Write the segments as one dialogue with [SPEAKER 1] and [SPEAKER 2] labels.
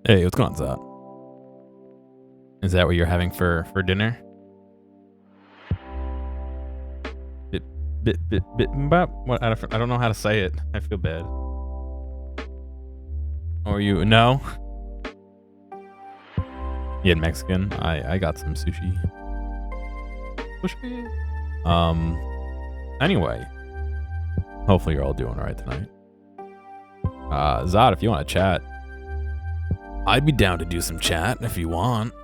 [SPEAKER 1] Hey, what's going on, Zot? Is that what you're having for dinner? Bit, what? I don't know how to say it. I feel bad. Or you? No? You had Mexican? I got some sushi. Sushi? Anyway. Hopefully you're all doing alright tonight. Zod, if you want to chat, I'd be down to do some chat if you want.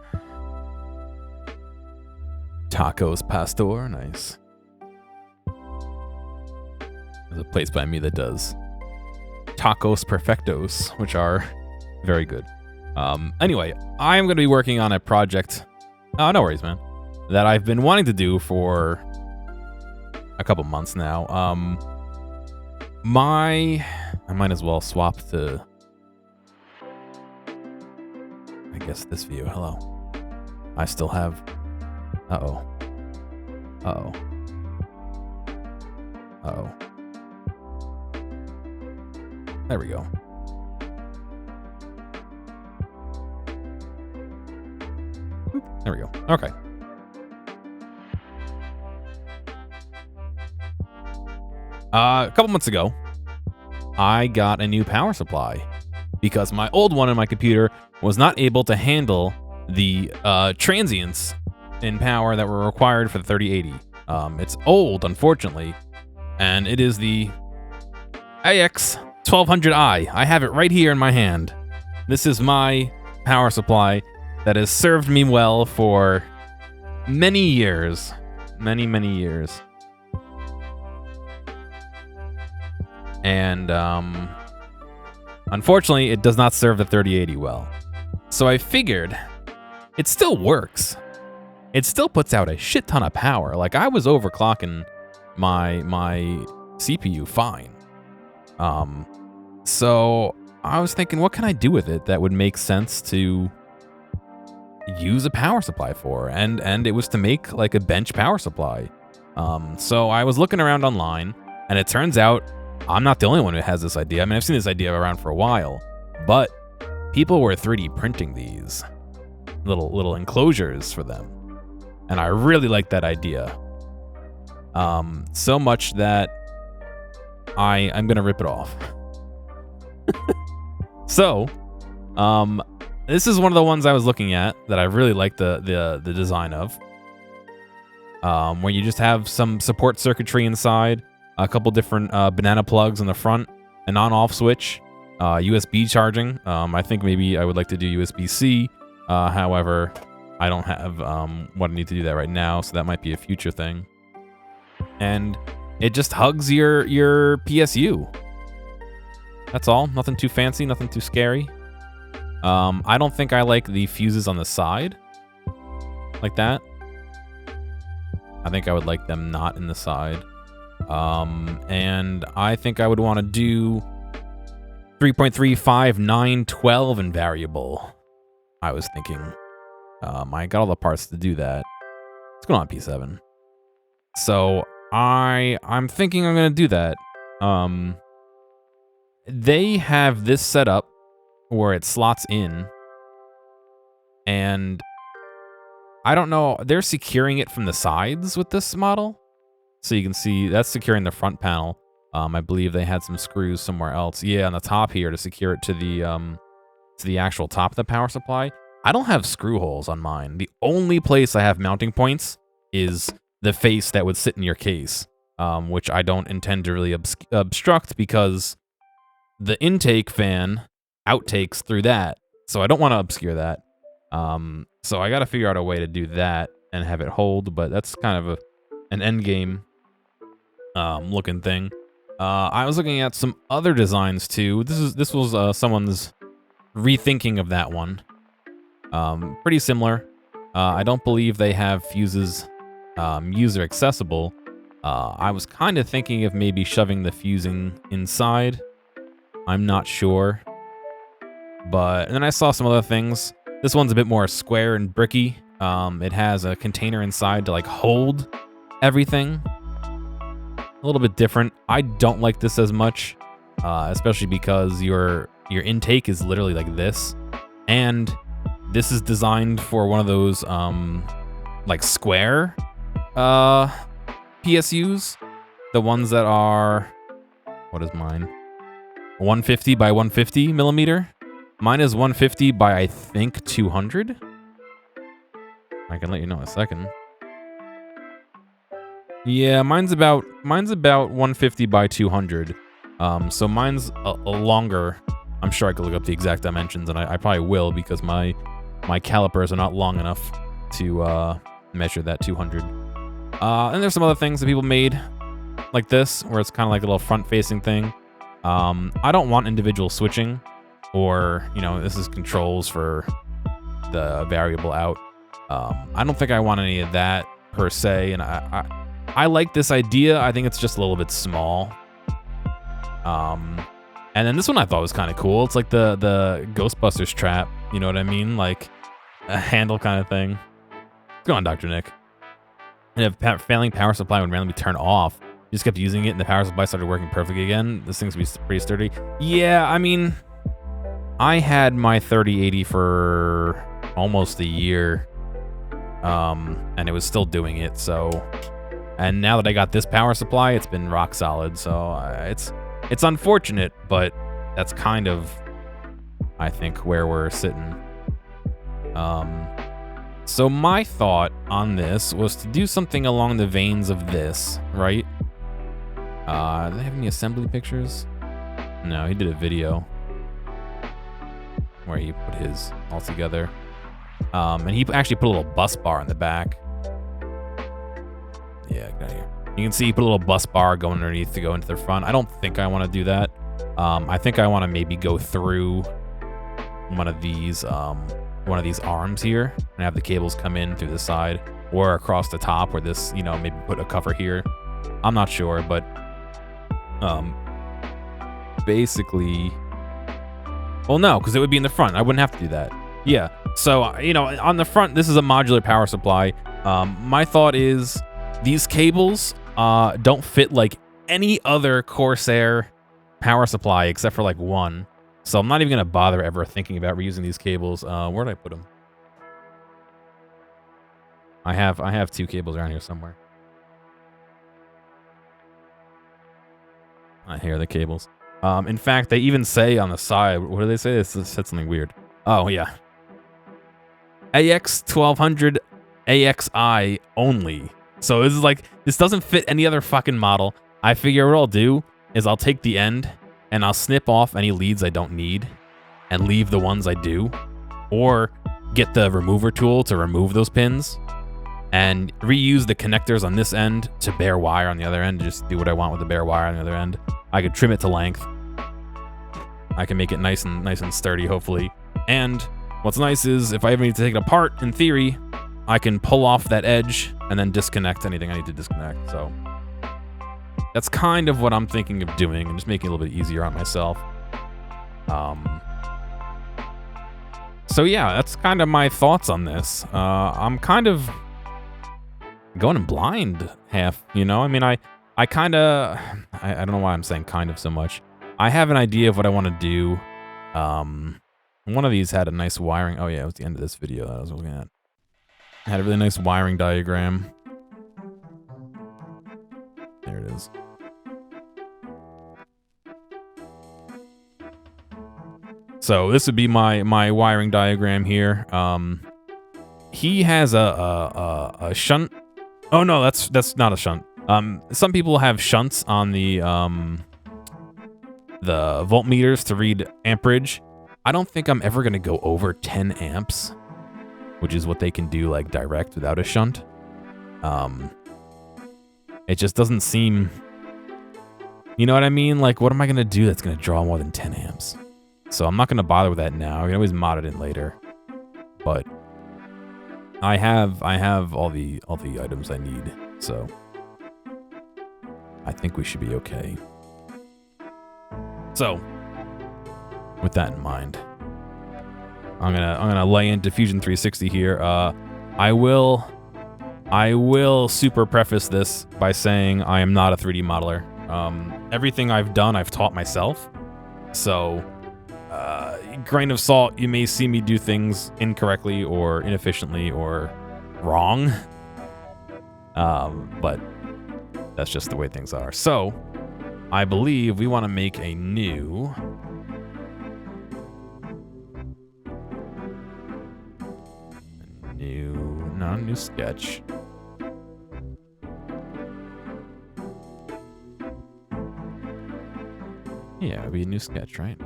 [SPEAKER 1] Tacos Pastor, nice. There's a place by me that does tacos perfectos, which are very good. Anyway, I'm going to be working on a project. Oh, no worries, man. That I've been wanting to do for a couple months now. I might as well swap to, I guess, this view. Hello. I still have. Uh-oh. Uh-oh. Uh-oh. There we go. There we go. Okay. A couple months ago, I got a new power supply because my old one in my computer was not able to handle the transients in power that were required for the 3080. It's old, unfortunately, and it is the AX 1200i. I have it right here in my hand. This is my power supply that has served me well for many years. Many years. And unfortunately, it does not serve the 3080 well. So I figured it still works. It still puts out a shit ton of power. Like, I was overclocking my CPU fine. So I was thinking, what can I do with it that would make sense to use a power supply for? And it was to make like a bench power supply. So I was looking around online, and it turns out I'm not the only one who has this idea. I mean, I've seen this idea around for a while, but people were 3D printing these little enclosures for them. And I really like that idea. So much that I'm gonna rip it off. So, this is one of the ones I was looking at that I really like the design of. Where you just have some support circuitry inside, a couple different banana plugs on the front, an on-off switch, USB charging. I think maybe I would like to do USB-C. However, I don't have what I need to do that right now, so that might be a future thing. And it just hugs your PSU. That's all. Nothing too fancy, nothing too scary. I don't think I like the fuses on the side like that. I think I would like them not in the side. And I think I would want to do 3.35, 9, 12 in variable. I was thinking. I got all the parts to do that. What's going on, P7? So I'm thinking I'm gonna do that. They have this set up where it slots in, and I don't know, they're securing it from the sides with this model. So you can see that's securing the front panel. I believe they had some screws somewhere else. Yeah, on the top here to secure it to the actual top of the power supply. I don't have screw holes on mine. The only place I have mounting points is the face that would sit in your case, which I don't intend to really obstruct because the intake fan outtakes through that. So I don't want to obscure that. So I got to figure out a way to do that and have it hold, but that's kind of an end game looking thing. I was looking at some other designs too. This was someone's rethinking of that one. Pretty similar. I don't believe they have fuses user accessible. I was kind of thinking of maybe shoving the fusing inside. I'm not sure. And then I saw some other things. This one's a bit more square and bricky. It has a container inside to like hold everything. A little bit different. I don't like this as much, especially because your intake is literally like this. And this is designed for one of those like square PSUs, the ones that are, what is mine? 150 by 150 millimeter. Mine is 150 by, I think, 200. I can let you know in a second. Yeah, mine's about 150 by 200. So mine's a longer. I'm sure I could look up the exact dimensions, and I probably will, because my calipers are not long enough to measure that 200. And there's some other things that people made, like this, where it's kind of like a little front-facing thing. I don't want individual switching, or, you know, this is controls for the variable out. I don't think I want any of that per se, and I like this idea. I think it's just a little bit small. And then this one I thought was kind of cool. It's like the Ghostbusters trap, you know what I mean? Like a handle kind of thing. Go on, Dr. Nick. And if failing power supply would randomly turn off, you just kept using it and the power supply started working perfectly again. This thing's be pretty sturdy. Yeah, I mean, I had my 3080 for almost a year, and it was still doing it. So, and now that I got this power supply, it's been rock solid. So it's unfortunate, but that's kind of, I think, where we're sitting. So my thought on this was to do something along the veins of this, right? Do they have any assembly pictures? No, he did a video where he put his all together. And he actually put a little bus bar in the back. Yeah, get out of here. You can see he put a little bus bar going underneath to go into the front. I don't think I want to do that. I think I want to maybe go through one of these arms here and have the cables come in through the side or across the top, where this, you know, maybe put a cover here. I'm not sure, but basically, well, no, because it would be in the front. I wouldn't have to do that. Yeah. So, you know, on the front, this is a modular power supply. My thought is these cables don't fit like any other Corsair power supply except for like one. So I'm not even going to bother ever thinking about reusing these cables. Where did I put them? I have two cables around here somewhere. Here are the cables. In fact, they even say on the side, what do they say? It said something weird. Oh, yeah. AX1200 AXI only. So this is like, this doesn't fit any other fucking model. I figure what I'll do is I'll take the end and I'll snip off any leads I don't need and leave the ones I do, or get the remover tool to remove those pins and reuse the connectors on this end to bare wire on the other end. Just do what I want with the bare wire on the other end. I could trim it to length. I can make it nice and sturdy, hopefully. And what's nice is if I ever need to take it apart, in theory, I can pull off that edge and then disconnect anything I need to disconnect. So that's kind of what I'm thinking of doing, and just making it a little bit easier on myself. So yeah, that's kind of my thoughts on this. I'm kind of going in blind half, you know? I mean, I don't know why I'm saying kind of so much. I have an idea of what I want to do. One of these had a nice wiring. Oh yeah, it was the end of this video that I was looking at. It had a really nice wiring diagram. There it is. So this would be my wiring diagram here. He has a shunt. Oh no, that's not a shunt. Some people have shunts on the voltmeters to read amperage. I don't think I'm ever gonna go over 10 amps, which is what they can do like direct without a shunt. It just doesn't seem, you know what I mean? Like, what am I gonna do that's gonna draw more than 10 amps? So I'm not gonna bother with that now. I can always mod it in later. But I have all the items I need, so I think we should be okay. So with that in mind, I'm gonna lay into Fusion 360 here. I will super preface this by saying I am not a 3D modeler. Everything I've done, I've taught myself. So, grain of salt. You may see me do things incorrectly or inefficiently or wrong. But that's just the way things are. So I believe we want to make a new not a new sketch. Yeah, it'd be a new sketch, right?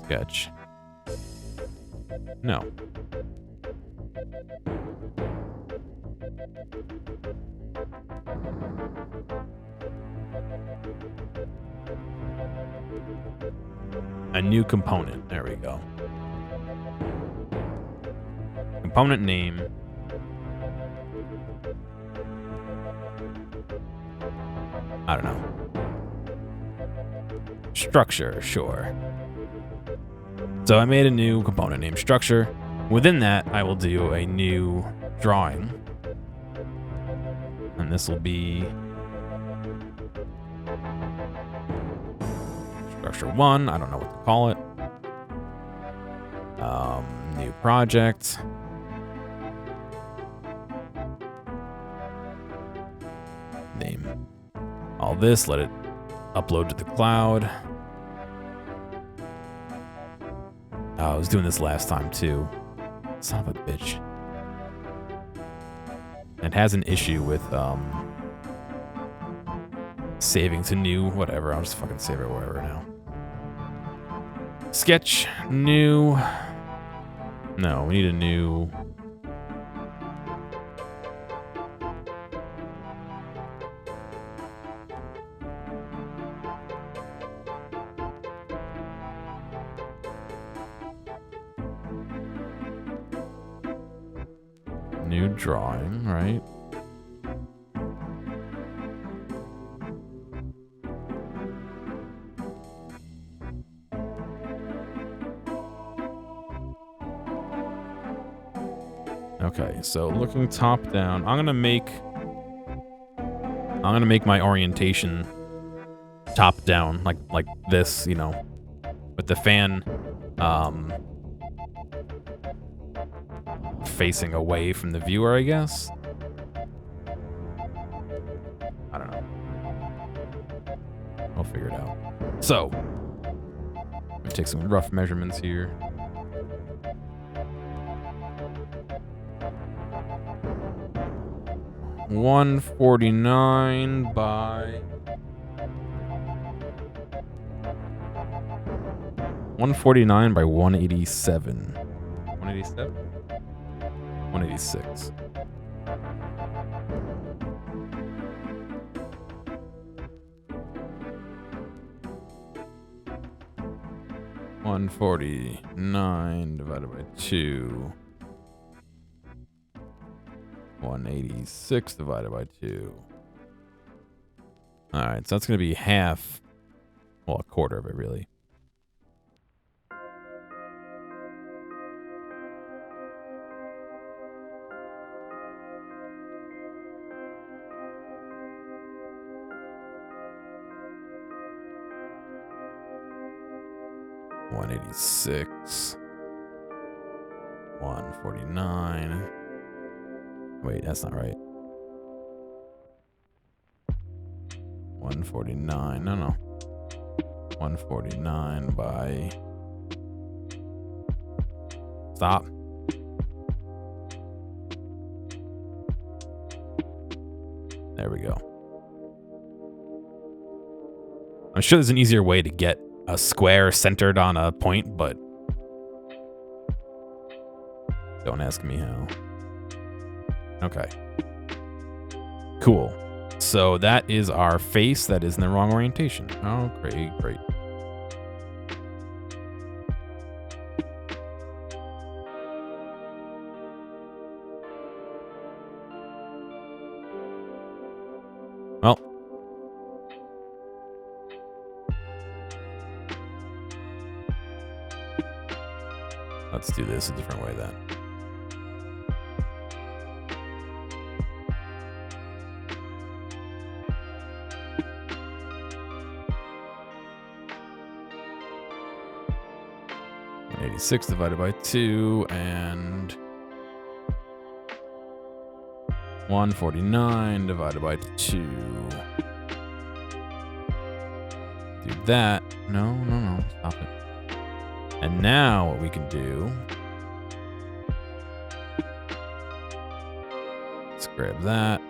[SPEAKER 1] Sketch. No. A new component. There we go. Component name. I don't know. Structure, sure. So I made a new component named structure. Within that, I will do a new drawing. And this will be structure 1. I don't know what to call it. New project. Name all this, let it upload to the cloud. Oh, I was doing this last time too. Son of a bitch. It has an issue with saving to new, whatever. I'll just fucking save it wherever now. Sketch, new. No, we need a new. New drawing, right? Okay, so looking top down, I'm gonna make my orientation top down, like this, you know, with the fan facing away from the viewer, I guess. I don't know. I'll figure it out. So, let me take some rough measurements here. $149 by 149 by 187. 187? 186. $149 divided by 2. 186 divided by 2. Alright, so that's going to be half. Well, a quarter of it, really. $186. 149. Wait, that's not right. 149. No. 149 by... Stop. There we go. I'm sure there's an easier way to get a square centered on a point, but don't ask me how. Okay. Cool. So that is our face that is in the wrong orientation. Oh, great. Well. Let's do this a different way then. 86 divided by 2 and 149 divided by 2. Do that. No. Stop it. And now what we can do, let's grab that.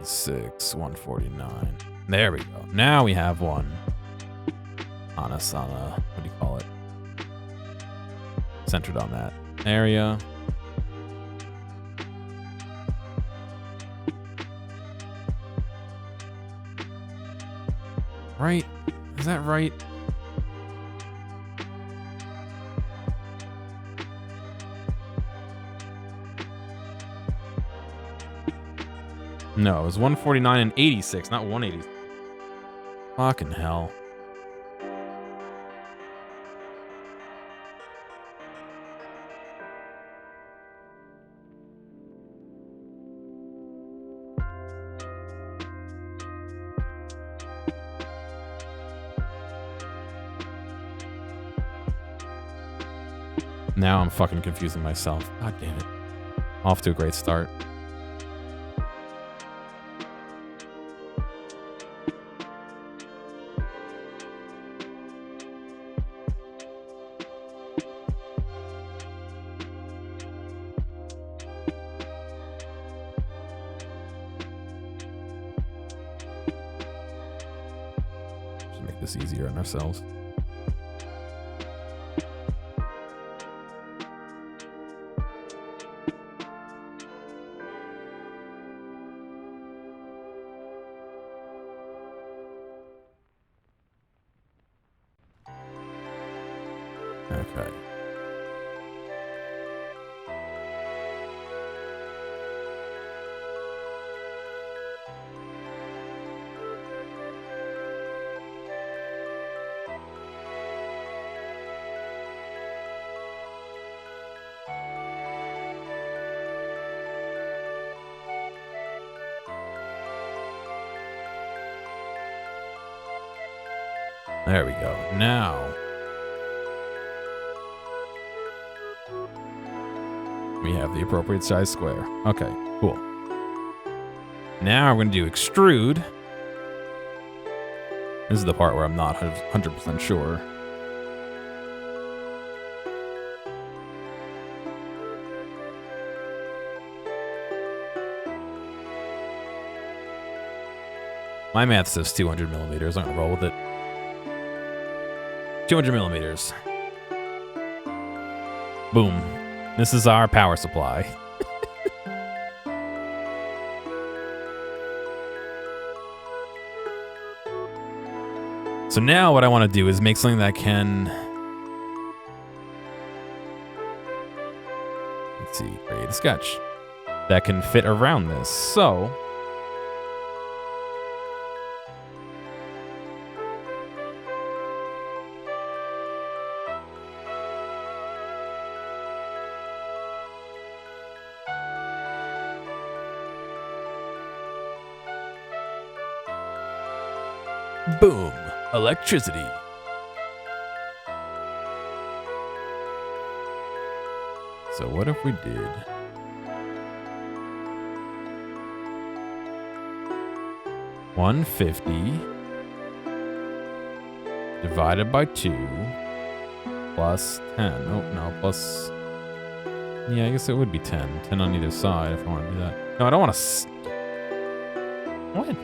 [SPEAKER 1] 6, 149. There we go. Now we have one on us on a, what do you call it? Centered on that area. Right? Is that right? No, it was 149 and 86, not 180. Fucking hell. Now I'm fucking confusing myself. God damn it. Off to a great start. Just make this easier on ourselves. Okay. There we go. Now we have the appropriate size square. Okay, cool. Now we're going to do extrude. This is the part where I'm not 100% sure. My math says 200 millimeters. I'm going to roll with it. 200 millimeters. Boom. This is our power supply. So now what I want to do is make something that can... Let's see, create a sketch that can fit around this. So... Boom! Electricity. So what if we did 150 divided by 2 plus 10. Oh, no, plus... Yeah, I guess it would be 10. 10 on either side if I want to do that. No, I don't want to... What?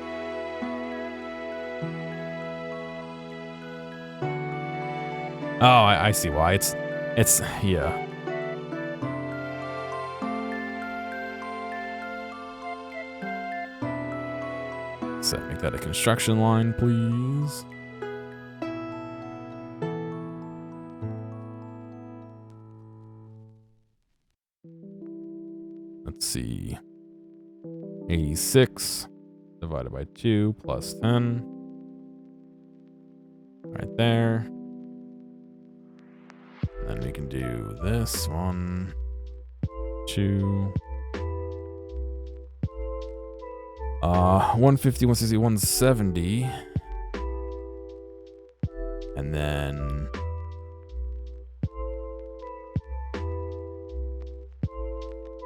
[SPEAKER 1] Oh, I see why. It's, yeah. So make that a construction line, please. Let's see. 86 divided by 2 plus 10. Right there. Then we can do this 1, 2, 150, 160, 170. And then...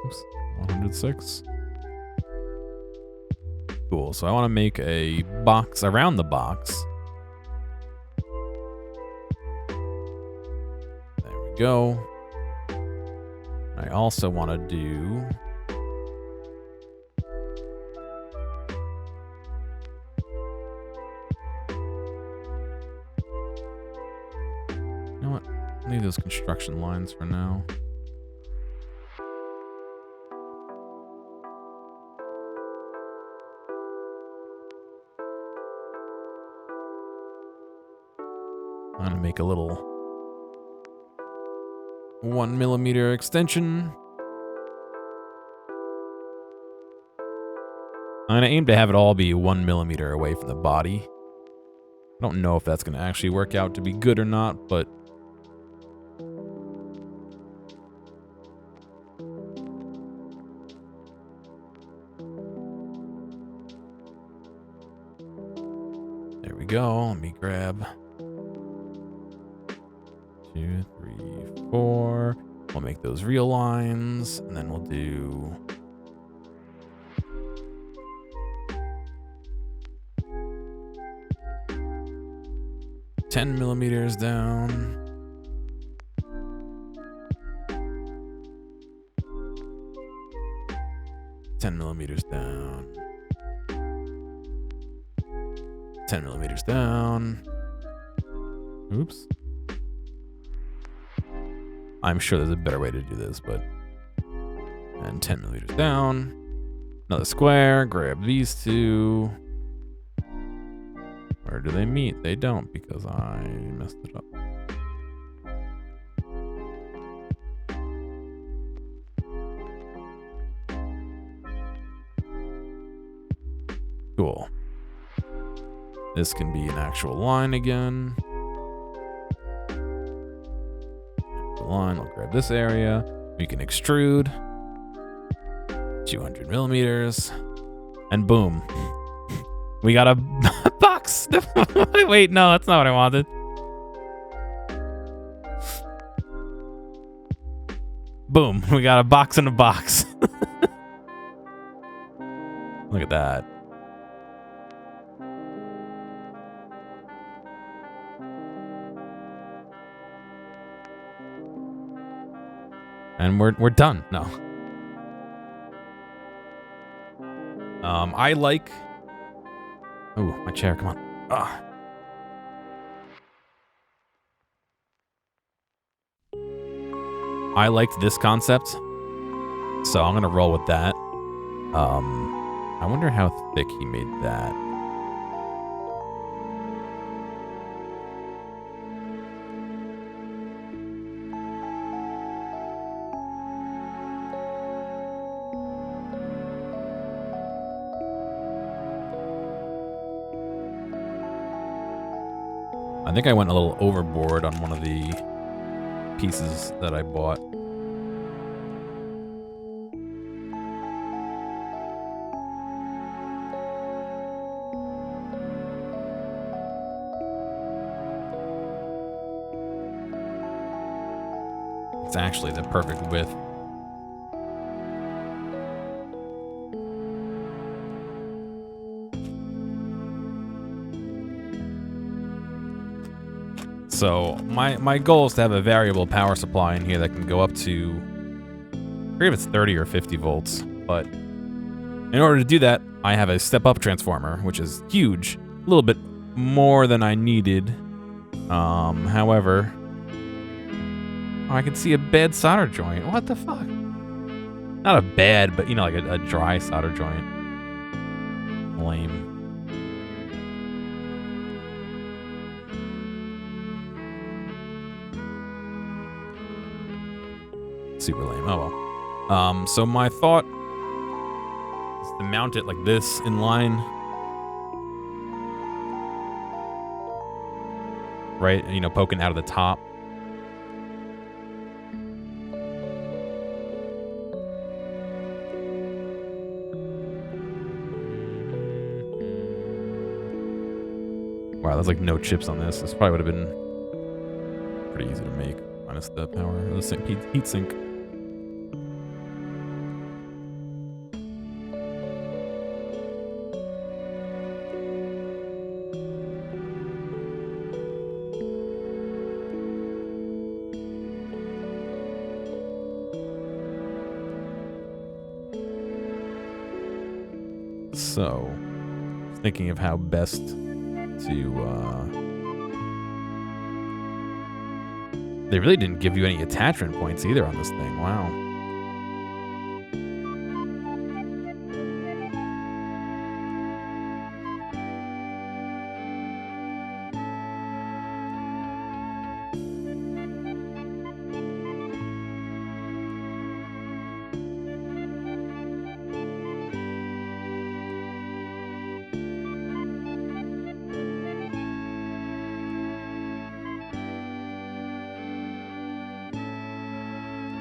[SPEAKER 1] Oops, 106. Cool, so I want to make a box around the box. There we go. I also want to do... You know what? Leave those construction lines for now. I'm gonna make a little 1 millimeter extension. I'm gonna aim to have it all be 1 millimeter away from the body. I don't know if that's gonna actually work out to be good or not, but there we go. Let me grab 2, 3, 4. We'll make those real lines, and then we'll do... $10 down. $10 down. $10 down. Oops. I'm sure there's a better way to do this, but... And 10 mm down. Another square. Grab these two. Where do they meet? They don't, because I messed it up. Cool. This can be an actual line again. Line, I'll grab this area. We can extrude 200 mm, and boom, we got a box. Wait, no, that's not what I wanted. Boom, we got a box in a box. Look at that. And we're done. No. I like... Ooh, my chair, come on. Ah. I liked this concept, so I'm gonna roll with that. I wonder how thick he made that. I think I went a little overboard on one of the pieces that I bought. It's actually the perfect width. So my goal is to have a variable power supply in here that can go up to, I forget if it's 30 or 50 volts, but in order to do that, I have a step-up transformer, which is huge, a little bit more than I needed. However, oh, I can see a bad solder joint. What the fuck? Not a bad, but you know, like a dry solder joint. Lame. Super lame. Oh well. So my thought is to mount it like this in line. Right, you know, poking out of the top. Wow, there's like no chips on this. This probably would have been pretty easy to make, minus the power of the heat sink. So, thinking of how best to, they really didn't give you any attachment points either on this thing. Wow.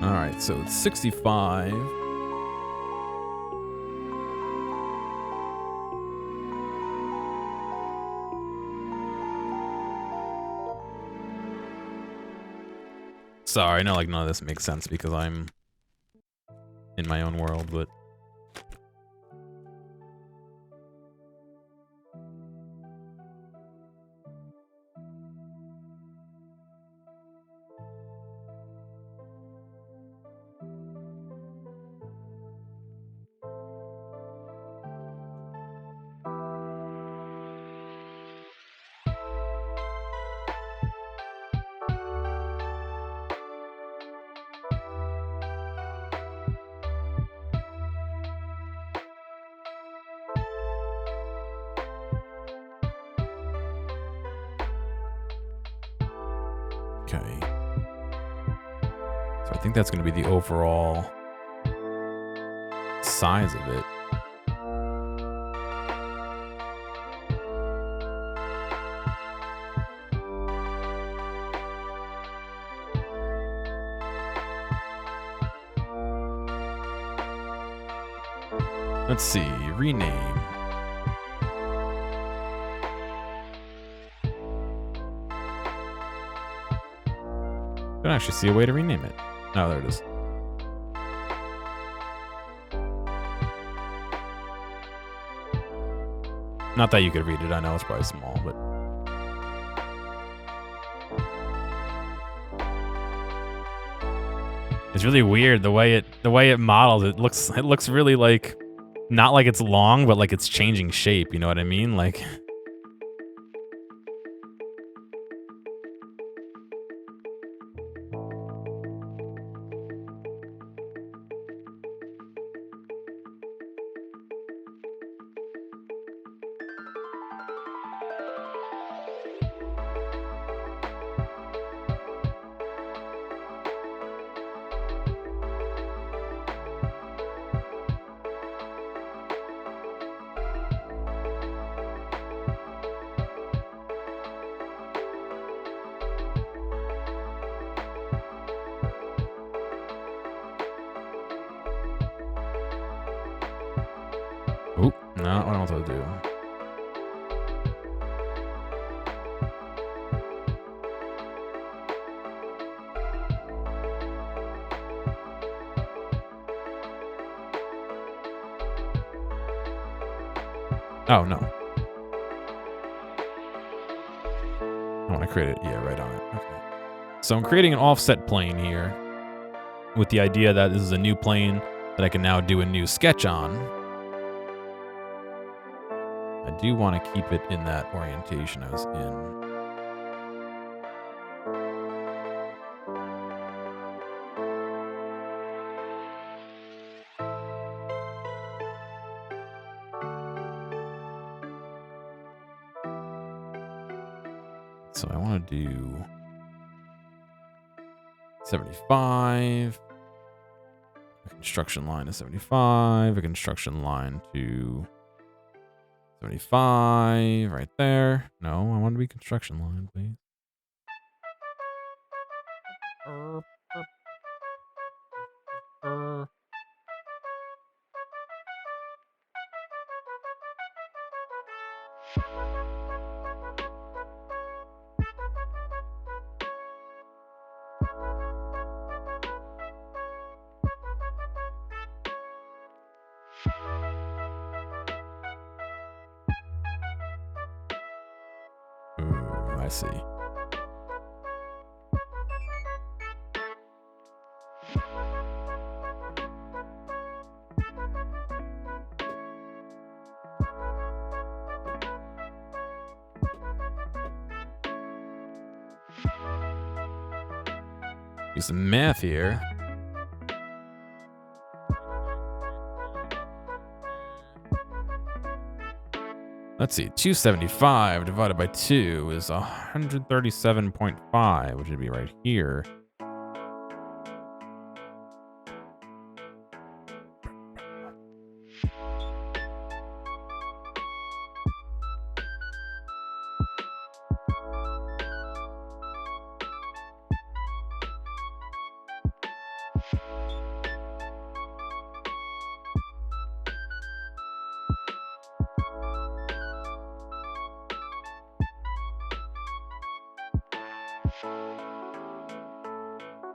[SPEAKER 1] All right, so it's 65. Sorry, I know like none of this makes sense because I'm in my own world, but okay. So I think that's going to be the overall size of it. Let's see, rename. I don't actually see a way to rename it. Oh, there it is. Not that you could read it. I know it's probably small, but it's really weird the way it models. It looks really like not like it's long, but like it's changing shape. You know what I mean? Like. Oop, no, what else do I do? Oh, no. I want to create it, yeah, right on it. Okay. So I'm creating an offset plane here with the idea that this is a new plane that I can now do a new sketch on. I do want to keep it in that orientation I was in. So I want to do 75. A construction line to 75. A construction line to 75. Right there. No, I want to be construction line, please. see. Do some math here. Let's see, 275 divided by 2 is 137.5, which would be right here.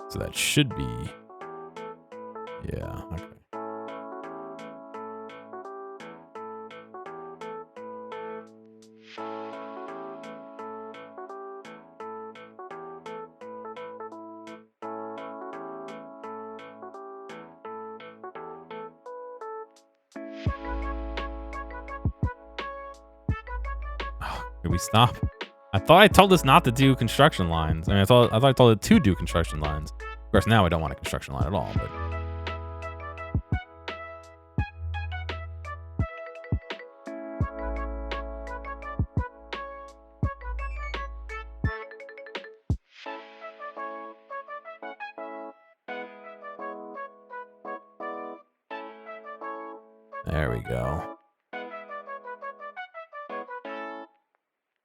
[SPEAKER 1] So that should be, yeah, okay. Can we stop? I thought I told us not to do construction lines. I mean, I thought I told it to do construction lines. Of course, now I don't want a construction line at all, but. There we go.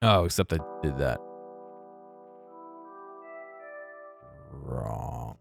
[SPEAKER 1] Oh, except I did that wrong.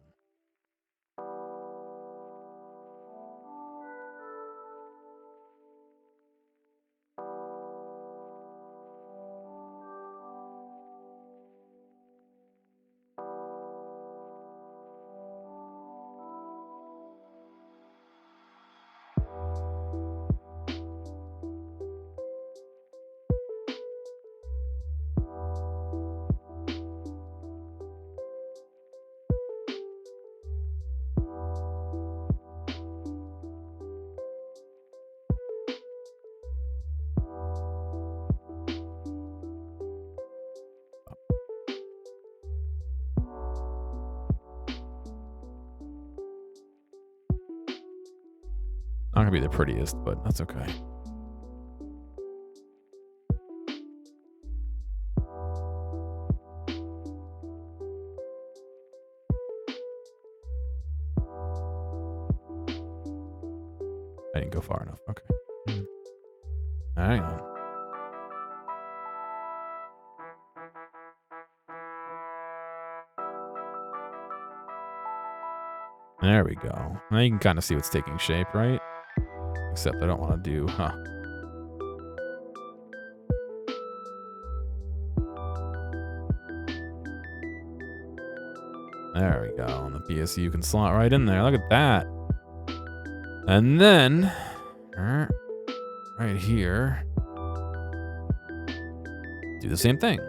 [SPEAKER 1] Not gonna be the prettiest, but that's okay. I didn't go far enough. Okay. Hang on. There we go. Now you can kind of see what's taking shape, right? Except I don't want to do, There we go. And the PSU can slot right in there. Look at that. And then, right here, do the same thing.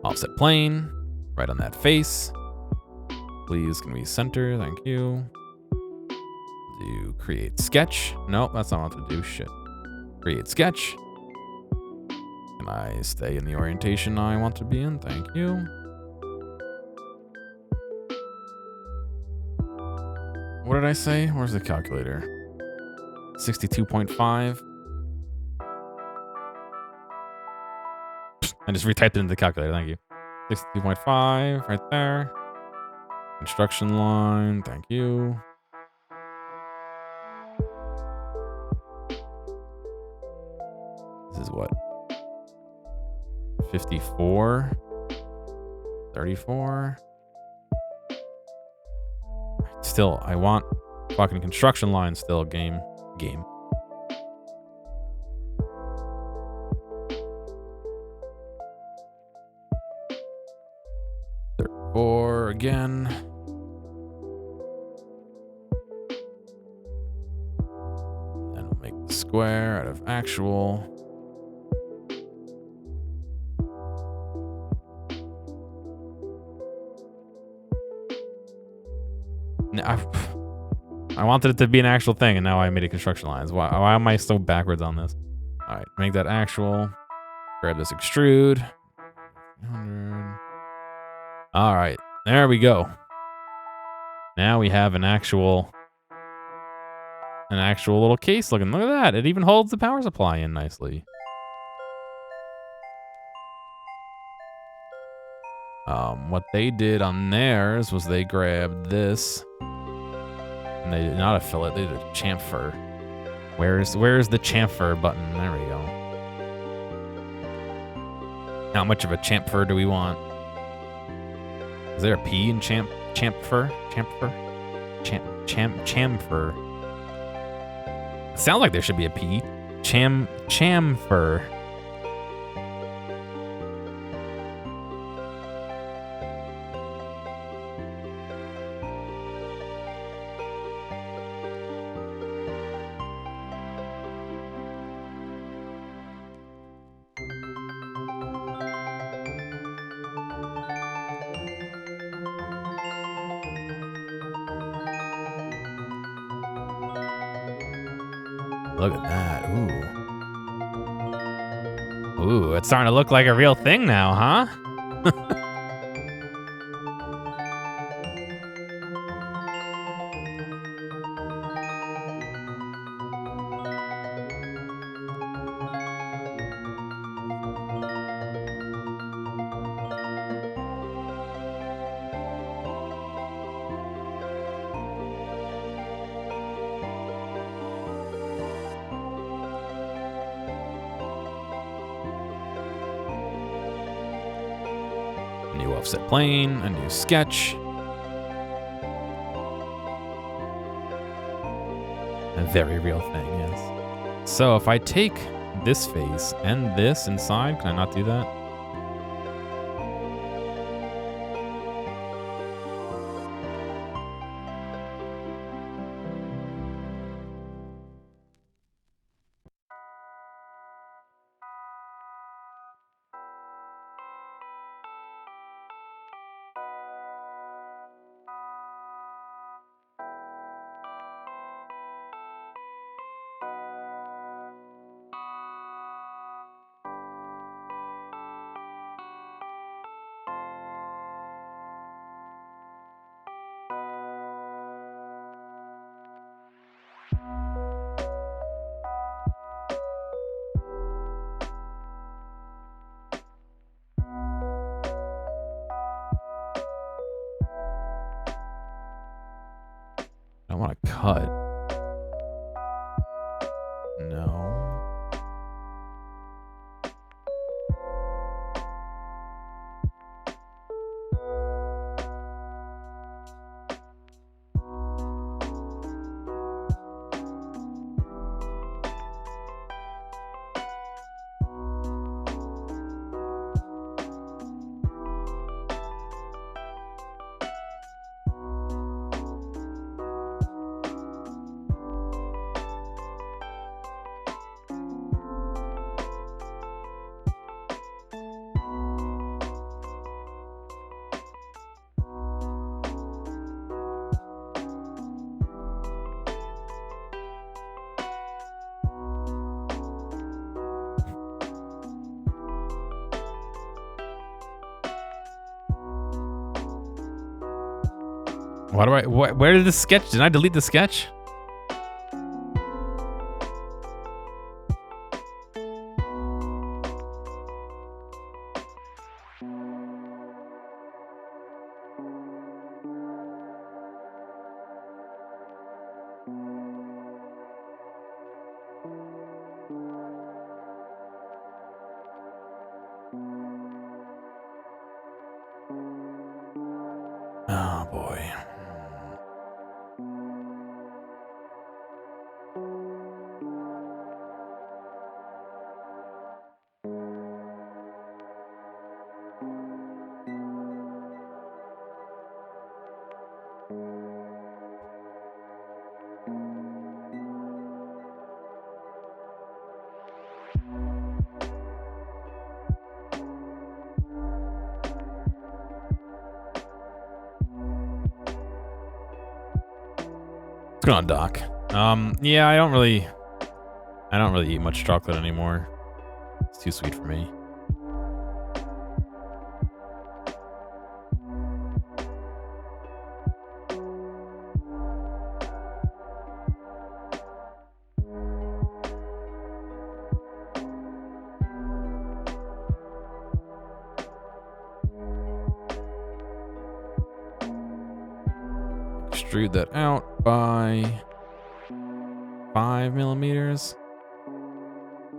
[SPEAKER 1] Offset plane, right on that face. Please, can we center? Thank you. Do create sketch. Nope, that's not what I want to do. Shit. Create sketch. Can I stay in the orientation I want to be in? Thank you. What did I say? Where's the calculator? 62.5. I just retyped it into the calculator. Thank you. 62.5 right there. Construction line. Thank you. This is what? 54. 34. Still, I want fucking construction line still, game. 34 again. Then we'll make the square out of actual. I wanted it to be an actual thing, and now I made it construction lines. Why am I so backwards on this? All right, make that actual. Grab this extrude. 100. All right, there we go. Now we have an actual little case looking. Look at that. It even holds the power supply in nicely. What they did on theirs was they grabbed this, and they did not a fillet. They did a chamfer. Where's the chamfer button? There we go. How much of a chamfer do we want? Is there a P in chamfer? Chamfer. It sounds like there should be a P. Chamfer. Look at that. Ooh, it's starting to look like a real thing now, huh? New offset plane, a new sketch. A very real thing, yes. So if I take this face and this inside, can I not do that? I want to cut. No. Where did the sketch? Did I delete the sketch? Oh boy. What's going on, Doc? Yeah, I don't really eat much chocolate anymore. It's too sweet for me. Extrude that out by 5 millimeters.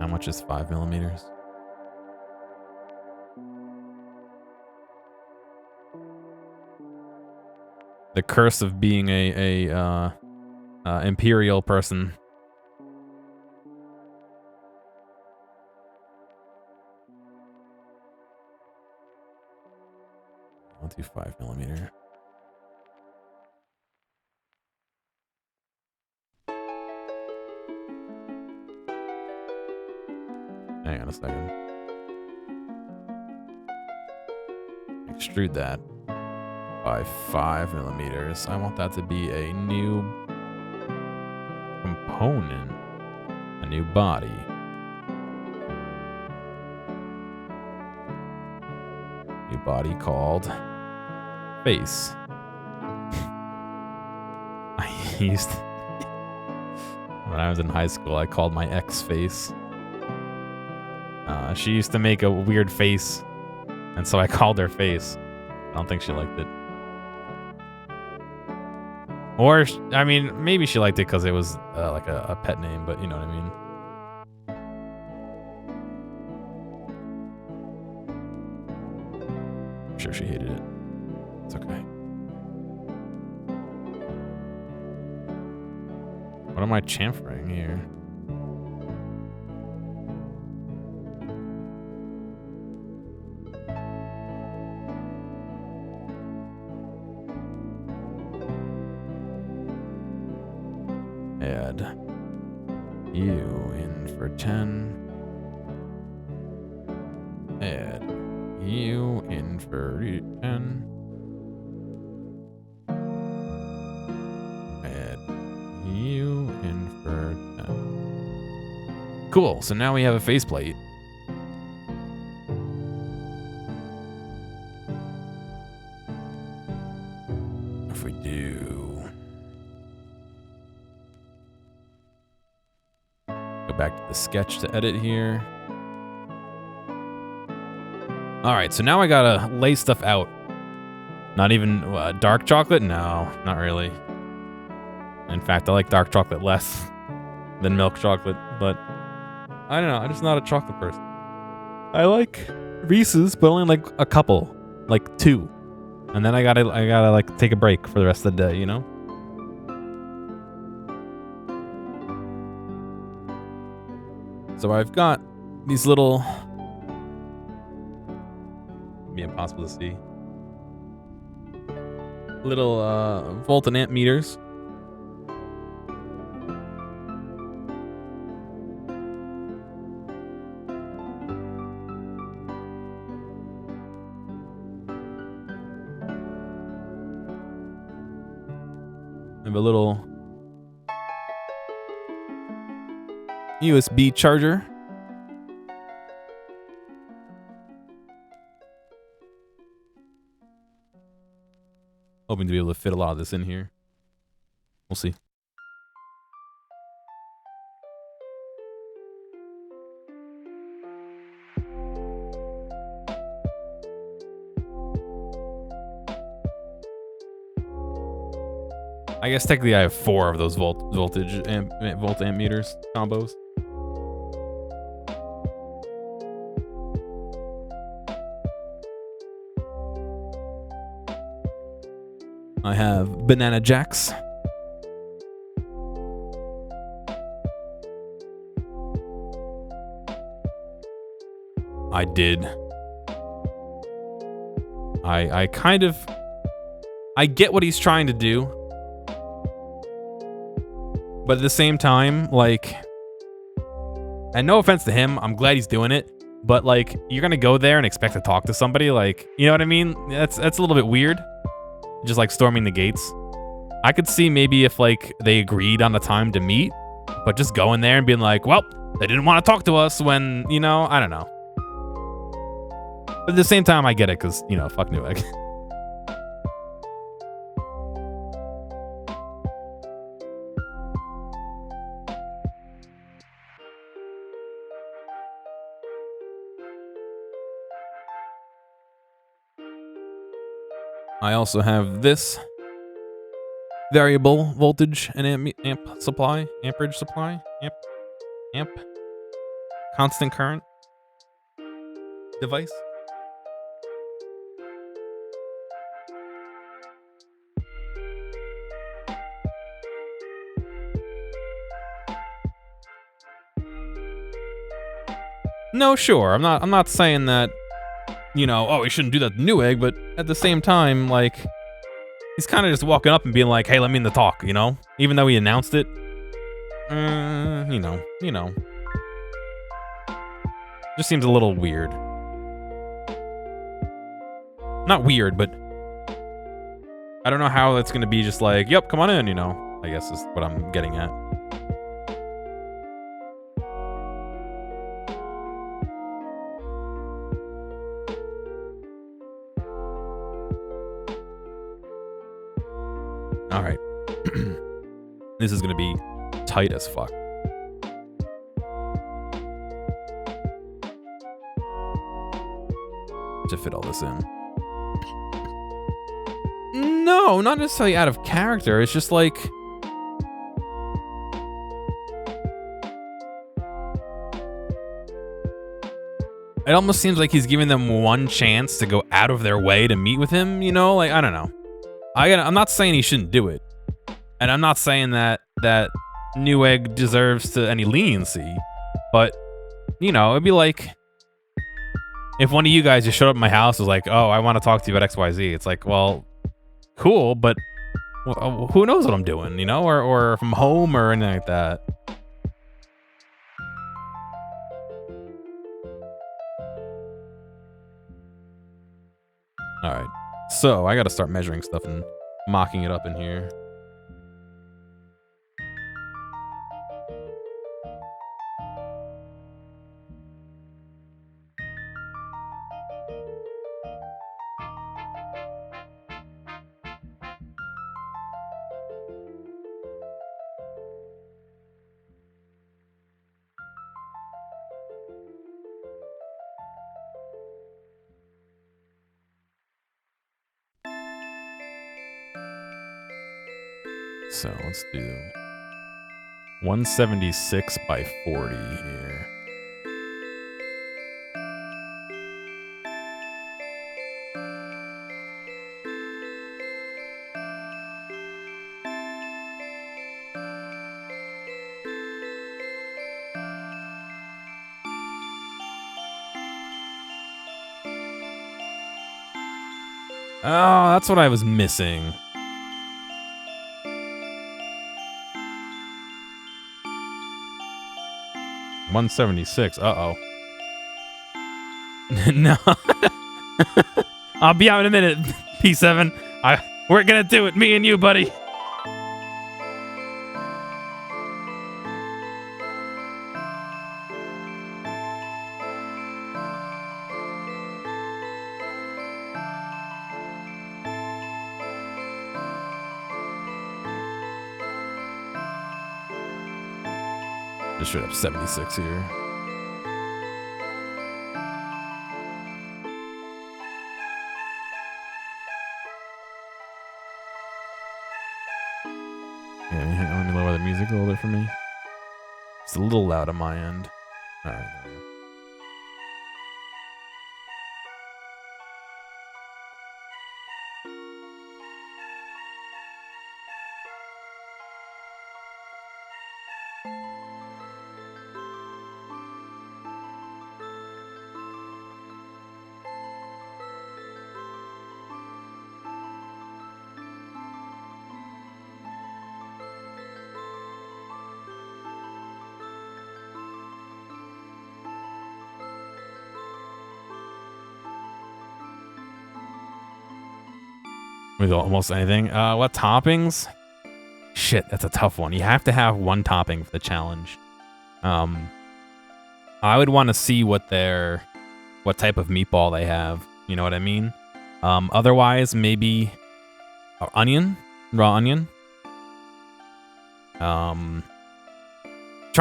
[SPEAKER 1] How much is 5 millimeters? The curse of being a imperial person. I'll do 5 millimeter. Hang on a second. Extrude that by 5 millimeters. I want that to be a new component, a new body. New body called face. I used to, when I was in high school, I called my ex face. She used to make a weird face, and so I called her face. I don't think she liked it. Or, I mean, maybe she liked it because it was like a pet name, but you know what I mean. I'm sure she hated it. It's okay. What am I chamfering here? Add you in for 10. Add you in for 10. Add you in for 10. Cool, so now we have a faceplate. If we do... back to the sketch to edit here. All right, so now I gotta lay stuff out. Not even dark chocolate? No, not really. In fact, I like dark chocolate less than milk chocolate, but I don't know. I'm just not a chocolate person. I like Reese's, but only like a couple, like 2. And then I gotta like take a break for the rest of the day, you know? So I've got these little, be impossible to see, little volt and amp meters. I have a little USB charger. Hoping to be able to fit a lot of this in here. We'll see. I guess technically I have 4 of those volt amp meters combos. I have banana jacks. I did. I kind of... I get what he's trying to do. But at the same time, like... And no offense to him, I'm glad he's doing it. But, like, you're gonna go there and expect to talk to somebody, like... You know what I mean? That's a little bit weird. Just, like, storming the gates. I could see maybe if like they agreed on a time to meet, but just going there and being like, well, they didn't want to talk to us when, you know, I don't know. But at the same time, I get it because, you know, fuck Newegg. I also have this variable voltage and amperage supply, amp, constant current device. No, sure. I'm not saying that, you know, oh, we shouldn't do that to Newegg, but at the same time, like, he's kind of just walking up and being like, hey, let me in the talk, you know? Even though he announced it. You know. Just seems a little weird. Not weird, but I don't know how that's going to be just like, yep, come on in, you know? I guess is what I'm getting at. All right. This is going to be tight as fuck. To fit all this in. No, not necessarily out of character. It's just like... It almost seems like he's giving them one chance to go out of their way to meet with him, you know? Like, I don't know. I'm not saying he shouldn't do it. And I'm not saying that Newegg deserves to any leniency. But, you know, it'd be like... If one of you guys just showed up at my house and was like, oh, I want to talk to you about XYZ. It's like, well, cool, but who knows what I'm doing, you know? Or from home or anything like that. All right. So I got to start measuring stuff and mocking it up in here. So let's do 176 by 40 here. Oh, that's what I was missing. $176. Uh-oh. No. I'll be out in a minute, P7. We're gonna do it, me and you, buddy. Just straight up 76 here. Yeah, hang on, let me lower the music a little bit for me. It's a little loud on my end. All right, there we go. With almost anything. What toppings? shit, that's a tough one. You have to have one topping for the challenge. I would want to see what type of meatball they have. You know what I mean? Otherwise, maybe onion, raw onion. Trying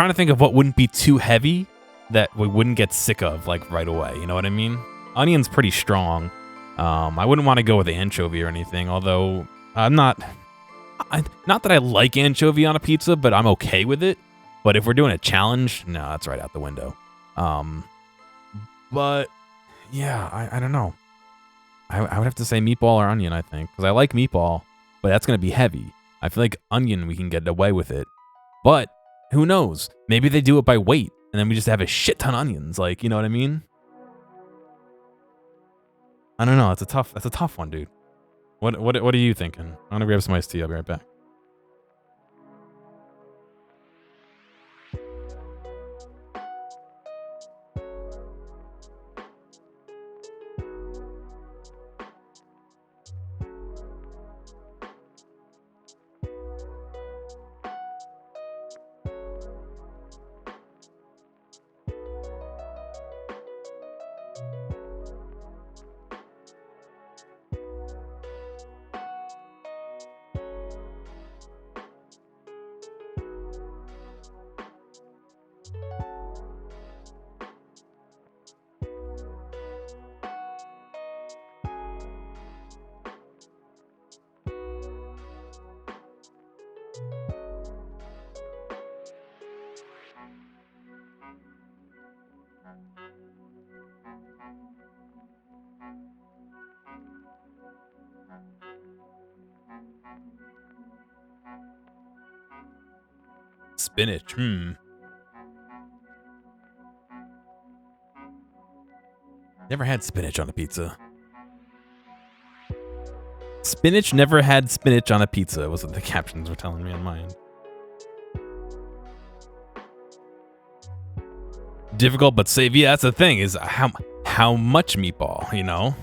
[SPEAKER 1] to think of what wouldn't be too heavy that we wouldn't get sick of like right away. You know what I mean? Onion's pretty strong. I wouldn't want to go with the anchovy or anything, although I'm not that I like anchovy on a pizza, but I'm okay with it. But if we're doing a challenge, no, that's right out the window. But yeah, I don't know. I would have to say meatball or onion, I think, because I like meatball, but that's going to be heavy. I feel like onion, we can get away with it. But who knows? Maybe they do it by weight, and then we just have a shit ton of onions. Like, you know what I mean? I don't know. That's a tough one, dude. What are you thinking? I'm gonna grab some iced tea. I'll be right back. Spinach. Never had spinach on a pizza. Spinach never had spinach on a pizza, was what the captions were telling me on mine. Difficult but safe. Yeah, that's the thing, is how much meatball, you know?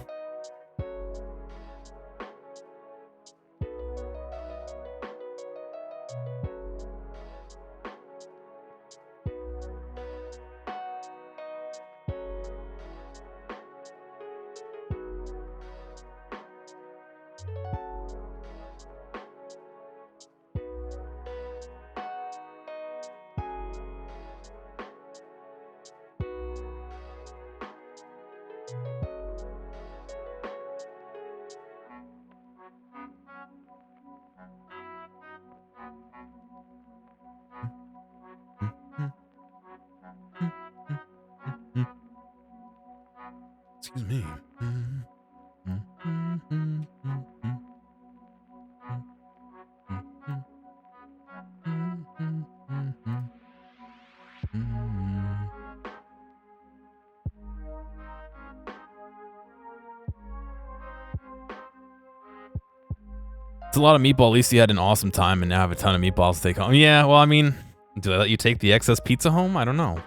[SPEAKER 1] Excuse me. It's a lot of meatball. At least you had an awesome time and now have a ton of meatballs to take home. Yeah, well, I mean, do they let you take the excess pizza home? I don't know.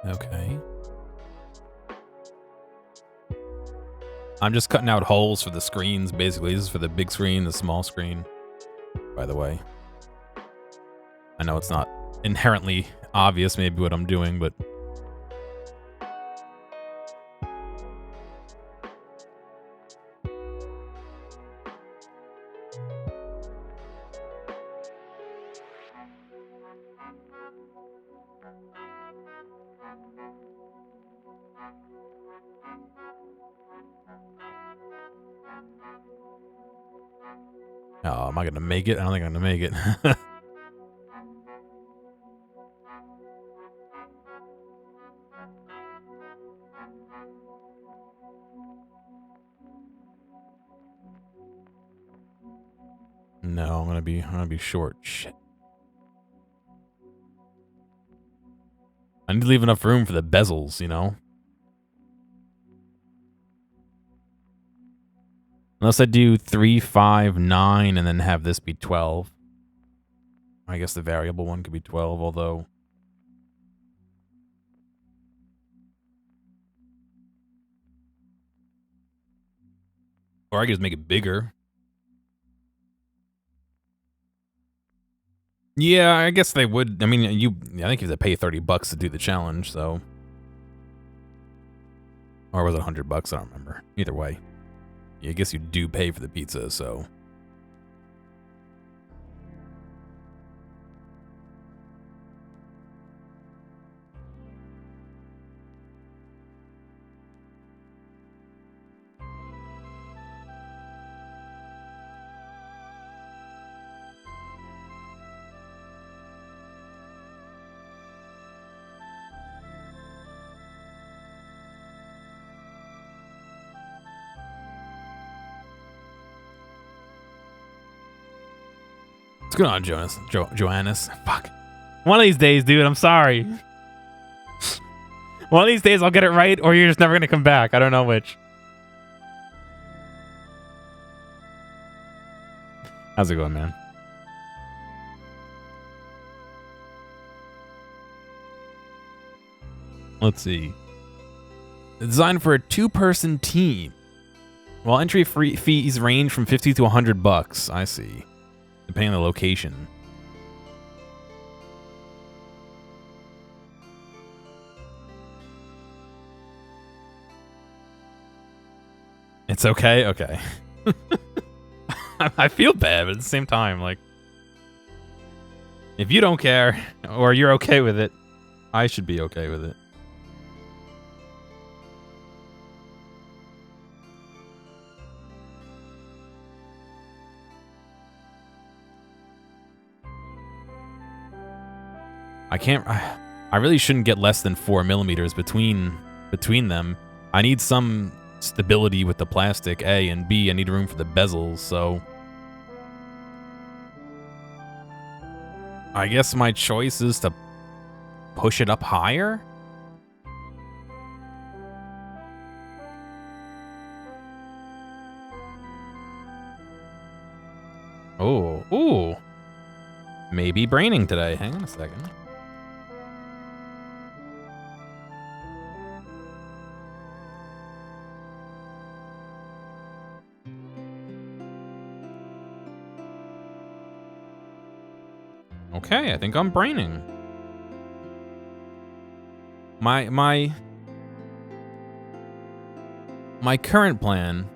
[SPEAKER 1] Okay. I'm just cutting out holes for the screens, basically. This is for the big screen, the small screen, by the way. I know it's not inherently obvious maybe what I'm doing, but... Oh, am I going to make it? I don't think I'm going to make it. No, I'm gonna be short. Shit. I need to leave enough room for the bezels, you know? Unless I do 3, 5, 9, and then have this be 12. I guess the variable one could be 12, although... Or I could just make it bigger. Yeah, I guess they would. I mean, I think you have to pay $30 to do the challenge, so... Or was it $100? I don't remember. Either way. Yeah, I guess you do pay for the pizza, so... What's going on, Johannes? Fuck. One of these days, dude, I'm sorry. One of these days I'll get it right, or you're just never gonna come back. I don't know which. How's it going, man? Let's see. Designed for a 2-person team. While entry fees range from $50 to $100. I see. Depending on the location. It's okay? Okay. I feel bad, but at the same time, like... If you don't care, or you're okay with it, I should be okay with it. I really shouldn't get less than 4 millimeters between them. I need some stability with the plastic, A, and B, I need room for the bezels, so... I guess my choice is to push it up higher? Oh, ooh. Maybe braining today. Hang on a second. Okay, I think I'm braining. My current plan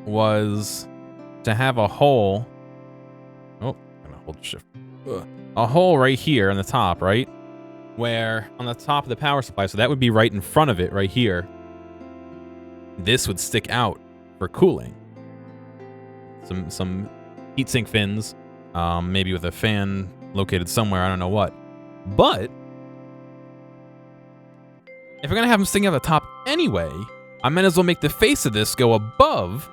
[SPEAKER 1] was to have a hole. Oh, I'm gonna hold shift. Ugh. A hole right here on the top, right? Where on the top of the power supply, so that would be right in front of it, right here. This would stick out for cooling. Some heatsink fins, maybe with a fan located somewhere, I don't know what. But if we're gonna have them sticking out the top anyway, I might as well make the face of this go above,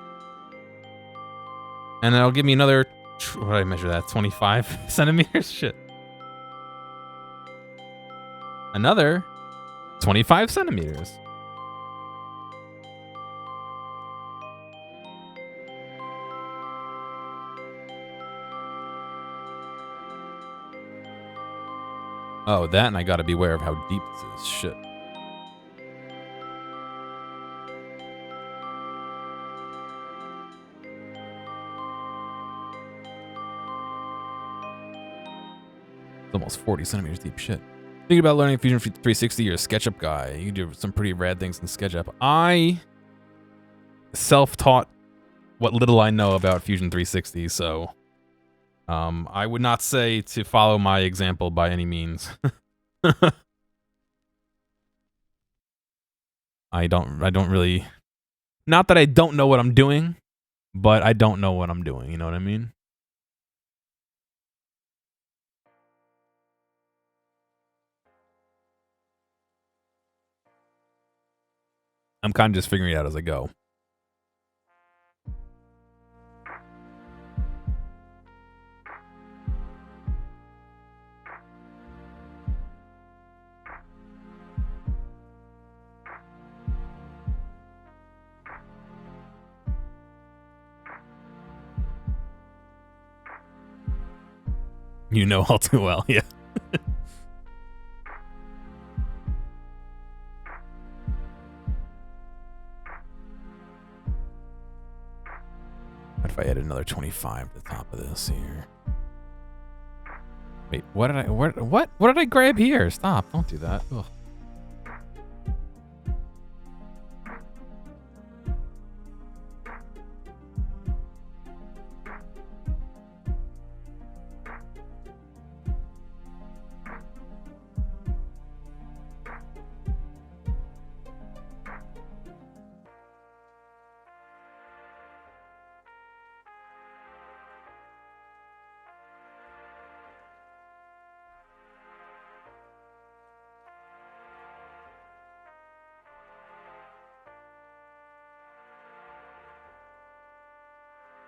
[SPEAKER 1] and that'll give me another. What did I measure that? 25 centimeters? Shit. Another 25 centimeters. Oh, that, and I gotta be aware of how deep this is. Shit. It's almost 40 centimeters deep. Shit. Thinking about learning Fusion 360, you're a SketchUp guy. You do some pretty rad things in SketchUp. I self-taught what little I know about Fusion 360, so I would not say to follow my example by any means. I don't really, not that I don't know what I'm doing, but I don't know what I'm doing, you know what I mean? I'm kind of just figuring it out as I go. You know all too well, yeah. What if I add another 25 to the top of this here? Wait, what did I grab here? Stop, don't do that. Ugh.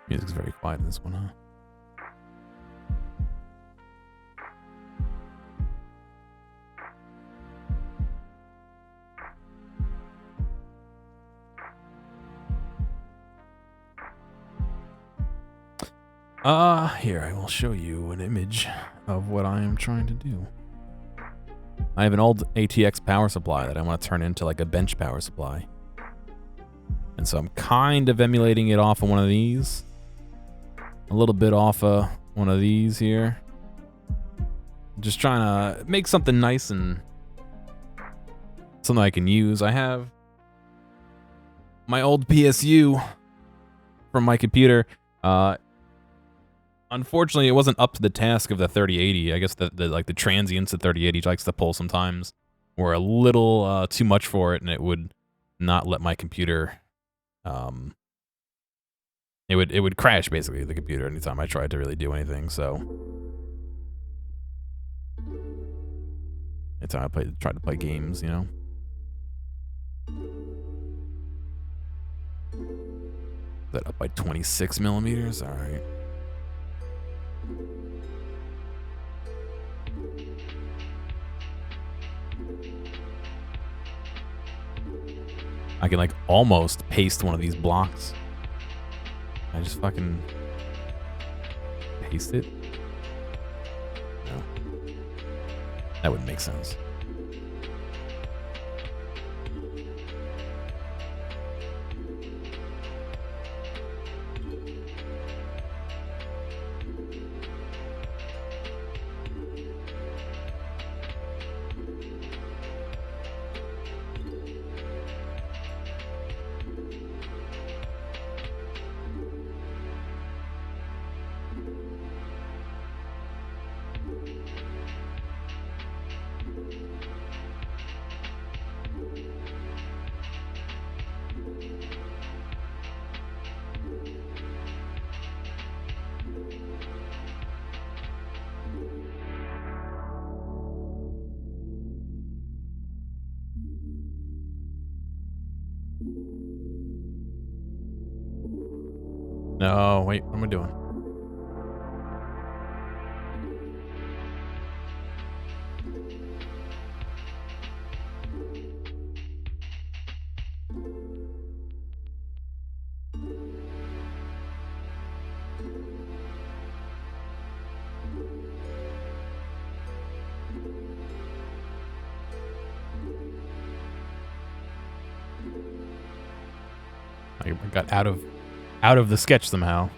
[SPEAKER 1] Music's very quiet in this one, huh? Here, I will show you an image of what I am trying to do. I have an old ATX power supply that I want to turn into like a bench power supply. And so I'm kind of emulating it off of one of these. A little bit off of one of these here. Just trying to make something nice and something I can use. I have my old PSU from my computer. Unfortunately, it wasn't up to the task of the 3080. I guess the transients the 3080 likes to pull sometimes were a little too much for it, and it would not let my computer. It would crash basically the computer anytime I tried to really do anything. So anytime I tried to play games, you know. Is that up by 26 millimeters? All right. I can like almost paste one of these blocks. I just fucking paste it? No. That wouldn't make sense. No, wait, what am I doing? I got out of the sketch somehow.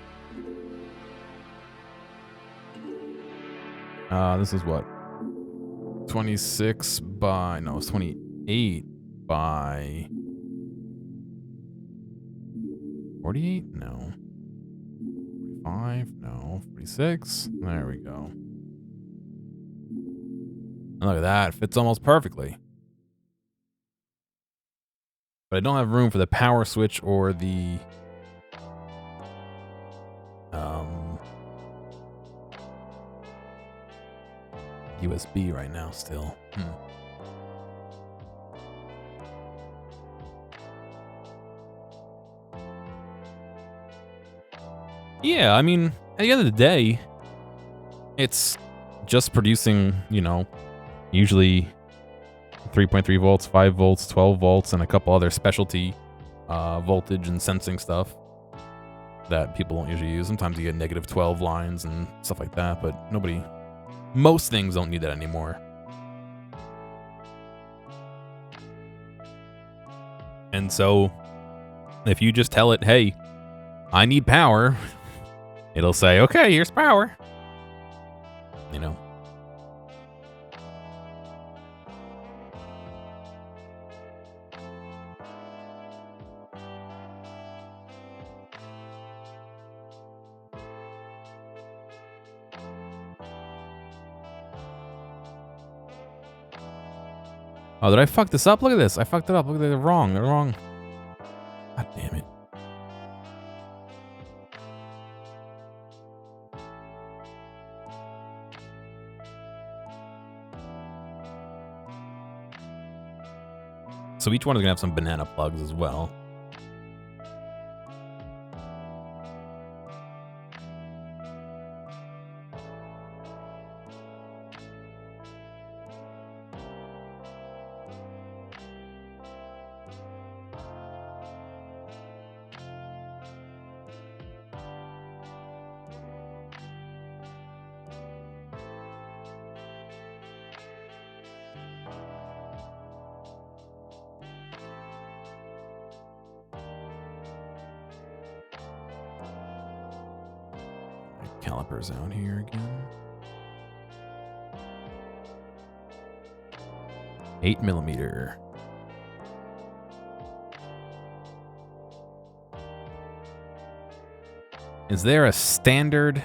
[SPEAKER 1] This is what? 26 by, no, it's 28 by 48? No. 45? No. 46? There we go. Look at that. It fits almost perfectly. But I don't have room for the power switch or the USB right now still. Yeah, I mean, at the end of the day, it's just producing, you know, usually 3.3 volts, 5 volts, 12 volts, and a couple other specialty voltage and sensing stuff that people don't usually use. Sometimes you get negative 12 lines and stuff like that, but most things don't need that anymore. And so if you just tell it, hey, I need power, it'll say, okay, here's power. You know. Oh, did I fuck this up? Look at this. I fucked it up. Look at it. They're wrong. They're wrong. God damn it. So each one is going to have some banana plugs as well. Calipers out here again. 8mm. Is there a standard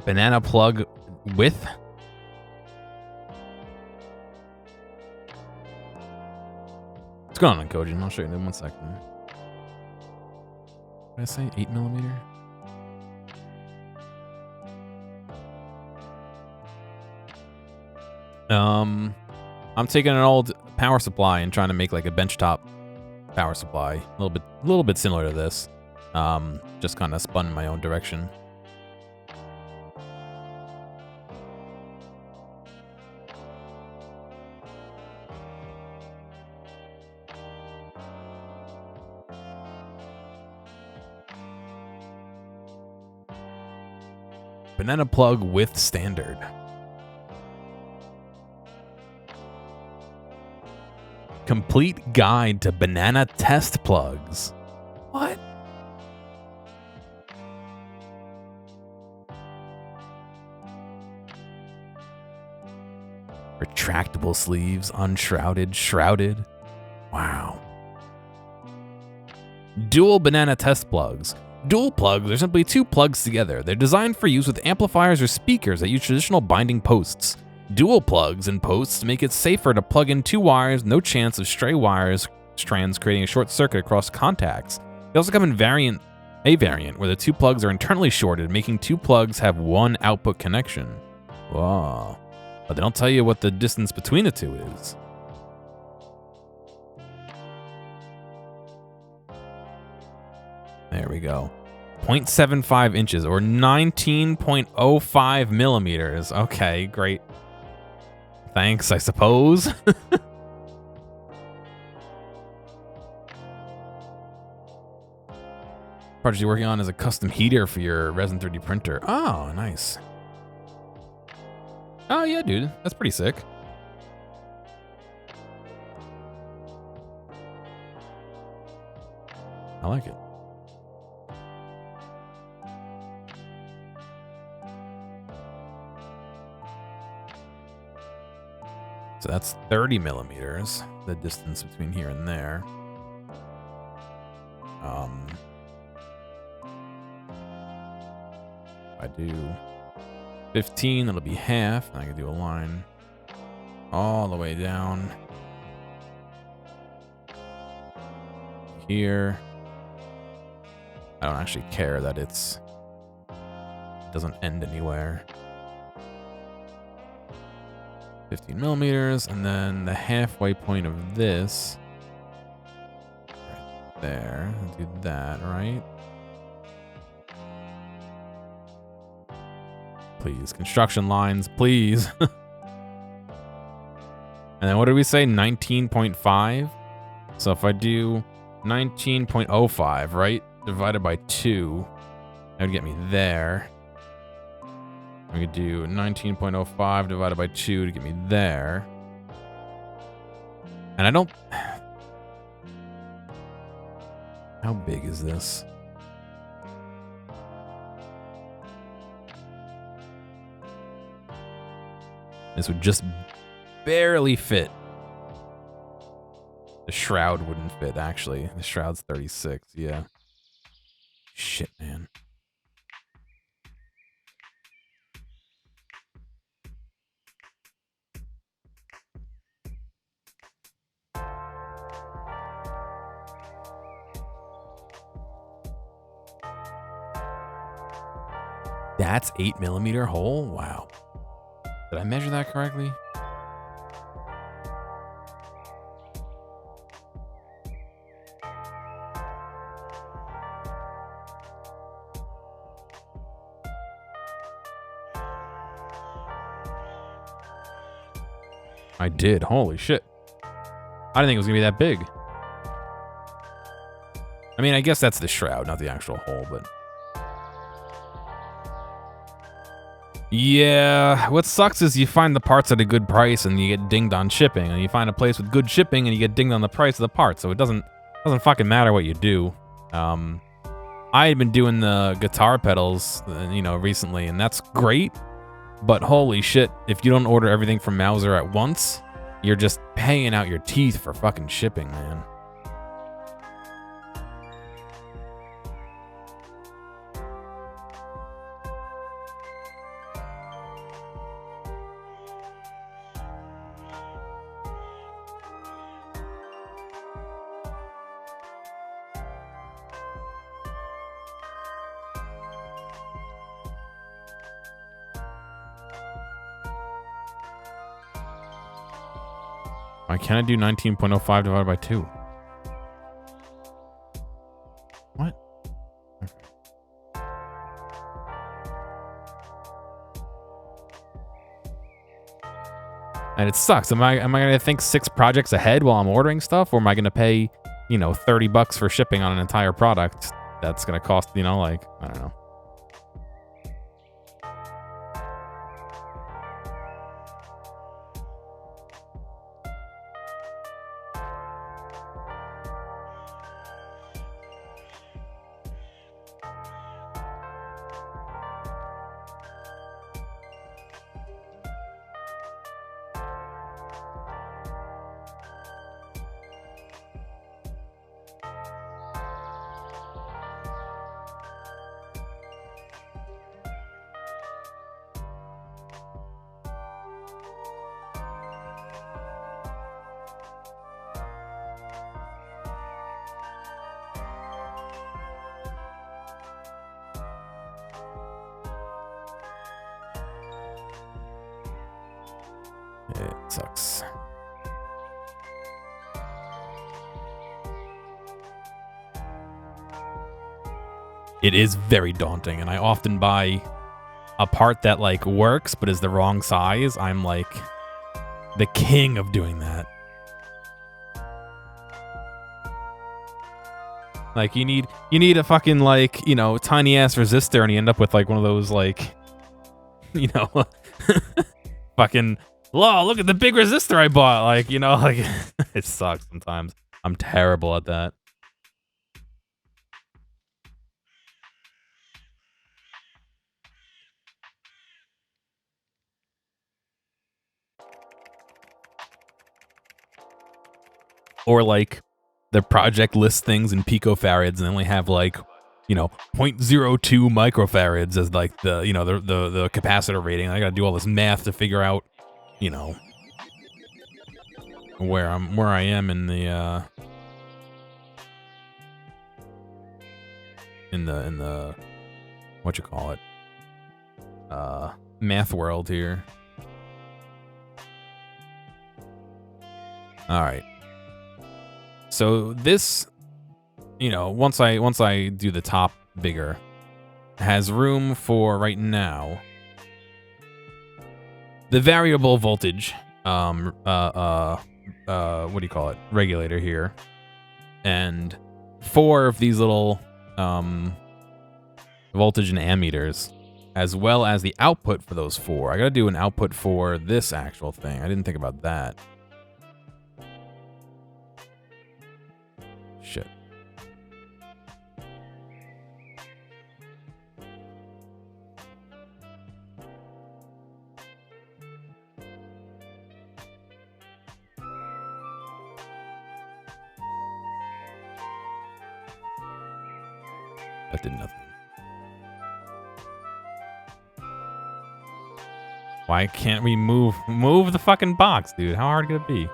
[SPEAKER 1] banana plug width? What's going on, Kojin? I'll show you in 1 second. What did I say? 8mm? I'm taking an old power supply and trying to make like a benchtop power supply. A little bit similar to this. Just kind of spun in my own direction. Banana plug with standard. Complete guide to banana test plugs. What? Retractable sleeves, unshrouded, shrouded. Wow. Dual banana test plugs. Dual plugs are simply two plugs together. They're designed for use with amplifiers or speakers that use traditional binding posts. Dual plugs and posts make it safer to plug in two wires, no chance of stray wires strands creating a short circuit across contacts. They also come in a variant where the two plugs are internally shorted, making two plugs have one output connection. Wow. But they don't tell you what the distance between the two is. There we go. 0.75 inches or 19.05 millimeters. Okay, great. Thanks, I suppose. Project you're working on is a custom heater for your resin 3D printer. Oh, nice. Oh, yeah, dude. That's pretty sick. I like it. So that's 30 millimeters, the distance between here and there. If I do 15, it'll be half. And I can do a line all the way down here. I don't actually care that it doesn't end anywhere. 15 millimeters, and then the halfway point of this right there. I'll do that, right? Please, construction lines, please. And then what did we say? 19.5. So if I do 19.05, right, divided by 2, that would get me there. We could do 19.05 divided by 2 to get me there. And I don't... How big is this? This would just barely fit. The shroud wouldn't fit, actually. The shroud's 36, yeah. Shit, man. That's 8 millimeter hole? Wow. Did I measure that correctly? I did. Holy shit. I didn't think it was going to be that big. I mean, I guess that's the shroud, not the actual hole, but... Yeah, what sucks is you find the parts at a good price and you get dinged on shipping, and you find a place with good shipping and you get dinged on the price of the parts, so it doesn't fucking matter what you do. I had been doing the guitar pedals, recently, and that's great, but holy shit, if you don't order everything from Mauser at once, you're just paying out your teeth for fucking shipping, man. Why can't I do 19.05 divided by 2? What? And it sucks. Am I gonna think 6 projects ahead while I'm ordering stuff, or am I gonna pay, $30 for shipping on an entire product that's gonna cost, I don't know. It sucks. It is very daunting, and I often buy a part that, works, but is the wrong size. I'm, the king of doing that. You need a fucking, tiny-ass resistor, and you end up with, one of those, fucking... Whoa, look at the big resistor I bought. It sucks sometimes. I'm terrible at that. Or like the project lists things in picofarads and they only have like, you know, 0.02 microfarads as like the, you know, the capacitor rating. I got to do all this math to figure out, you know, where I am in the what you call it? Math world here. All right. So this, you know, once I do the top bigger, has room for right now the variable voltage what do you call it, regulator here, and 4 of these little voltage and ammeters, as well as the output for those 4. I gotta do an output for this actual thing. I didn't think about that. Shit. That did nothing. Why can't we move the fucking box, dude? How hard could it be?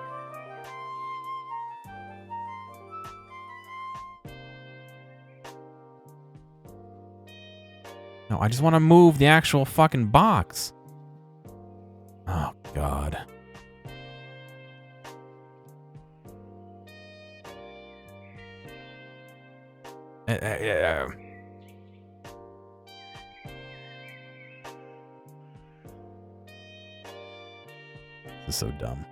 [SPEAKER 1] No, I just want to move the actual fucking box. Oh, God. This is so dumb.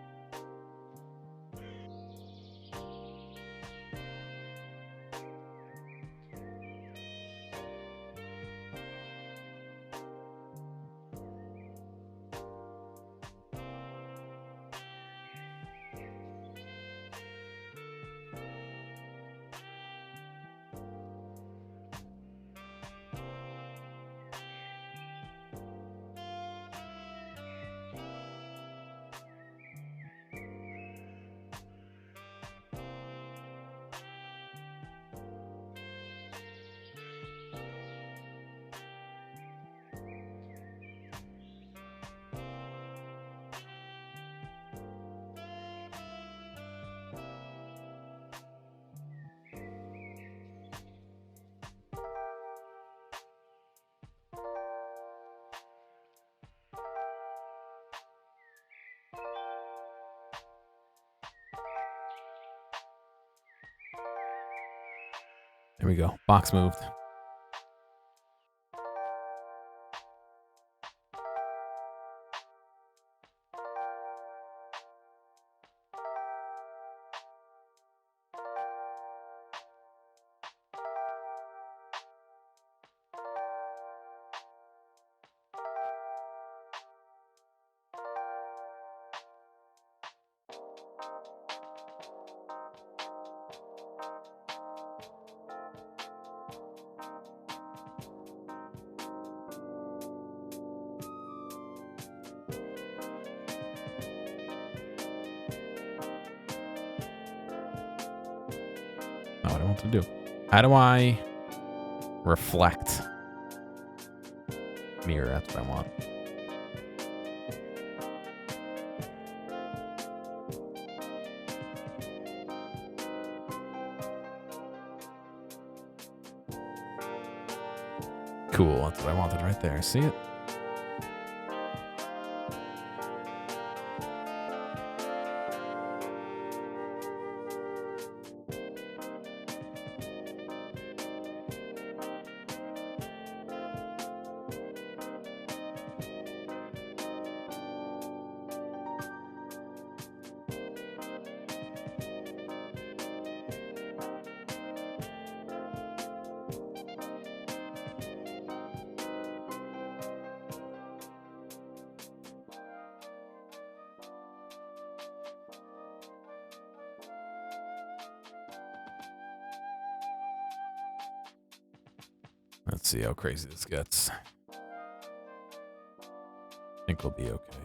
[SPEAKER 1] There we go. Box moved. Not what I want to do. How do I reflect? Mirror, that's what I want. Cool, that's what I wanted right there. See it? Let's see how crazy this gets. I think we'll be okay.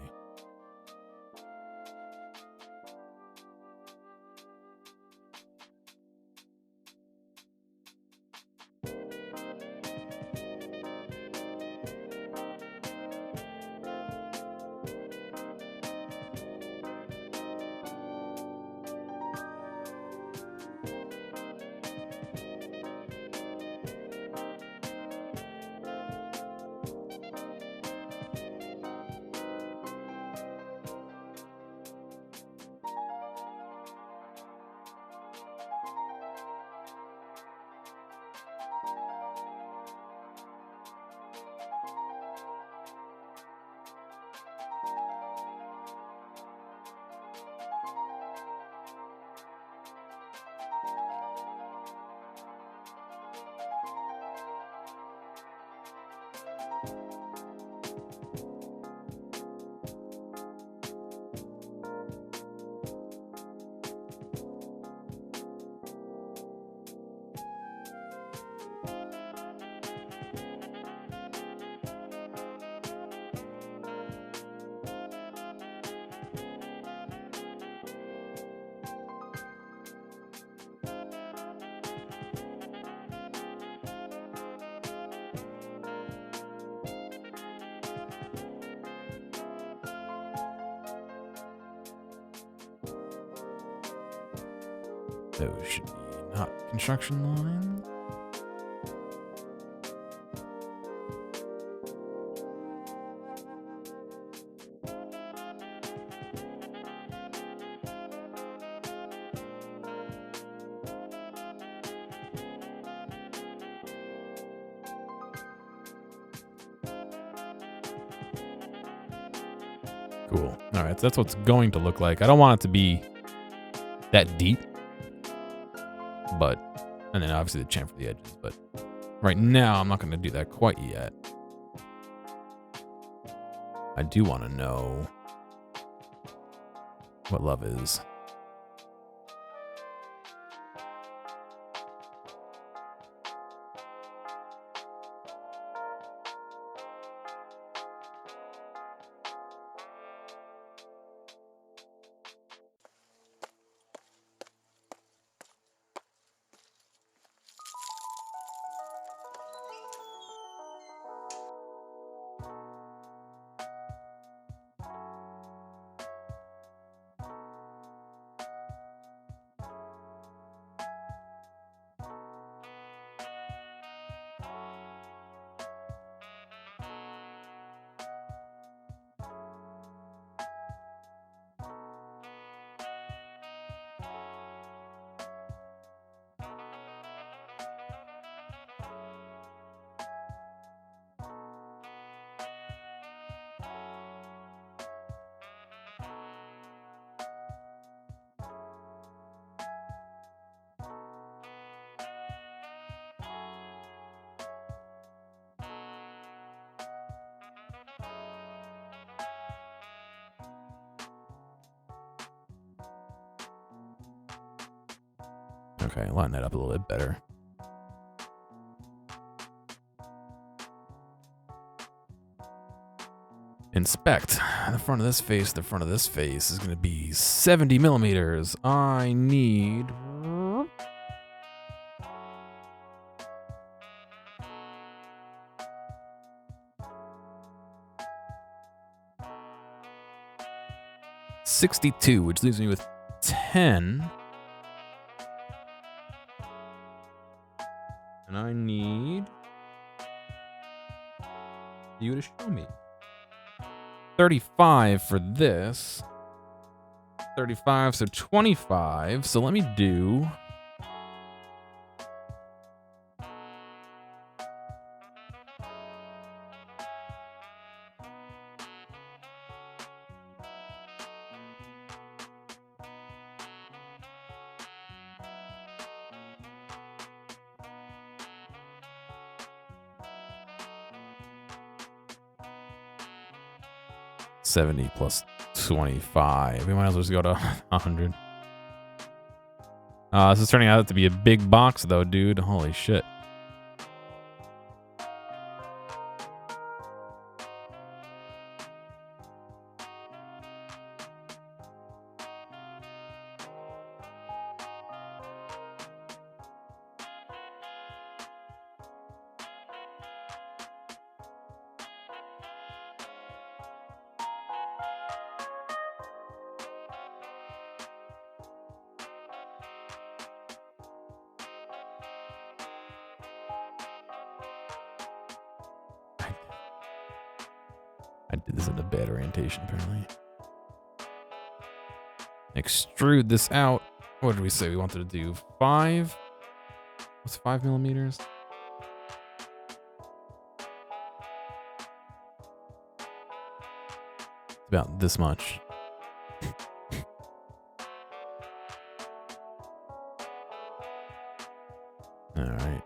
[SPEAKER 1] Those should be not construction lines. Cool. All right, so that's what's going to look like. I don't want it to be that deep, but, and then obviously the chamfer the edges, but right now I'm not going to do that quite yet. I do want to know what love is. Okay, line that up a little bit better. Inspect. The front of this face, the front of this face is going to be 70 millimeters. I need... $62, which leaves me with 10. And I need you to show me. 35 for this. 35, so 25. So let me do... $70 plus 25. We might as well just go to 100. This is turning out to be a big box, though, dude. Holy shit. I did this in a bad orientation, apparently. Extrude this out. What did we say we wanted to do? 5? What's 5 millimeters? It's about this much. All right.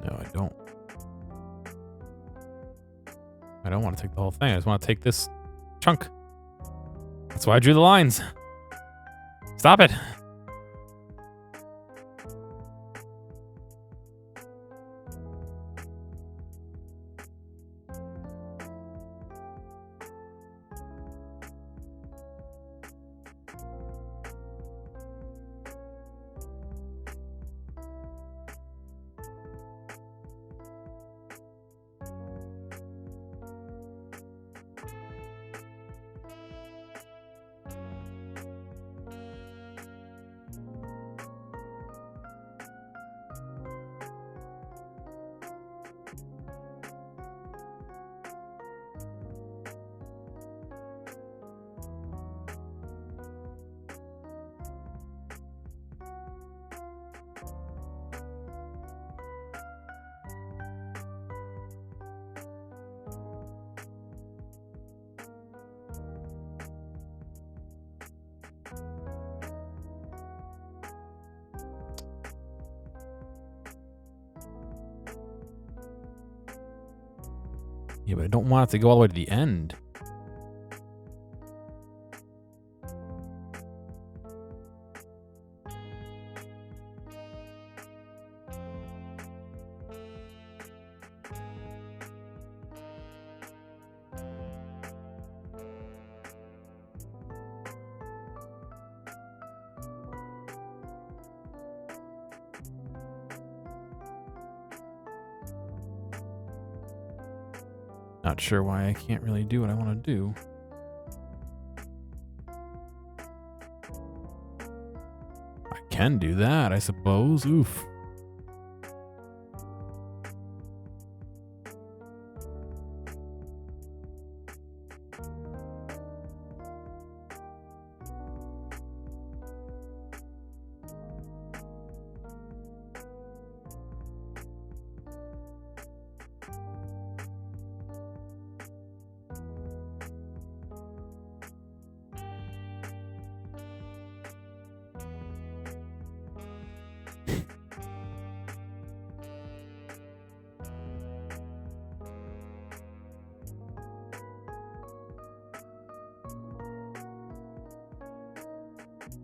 [SPEAKER 1] No, I don't. I don't want to take the whole thing. I just want to take this chunk. That's why I drew the lines. Stop it. Yeah, but I don't want it to go all the way to the end. Not sure why I can't really do what I want to do. I can do that, I suppose. Oof.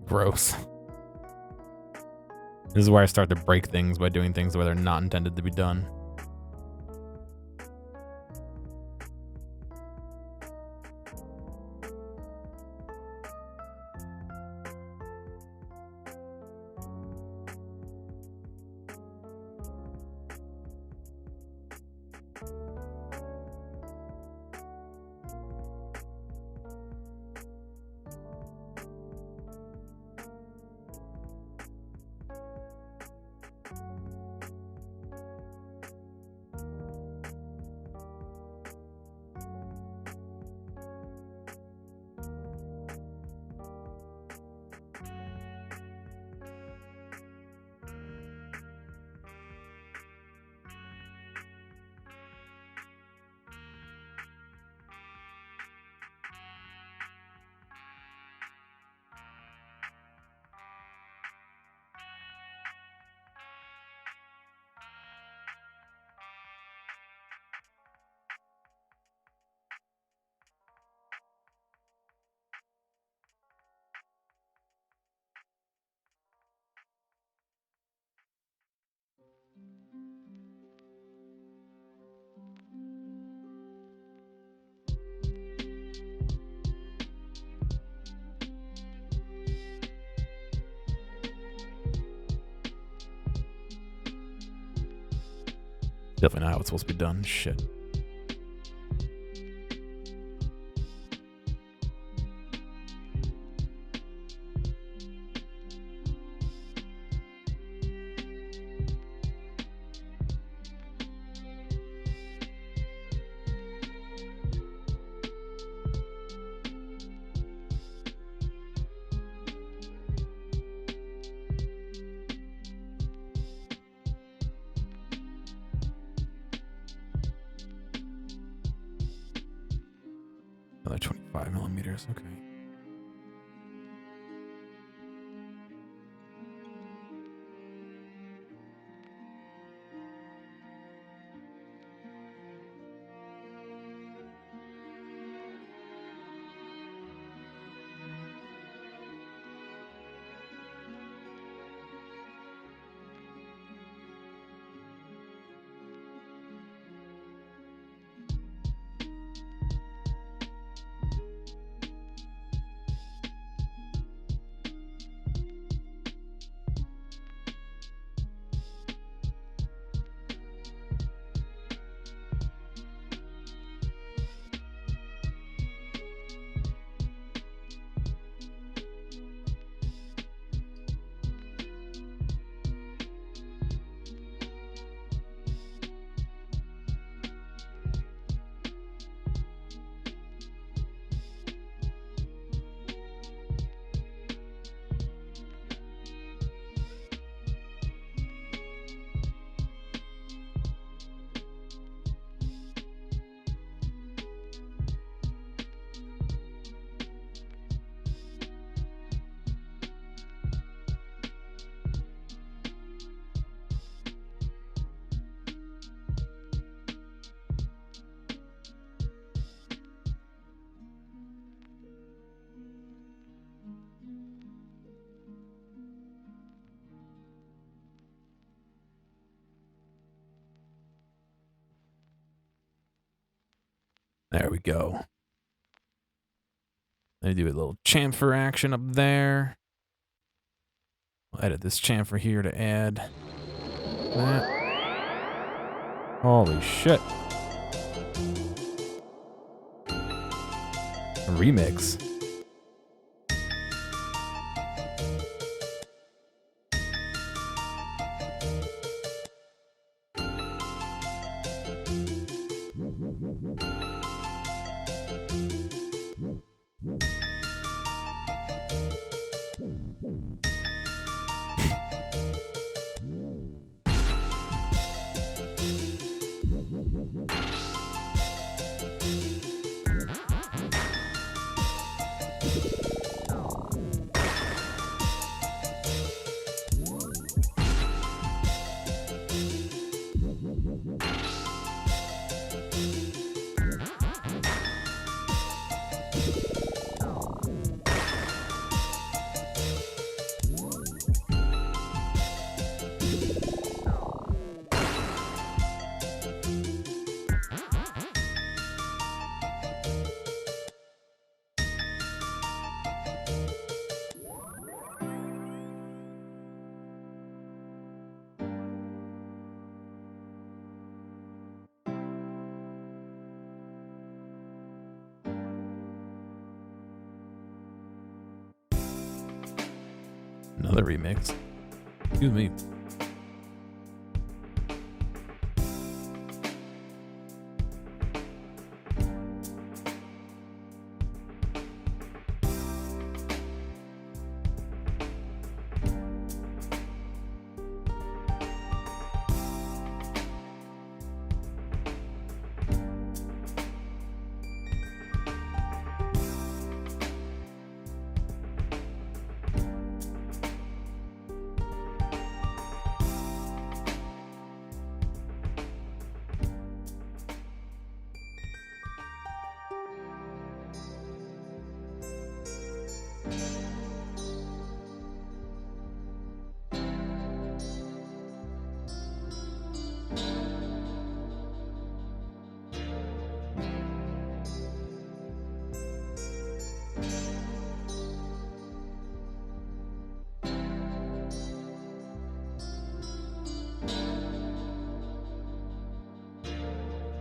[SPEAKER 1] Gross. This is where I start to break things by doing things the way they're not intended to be done. Definitely not how it's supposed to be done. Shit. Another 25 millimeters. Okay. There we go. I do a little chamfer action up there. I'll edit this chamfer here to add that. Holy shit. A remix. Another remix. Excuse me.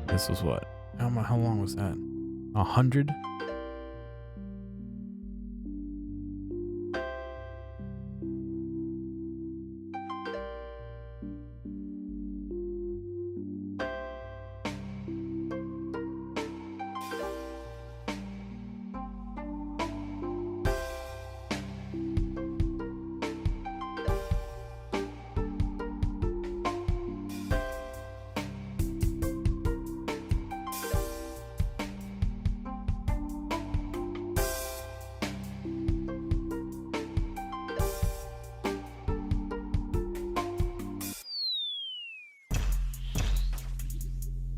[SPEAKER 1] This was what? How long was that? 100?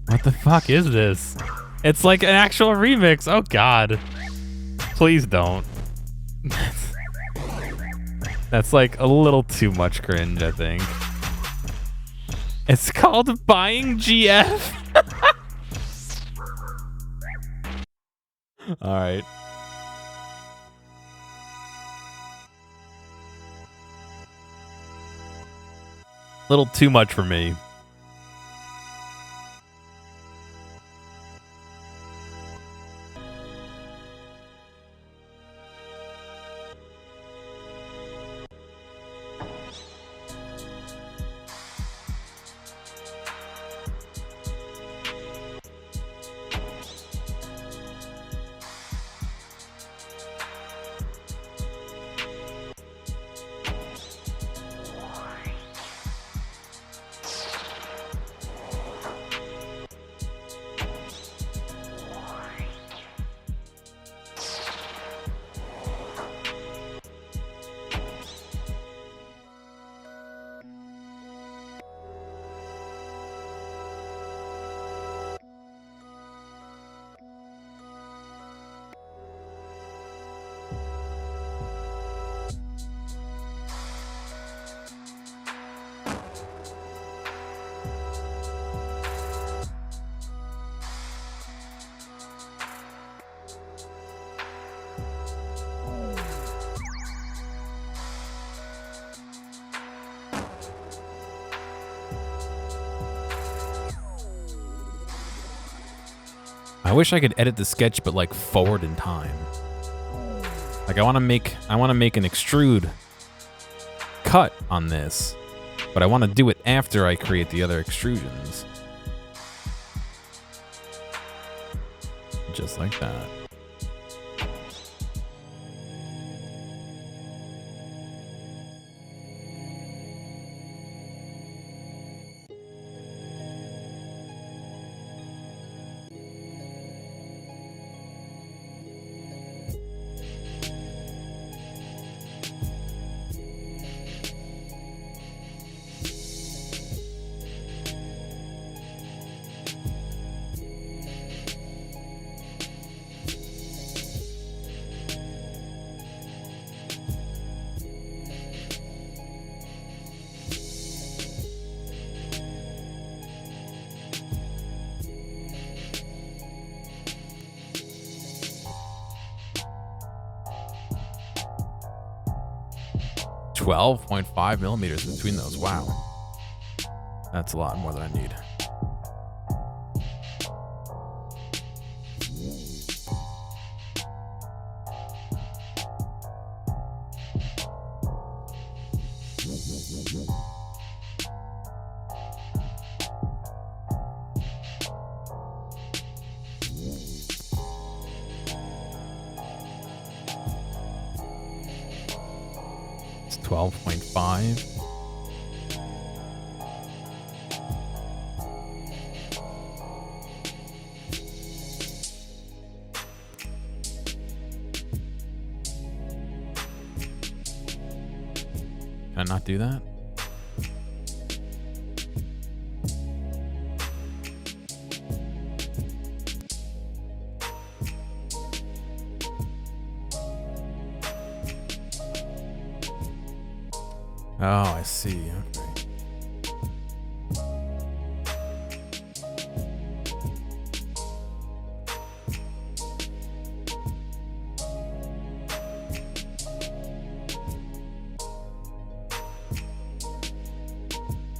[SPEAKER 1] What the fuck is this? It's like an actual remix. Oh god. Please don't. That's like a little too much cringe, I think. It's called Buying GF. All right. Little too much for me. I wish I could edit the sketch, but like forward in time. Like I want to make an extrude cut on this, but I want to do it after I create the other extrusions. Just like that. .5 millimeters between those. Wow. That's a lot more than I need. It's 12.5. Can I not do that? Oh, I see. Okay.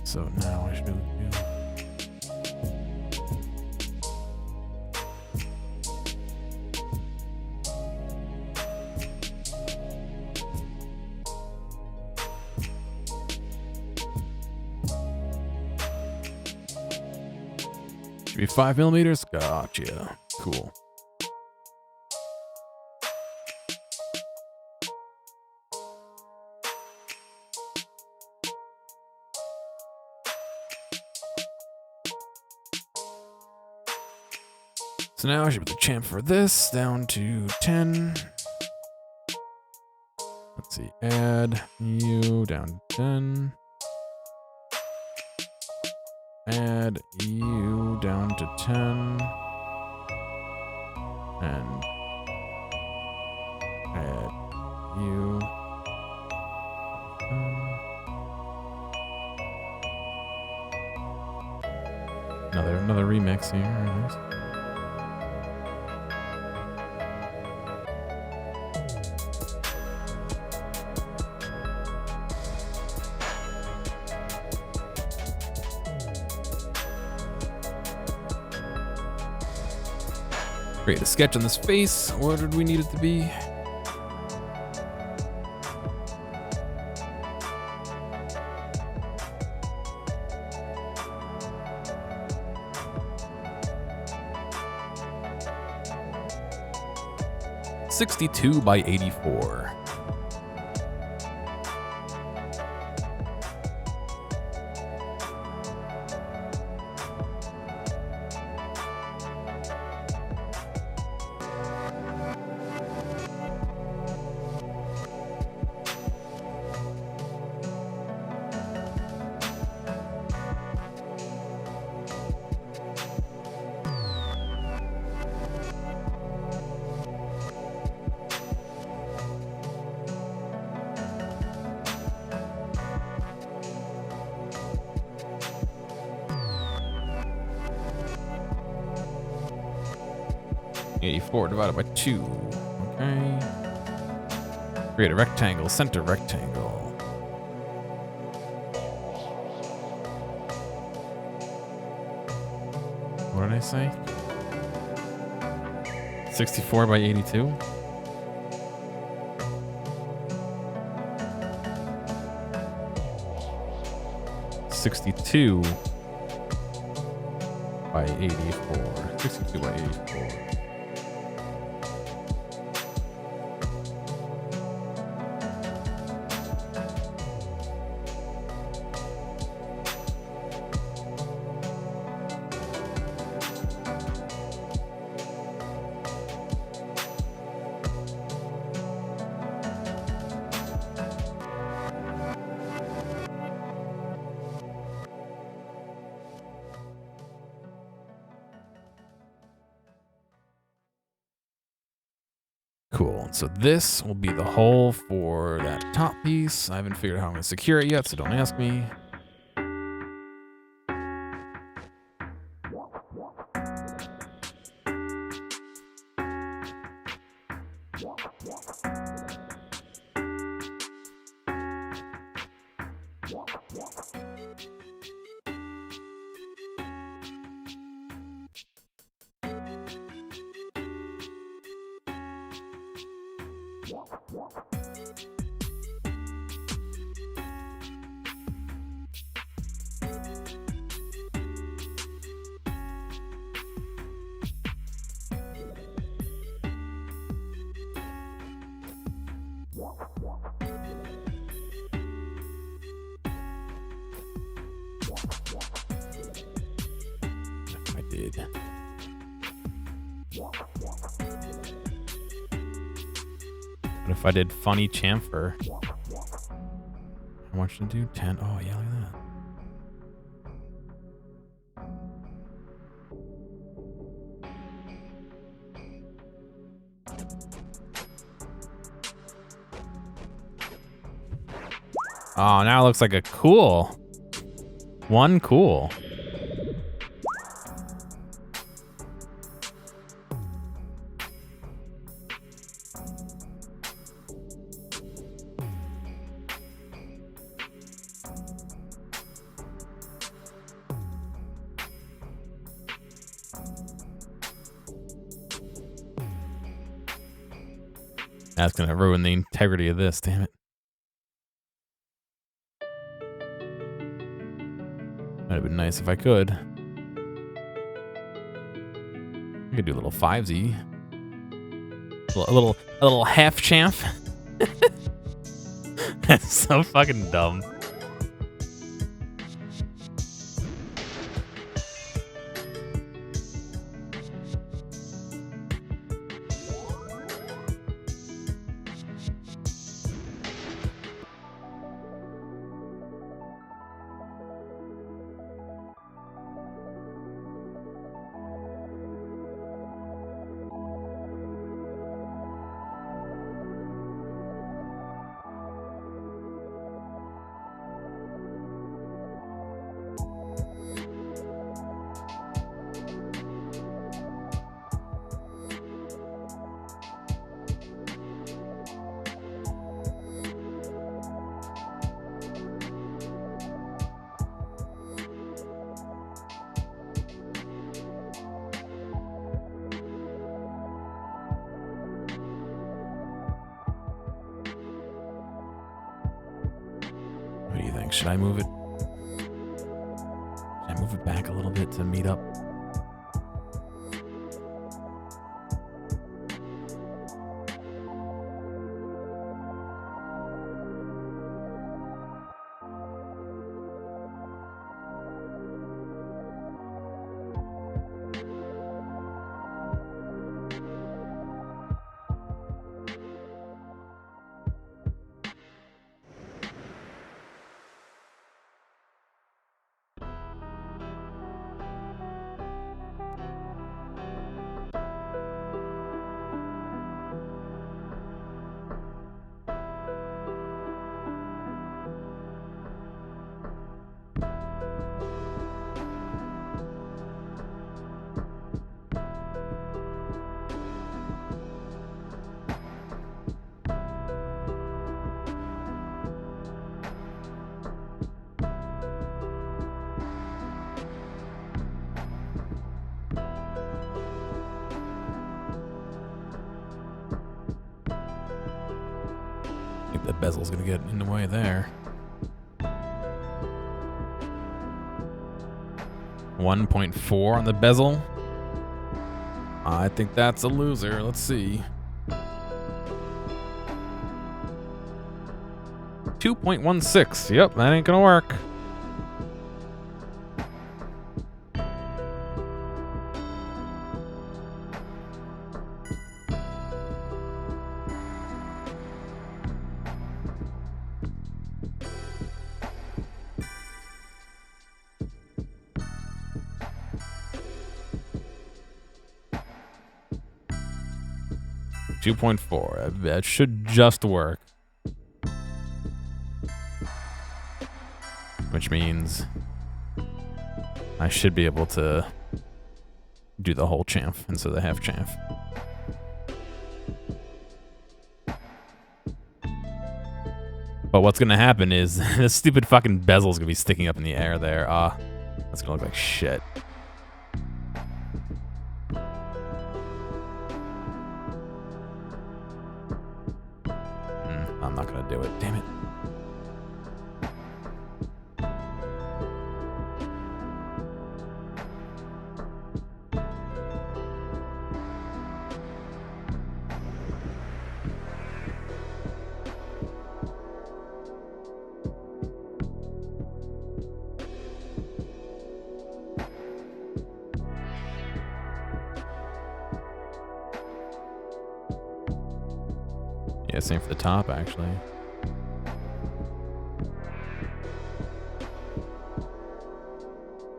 [SPEAKER 1] So now I should do. Should be 5 millimeters. Gotcha. Cool. So now I should be the chamfer this down to 10. Let's see. Add U down to 10. Add U down to 10. And add U. Another remix here. Nice. Create a sketch on this face. What did we need it to be? .62 by 84. Divided by 2. Okay. Create a rectangle, center rectangle. What did I say? 64 by 82. $62 by 84. 62 by 84. Cool. So this will be the hole for that top piece. I haven't figured out how I'm going to secure it yet, so don't ask me. I did. What if I did funny chamfer? How much to do? 10. Oh, yeah, look at that. Oh, now it looks like a cool. One cool. That's gonna ruin the integrity of this, damn it. Might have been nice if I could. I could do a little 5Z. A little half champ. That's so fucking dumb. What do you think? Should I move it? Should I move it back a little bit to meet up? the bezel's gonna get in the way there. 1.4 on the bezel. I think that's a loser. Let's see. 2.16. Yep, that ain't gonna work. .4. That should just work. Which means I should be able to do the whole chamf instead of the half chamf. But what's gonna happen is this stupid fucking bezel's gonna be sticking up in the air there. That's gonna look like shit. I'm not gonna do it. Damn it. Yeah, same for the top, actually.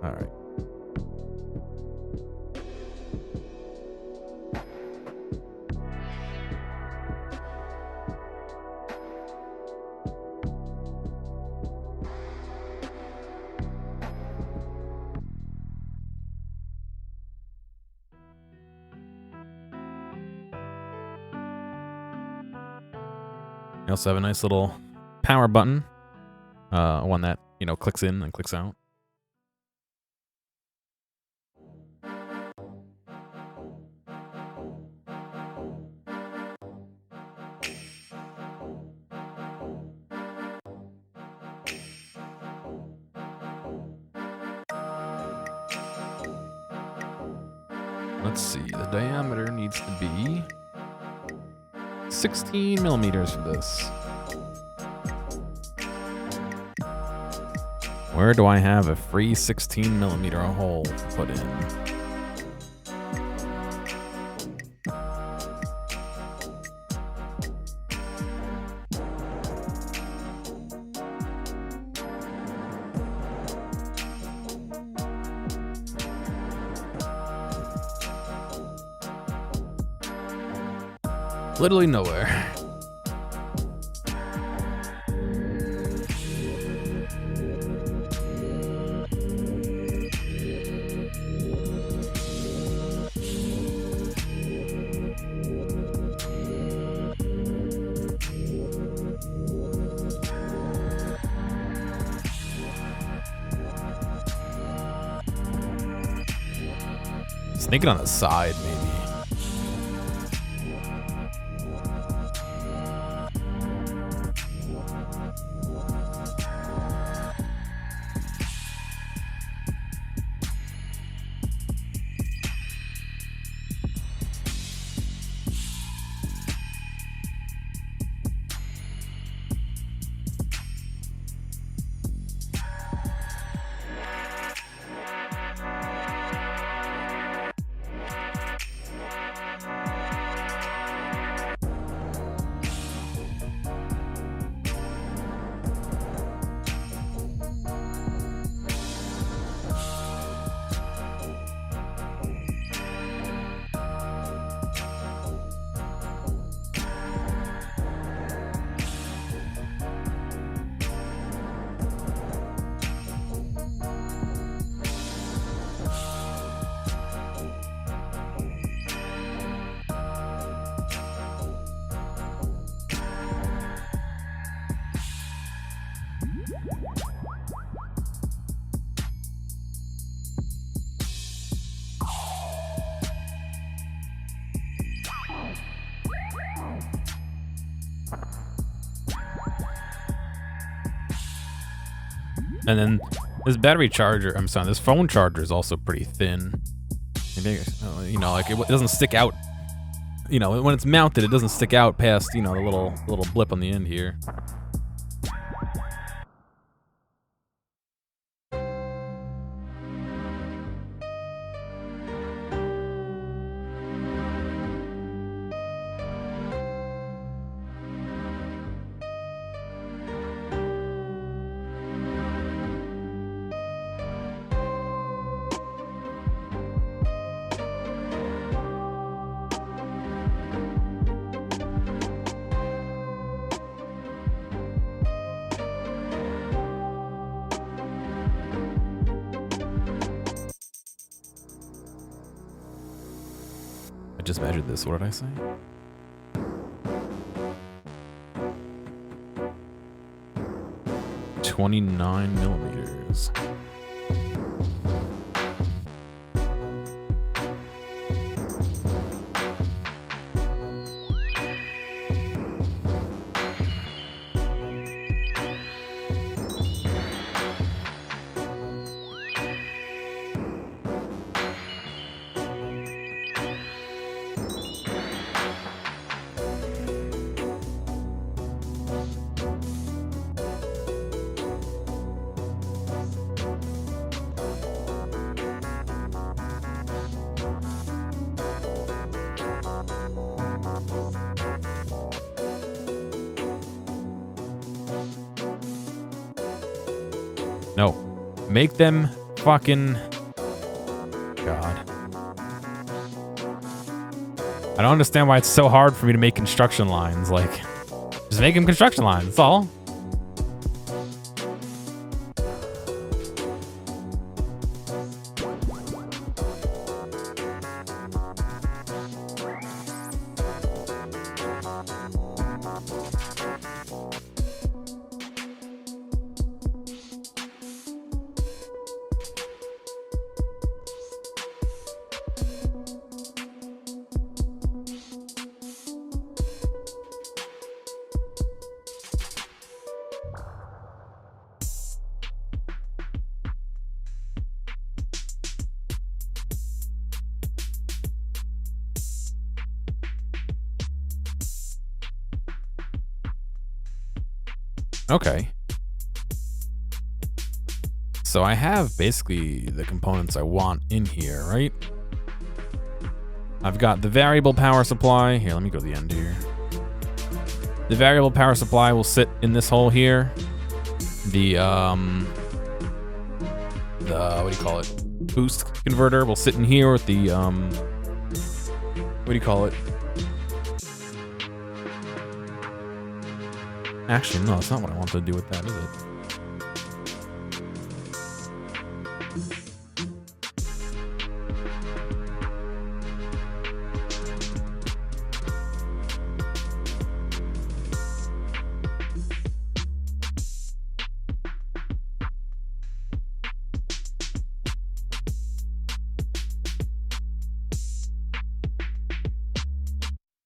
[SPEAKER 1] All right. You also have a nice little power button, one that, you know, clicks in and clicks out. Let's see, the diameter needs to be 16 millimeters for this. Where do I have a free 16 millimeter hole to put in? Literally nowhere. Sneak it on the side, maybe. And then this battery charger, I'm sorry, this phone charger is also pretty thin. You know, like it doesn't stick out. You know, when it's mounted, it doesn't stick out past, you know, the little blip on the end here. I just measured this. What did I say? $29 millimeters. No. Make them fucking... God. I don't understand why it's so hard for me to make construction lines. Like, just make them construction lines, that's all. Okay. So I have basically the components I want in here, right? I've got the variable power supply. Here, let me go to the end here. The variable power supply will sit in this hole here. The what do you call it? Boost converter will sit in here with the what do you call it? Actually, no, that's not what I want to do with that, is it?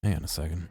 [SPEAKER 1] Hang on a second.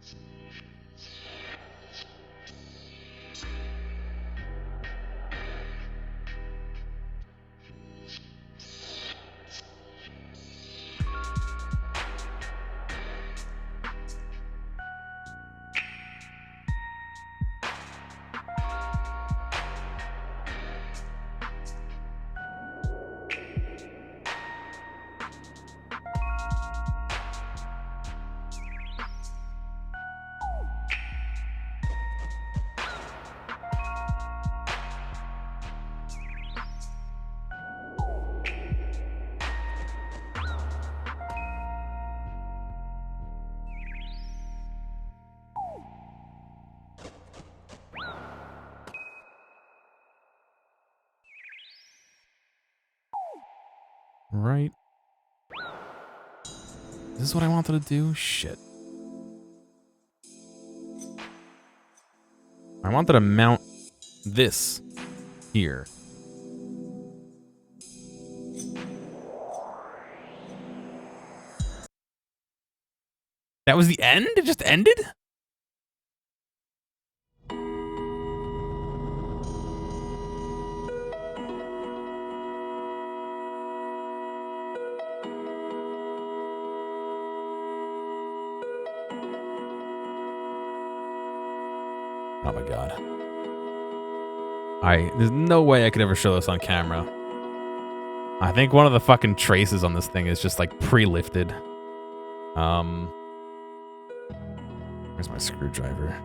[SPEAKER 1] Right. Is this what I wanted to do? Shit. I wanted to mount this here. That was the end? It just ended? Oh my god. There's no way I could ever show this on camera. I think one of the fucking traces on this thing is just like pre-lifted. Where's my screwdriver?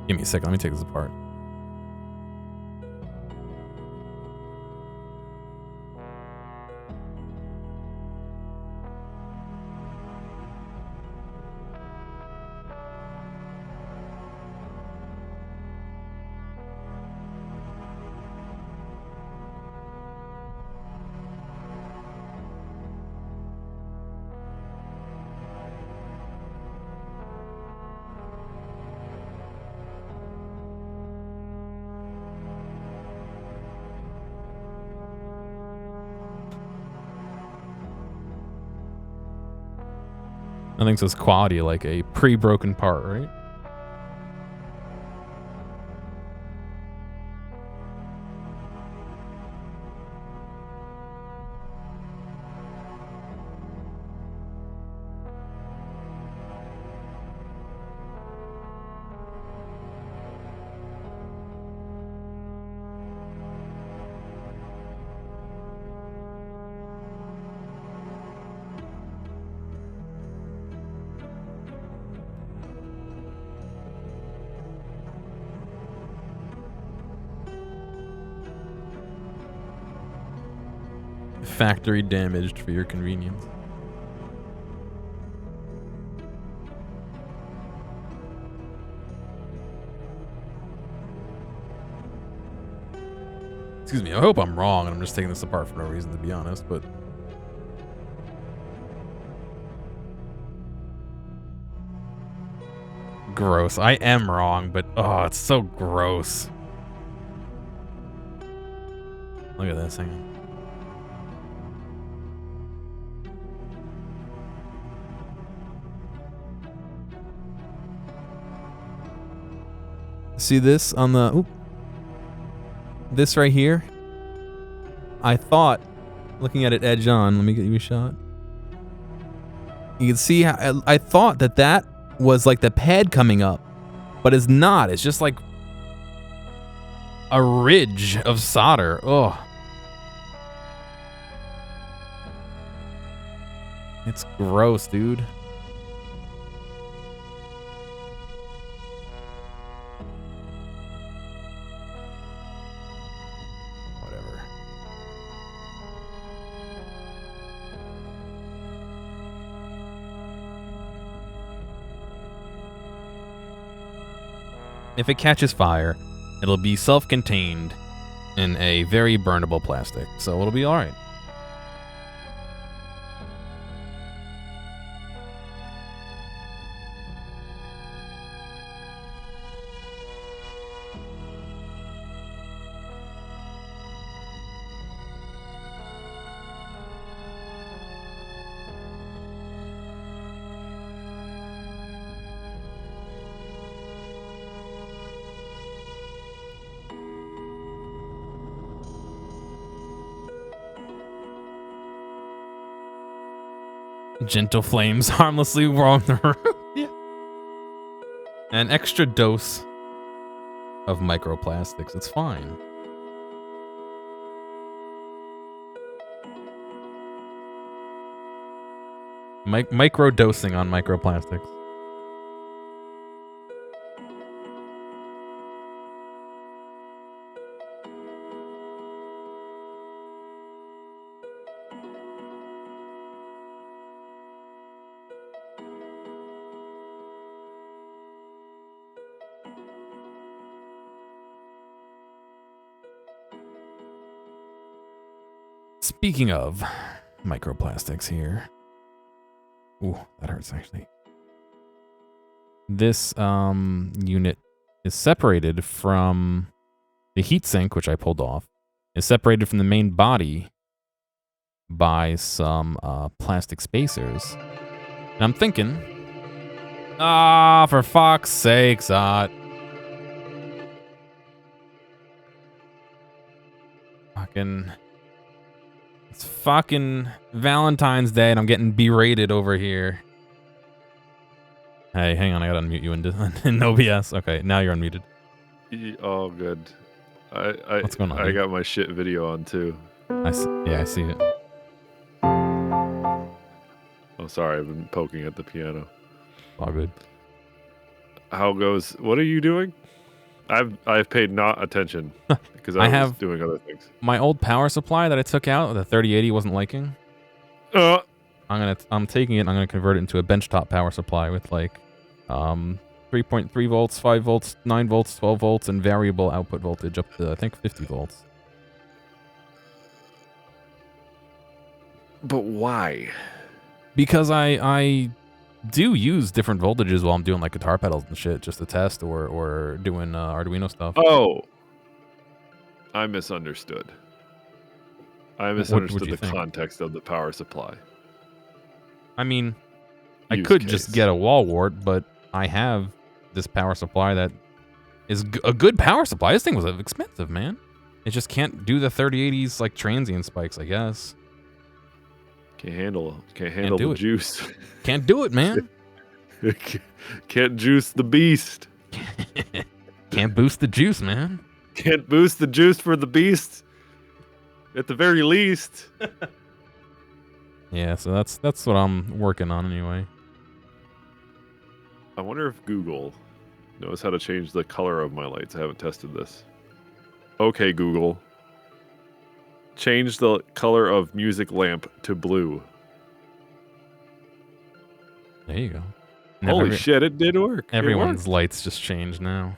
[SPEAKER 1] Give me a second, let me take this apart. I think this quality like a pre-broken part, right? Factory damaged for your convenience. Excuse me, I hope I'm wrong and I'm just taking this apart for no reason, to be honest, but... Gross. I am wrong, but oh, it's so gross. Look at this thing. See this on the... Oop. This right here? I thought, looking at it edge on, let me get you a shot. You can see how I thought that was like the pad coming up, but it's not. It's just like a ridge of solder. Ugh. It's gross, dude. Whatever. If it catches fire, it'll be self-contained in a very burnable plastic, so it'll be all right. Gentle flames harmlessly warm the room. Yeah. An extra dose of microplastics. It's fine. Micro dosing on microplastics. Speaking of microplastics here. Ooh, that hurts actually. This unit is separated from the heatsink, which I pulled off, is separated from the main body by some plastic spacers. And I'm thinking, for fuck's sake, Zot. Fucking... It's fucking Valentine's Day and I'm getting berated over here. Hey, hang on, I gotta unmute you in OBS. Okay, now you're unmuted.
[SPEAKER 2] Oh, good.
[SPEAKER 1] What's going on,
[SPEAKER 2] I
[SPEAKER 1] dude?
[SPEAKER 2] got my shit video on too.
[SPEAKER 1] I see it.
[SPEAKER 2] Oh, sorry, I've been poking at the piano.
[SPEAKER 1] All good.
[SPEAKER 2] How goes? What are you doing? I've paid not attention because I was doing other things.
[SPEAKER 1] My old power supply that I took out, the 3080 wasn't liking. I'm taking it and I'm gonna convert it into a benchtop power supply with like 3.3 volts, 5 volts, 9 volts, 12 volts, and variable output voltage up to I think 50 volts.
[SPEAKER 2] But why?
[SPEAKER 1] Because I do use different voltages while I'm doing like guitar pedals and shit just to test or doing Arduino stuff.
[SPEAKER 2] Oh, I misunderstood. I misunderstood the context of the power supply.
[SPEAKER 1] I mean, I could just get a wall wart, but I have this power supply that is a good power supply. This thing was expensive, man. It just can't do the 3080's like transient spikes, I guess.
[SPEAKER 2] Can't handle the juice.
[SPEAKER 1] Can't do it, man.
[SPEAKER 2] Can't juice the beast.
[SPEAKER 1] Can't boost the juice, man.
[SPEAKER 2] Can't boost the juice for the beast. At the very least.
[SPEAKER 1] Yeah, so that's what I'm working on anyway.
[SPEAKER 2] I wonder if Google knows how to change the color of my lights. I haven't tested this. Okay, Google. Change the color of music lamp to blue.
[SPEAKER 1] There you go.
[SPEAKER 2] Holy shit, it did work.
[SPEAKER 1] Everyone's lights just changed now.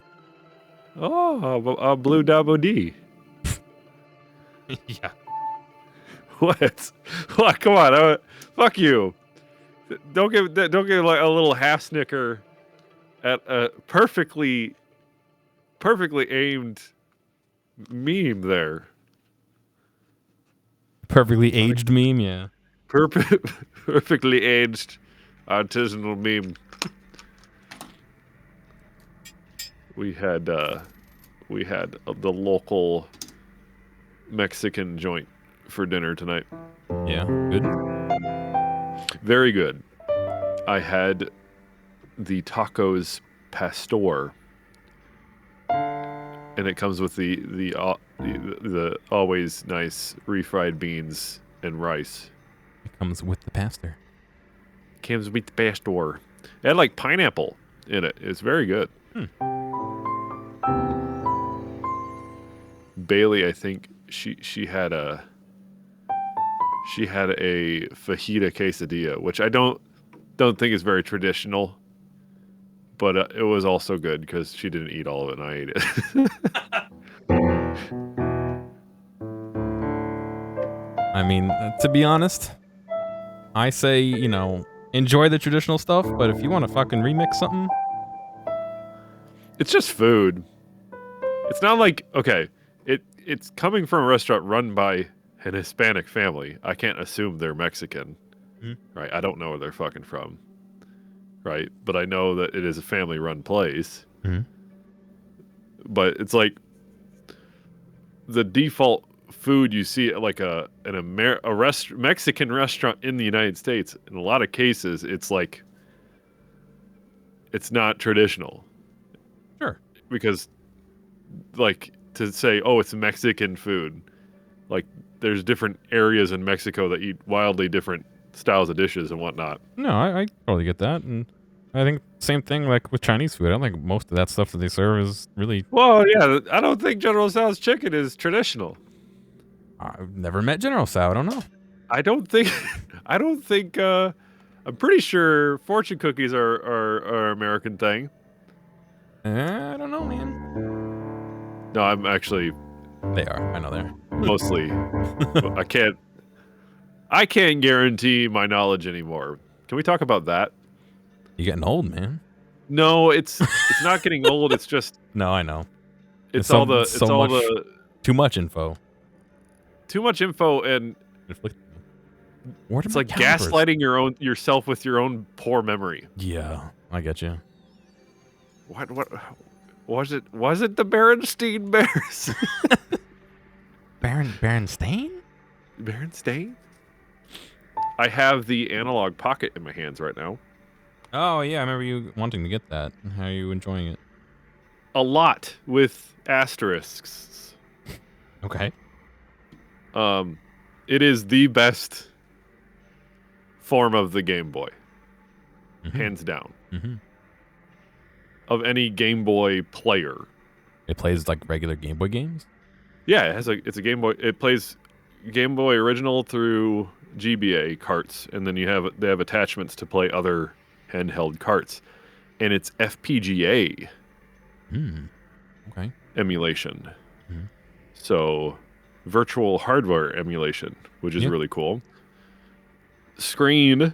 [SPEAKER 2] Oh, blue double D.
[SPEAKER 1] Yeah.
[SPEAKER 2] What? What? Come on. Fuck you. Don't give like a little half snicker at a perfectly aimed meme there.
[SPEAKER 1] Perfectly aged meme, yeah.
[SPEAKER 2] Perfectly aged artisanal meme. We had the local Mexican joint for dinner tonight.
[SPEAKER 1] Yeah, good.
[SPEAKER 2] Very good. I had the tacos pastor, and it comes with the always nice refried beans and rice.
[SPEAKER 1] It comes with the pastor.
[SPEAKER 2] Comes with the pastor. It had like pineapple in it. It's very good. Bailey, I think she had a fajita quesadilla, which I don't think is very traditional, but it was also good because she didn't eat all of it and I ate it.
[SPEAKER 1] I mean, to be honest, I say, enjoy the traditional stuff, but if you want to fucking remix something,
[SPEAKER 2] it's just food. It's not like, okay, it's coming from a restaurant run by an Hispanic family. I can't assume they're Mexican, right? I don't know where they're fucking from, right? But I know that it is a family-run place. But it's like the default food you see at like a Mexican restaurant in the United States. In a lot of cases, it's like it's not traditional.
[SPEAKER 1] Sure.
[SPEAKER 2] Because, like, to say, oh, it's Mexican food, like, there's different areas in Mexico that eat wildly different styles of dishes and whatnot.
[SPEAKER 1] No, I totally get that, and I think same thing like with Chinese food. I don't think most of that stuff that they serve is really...
[SPEAKER 2] Well, yeah, I don't think General Tso's chicken is traditional.
[SPEAKER 1] I've never met General Tso. I don't know.
[SPEAKER 2] I don't think... I'm pretty sure fortune cookies are an American thing.
[SPEAKER 1] I don't know, man.
[SPEAKER 2] No, I'm actually...
[SPEAKER 1] They are. I know they're.
[SPEAKER 2] Mostly. I can't guarantee my knowledge anymore. Can we talk about that?
[SPEAKER 1] You're getting old, man.
[SPEAKER 2] No, it's not getting old. It's just...
[SPEAKER 1] No, I know.
[SPEAKER 2] It's
[SPEAKER 1] too much info.
[SPEAKER 2] Too much info, and it's like gaslighting yourself with your own poor memory.
[SPEAKER 1] Yeah, I get you.
[SPEAKER 2] What was it? Was it the Berenstein Bears?
[SPEAKER 1] Berenstain?
[SPEAKER 2] Berenstain? I have the Analog Pocket in my hands right now.
[SPEAKER 1] Oh yeah, I remember you wanting to get that. How are you enjoying it?
[SPEAKER 2] A lot with asterisks.
[SPEAKER 1] Okay.
[SPEAKER 2] It is the best form of the Game Boy,
[SPEAKER 1] Mm-hmm.
[SPEAKER 2] hands down,
[SPEAKER 1] Mm-hmm.
[SPEAKER 2] of any Game Boy player.
[SPEAKER 1] It plays like regular Game Boy games.
[SPEAKER 2] Yeah, it's a Game Boy. It plays Game Boy original through GBA carts, and then they have attachments to play other handheld carts, and it's FPGA
[SPEAKER 1] Hmm. Okay.
[SPEAKER 2] emulation.
[SPEAKER 1] Mm-hmm.
[SPEAKER 2] So virtual hardware emulation, which is
[SPEAKER 1] Yeah.
[SPEAKER 2] really cool. Screen,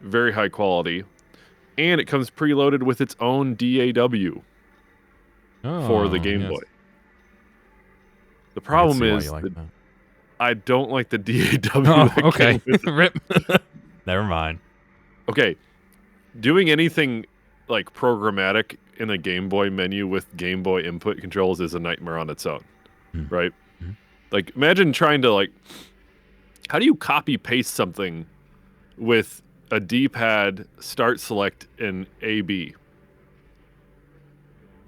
[SPEAKER 2] very high quality, and it comes preloaded with its own DAW for the
[SPEAKER 1] Oh
[SPEAKER 2] Game Boy.
[SPEAKER 1] yes.
[SPEAKER 2] The
[SPEAKER 1] I can
[SPEAKER 2] problem
[SPEAKER 1] see why you
[SPEAKER 2] is
[SPEAKER 1] like
[SPEAKER 2] that
[SPEAKER 1] that.
[SPEAKER 2] I don't like the DAW
[SPEAKER 1] Oh,
[SPEAKER 2] that
[SPEAKER 1] okay.
[SPEAKER 2] came with it.
[SPEAKER 1] Rip. Never mind.
[SPEAKER 2] Okay, doing anything like programmatic in a Game Boy menu with Game Boy input controls is a nightmare on its own, right?
[SPEAKER 1] Mm-hmm.
[SPEAKER 2] Like imagine trying to like how do you copy paste something with a D-pad start select and AB?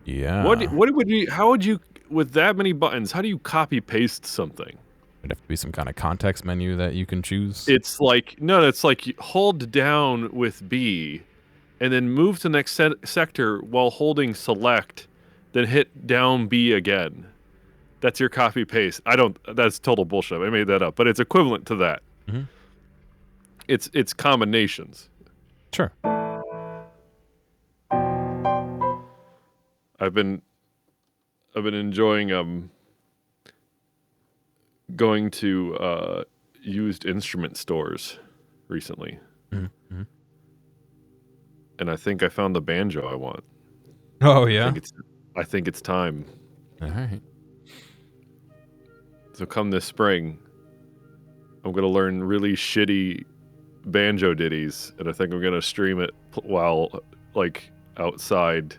[SPEAKER 1] Yeah.
[SPEAKER 2] What would you how would you with that many buttons, how do you copy paste something?
[SPEAKER 1] It'd have to be some kind of context menu that you can choose.
[SPEAKER 2] It's like no, it's like you hold down with B and then move to the next sector while holding select, then hit down B again. That's your copy paste. I don't. That's total bullshit. I made that up, but it's equivalent to that.
[SPEAKER 1] Mm-hmm.
[SPEAKER 2] It's combinations.
[SPEAKER 1] Sure.
[SPEAKER 2] I've been enjoying going to used instrument stores recently,
[SPEAKER 1] Mm-hmm.
[SPEAKER 2] and I think I found the banjo I want.
[SPEAKER 1] Oh
[SPEAKER 2] I
[SPEAKER 1] yeah.
[SPEAKER 2] think it's time.
[SPEAKER 1] All right.
[SPEAKER 2] So come this spring, I'm gonna learn really shitty banjo ditties, and I think I'm gonna stream it while like outside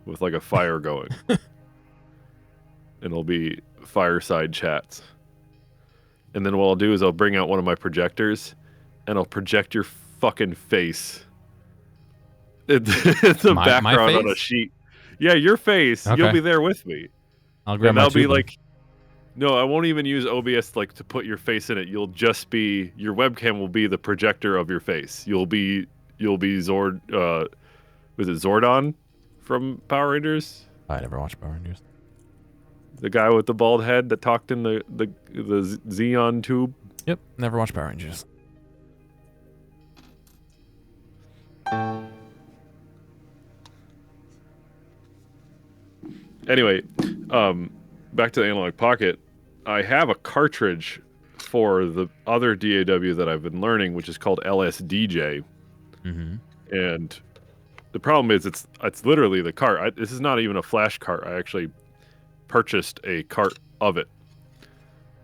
[SPEAKER 2] with like a fire going, and it'll be fireside chats. And then what I'll do is I'll bring out one of my projectors, and I'll project your fucking face in the
[SPEAKER 1] My
[SPEAKER 2] background on a
[SPEAKER 1] face.
[SPEAKER 2] sheet. Yeah, your face. You'll
[SPEAKER 1] Okay.
[SPEAKER 2] be there with me,
[SPEAKER 1] I'll grab
[SPEAKER 2] and
[SPEAKER 1] my
[SPEAKER 2] I'll be
[SPEAKER 1] tuba.
[SPEAKER 2] like, no, I won't even use OBS like to put your face in it. You'll just be your webcam will be the projector of your face. You'll be Zord. Was it Zordon from Power Rangers?
[SPEAKER 1] I never watched Power Rangers.
[SPEAKER 2] The guy with the bald head that talked in the Xeon tube.
[SPEAKER 1] Yep. Never watched Power Rangers.
[SPEAKER 2] Anyway, back to the Analog Pocket. I have a cartridge for the other DAW that I've been learning, which is called LSDJ.
[SPEAKER 1] Mm-hmm.
[SPEAKER 2] And the problem is it's literally the cart. This is not even a flash cart. I actually purchased a cart of it.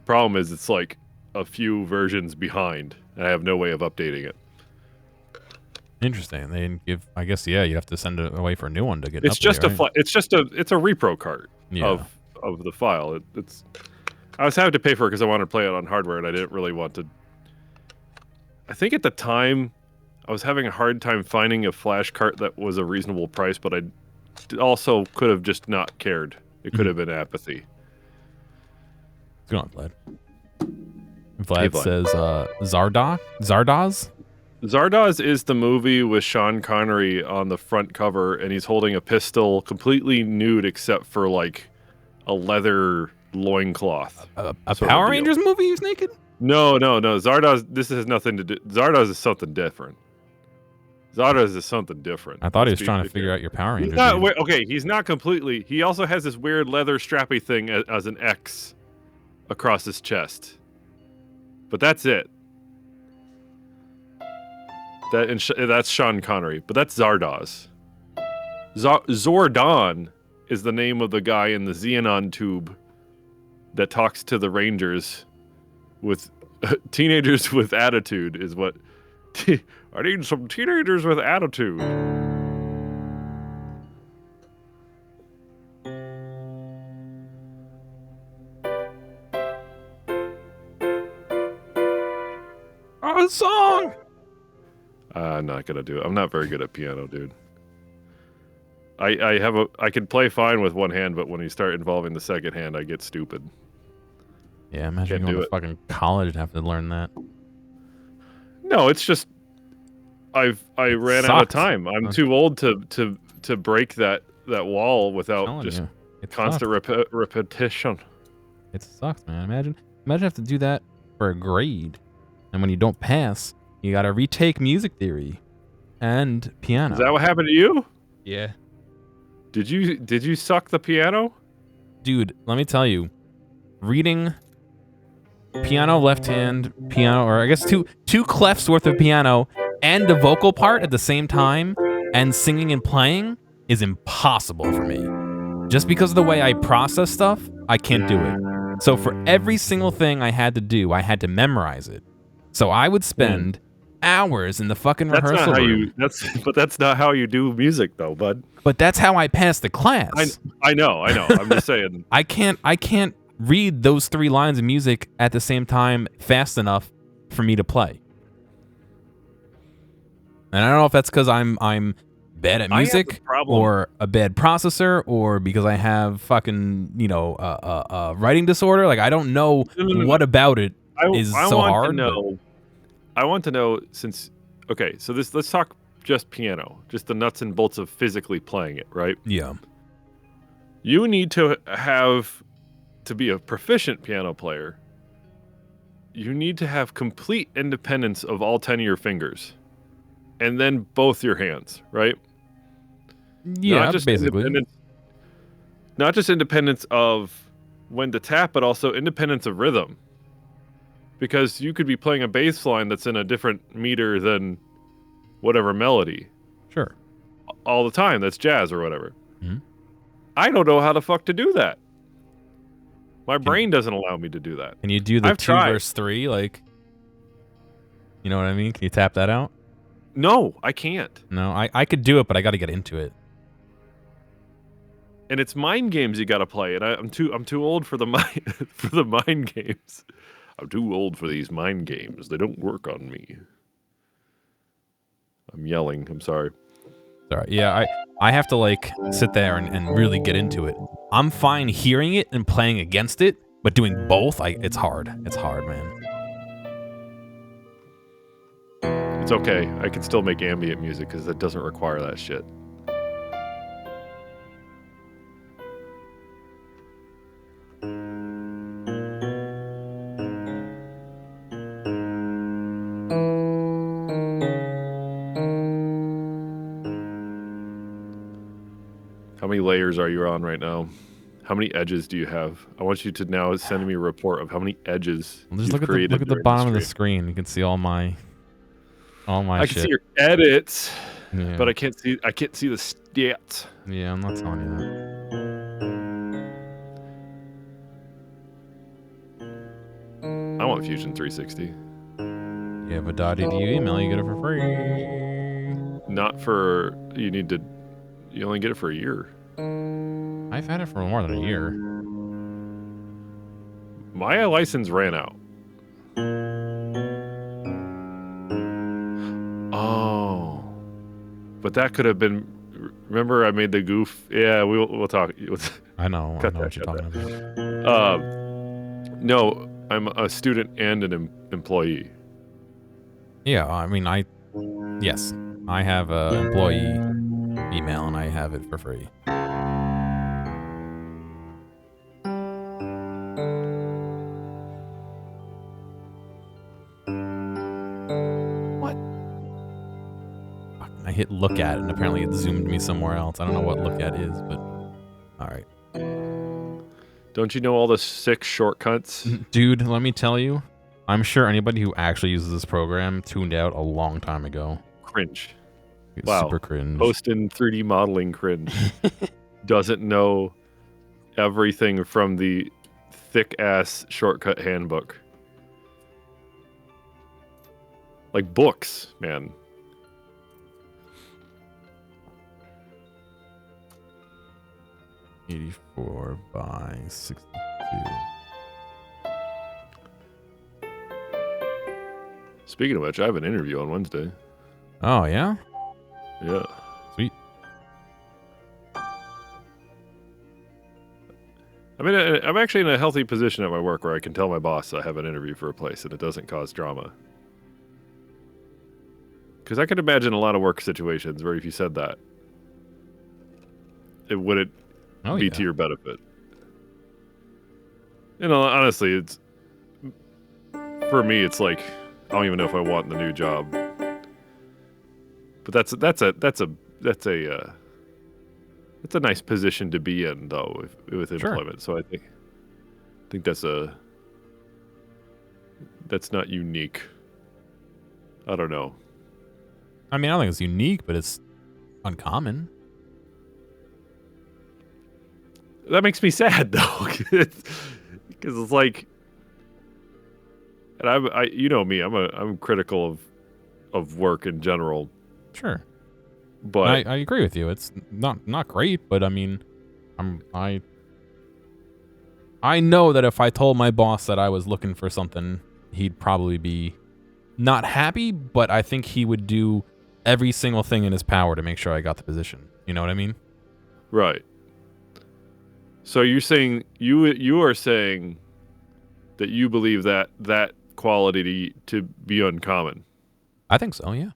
[SPEAKER 2] Problem is it's like a few versions behind, and I have no way of updating it.
[SPEAKER 1] Interesting. They didn't give. I guess yeah. You'd have to send it away for a new one to get.
[SPEAKER 2] It's just
[SPEAKER 1] right?
[SPEAKER 2] it's a repro cart
[SPEAKER 1] Yeah.
[SPEAKER 2] of the file. It's I was having to pay for it because I wanted to play it on hardware, and I didn't really want to. I think at the time, I was having a hard time finding a flash cart that was a reasonable price, but I also could have just not cared. It could have been apathy.
[SPEAKER 1] What's going on, Vlad? Vlad
[SPEAKER 2] Hey, Vlad.
[SPEAKER 1] says Zardoz?
[SPEAKER 2] Zardoz is the movie with Sean Connery on the front cover, and he's holding a pistol, completely nude except for like a leather loincloth.
[SPEAKER 1] A
[SPEAKER 2] sort of
[SPEAKER 1] Power
[SPEAKER 2] deal.
[SPEAKER 1] Rangers movie? He's naked?
[SPEAKER 2] No. Zardoz. This has nothing to do. Zardoz is something different. Zardoz is something different.
[SPEAKER 1] I thought he was trying to figure out your Power Rangers.
[SPEAKER 2] Okay, he's not completely. He also has this weird leather strappy thing as an X across his chest. But that's it. That's Sean Connery, but that's Zardoz. Zordon is the name of the guy in the Xenon tube that talks to the Rangers with teenagers with attitude is what I need some teenagers with attitude.
[SPEAKER 1] this song.
[SPEAKER 2] I'm not gonna do it. I'm not very good at piano, dude. I can play fine with one hand, but when you start involving the second hand, I get stupid.
[SPEAKER 1] Yeah, imagine
[SPEAKER 2] Can't
[SPEAKER 1] going
[SPEAKER 2] do
[SPEAKER 1] to
[SPEAKER 2] it.
[SPEAKER 1] fucking college and have to learn that.
[SPEAKER 2] No, it's just I ran out of
[SPEAKER 1] sucked.
[SPEAKER 2] time. I'm too old to break that wall without just
[SPEAKER 1] It
[SPEAKER 2] constant
[SPEAKER 1] sucks.
[SPEAKER 2] repetition.
[SPEAKER 1] It sucks, man. Imagine have to do that for a grade, and when you don't pass, you gotta retake music theory and piano.
[SPEAKER 2] Is that what happened to you?
[SPEAKER 1] Yeah.
[SPEAKER 2] Did you suck the piano?
[SPEAKER 1] Dude, let me tell you, reading piano left hand, piano, or I guess two clefs worth of piano and the vocal part at the same time, and singing and playing is impossible for me. Just because of the way I process stuff, I can't do it. So for every single thing I had to do, I had to memorize it. So I would spend hours in the fucking rehearsal room.
[SPEAKER 2] But that's not how you do music, though, bud.
[SPEAKER 1] But that's how I passed the class.
[SPEAKER 2] I know. I'm just saying.
[SPEAKER 1] I can't read those 3 lines of music at the same time fast enough for me to play. And I don't know if that's because I'm bad at music or a bad processor or because I have fucking, writing disorder. Like, I don't know what about it is so hard.
[SPEAKER 2] I want to know since, okay, so let's talk just piano, just the nuts and bolts of physically playing it, right?
[SPEAKER 1] Yeah.
[SPEAKER 2] You need to be a proficient piano player, you need to have complete independence of all 10 of your fingers. And then both your hands, right?
[SPEAKER 1] Yeah,
[SPEAKER 2] not just
[SPEAKER 1] basically.
[SPEAKER 2] Not just independence of when to tap, but also independence of rhythm. Because you could be playing a bass line that's in a different meter than whatever melody.
[SPEAKER 1] Sure.
[SPEAKER 2] All the time. That's jazz or whatever.
[SPEAKER 1] Mm-hmm.
[SPEAKER 2] I don't know how the fuck to do that. My brain doesn't allow me to do that.
[SPEAKER 1] Can you do the 2 verse 3? Like, you know what I mean? Can you tap that out?
[SPEAKER 2] No, I can't.
[SPEAKER 1] No, I could do it, but I got to get into it.
[SPEAKER 2] And it's mind games you got to play, and I'm too old for the mind games. I'm too old for these mind games. They don't work on me. I'm yelling. I'm sorry.
[SPEAKER 1] Sorry. Yeah, I have to like sit there and really get into it. I'm fine hearing it and playing against it, but doing both, it's hard. It's hard, man.
[SPEAKER 2] It's okay. I can still make ambient music because it doesn't require that shit. How many layers are you on right now? How many edges do you have? I want you to now send me a report of how many edges
[SPEAKER 1] Just
[SPEAKER 2] you've created.
[SPEAKER 1] Look at the bottom of the screen. You can see all my
[SPEAKER 2] I
[SPEAKER 1] shit.
[SPEAKER 2] can see your edits,
[SPEAKER 1] yeah.
[SPEAKER 2] but I can't see the stats.
[SPEAKER 1] Yeah, I'm not telling you
[SPEAKER 2] that. I want Fusion 360.
[SPEAKER 1] Yeah, but .edu email, you get it for free.
[SPEAKER 2] Not for you only get it for a year.
[SPEAKER 1] I've had it for more than a year.
[SPEAKER 2] My license ran out. Oh, but that could have been. Remember, I made the goof. Yeah, we'll talk.
[SPEAKER 1] I know what you're talking about.
[SPEAKER 2] No, I'm a student and an employee.
[SPEAKER 1] Yeah, I mean, yes, I have an employee email and I have it for free. What? I hit look at and apparently it zoomed me somewhere else. I don't know what look at is, but all right.
[SPEAKER 2] Don't you know all the 6 shortcuts?
[SPEAKER 1] Dude, let me tell you, I'm sure anybody who actually uses this program tuned out a long time ago.
[SPEAKER 2] Cringe.
[SPEAKER 1] Wow. Super cringe.
[SPEAKER 2] Post in 3D modeling cringe. Doesn't know everything from the thick-ass shortcut handbook. Like books, man.
[SPEAKER 1] $84 by 62.
[SPEAKER 2] Speaking of which, I have an interview on Wednesday.
[SPEAKER 1] Oh, yeah?
[SPEAKER 2] Yeah.
[SPEAKER 1] Sweet.
[SPEAKER 2] I mean, I'm actually in a healthy position at my work where I can tell my boss I have an interview for a place and it doesn't cause drama. Because I could imagine a lot of work situations where if you said that, it wouldn't be to your benefit. You know, honestly, it's for me. It's like I don't even know if I want the new job. But that's a nice position to be in, though, with employment. Sure. So I think that's not unique. I don't know.
[SPEAKER 1] I mean, I don't think it's unique, but it's uncommon.
[SPEAKER 2] That makes me sad, though, because it's like, and you know me, I'm critical of work in general.
[SPEAKER 1] Sure.
[SPEAKER 2] But
[SPEAKER 1] I agree with you. It's not great, but I mean, I know that if I told my boss that I was looking for something, he'd probably be not happy, but I think he would do every single thing in his power to make sure I got the position. You know what I mean?
[SPEAKER 2] Right. So you're saying you are saying that you believe that quality to be uncommon.
[SPEAKER 1] I think so, yeah.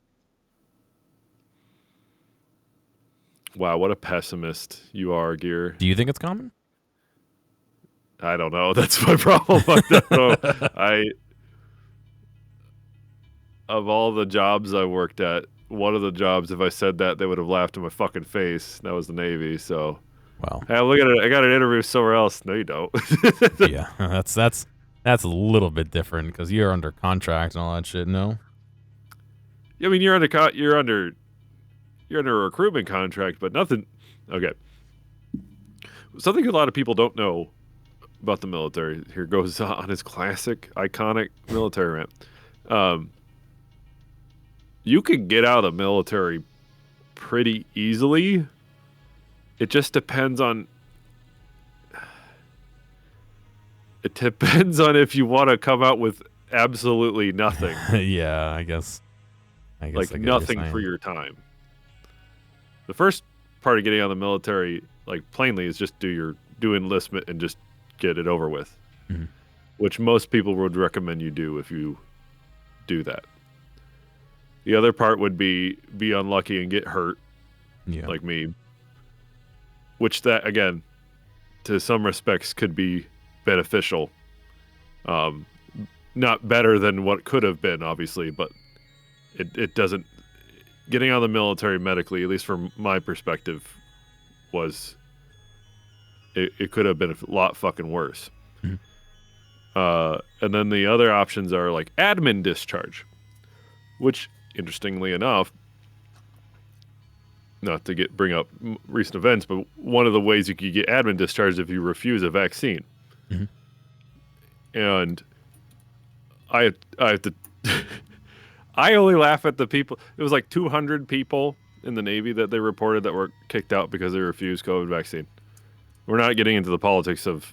[SPEAKER 2] Wow, what a pessimist you are, Gear.
[SPEAKER 1] Do you think it's common?
[SPEAKER 2] I don't know. That's my problem. I don't know. Of all the jobs I worked at, one of the jobs, if I said that, they would have laughed in my fucking face. That was the Navy, so.
[SPEAKER 1] Well.
[SPEAKER 2] Hey, look at it. I got an interview somewhere else. No, you don't.
[SPEAKER 1] Yeah, that's a little bit different because you're under contract and all that shit. No.
[SPEAKER 2] I mean, you're under a recruitment contract, but nothing. Okay. Something a lot of people don't know about the military. Here goes on his classic, iconic military rant. You can get out of the military pretty easily. It just depends on. It depends on if you want to come out with absolutely nothing.
[SPEAKER 1] Yeah, I guess
[SPEAKER 2] like nothing for your time. The first part of getting out of the military, like plainly, is just do enlistment and just get it over with, which most people would recommend you do if you do that. The other part would be unlucky and get hurt, like me, which that, again, to some respects could be beneficial. Not better than what could have been, obviously, but it doesn't. Getting out of the military medically, at least from my perspective, it could have been a lot fucking worse. And then the other options are like admin discharge, which, interestingly enough, not to bring up recent events, but one of the ways you could get admin discharge is if you refuse a vaccine. And I have to. I only laugh at the people. It was like 200 people in the Navy that they reported that were kicked out because they refused COVID vaccine. We're not getting into the politics of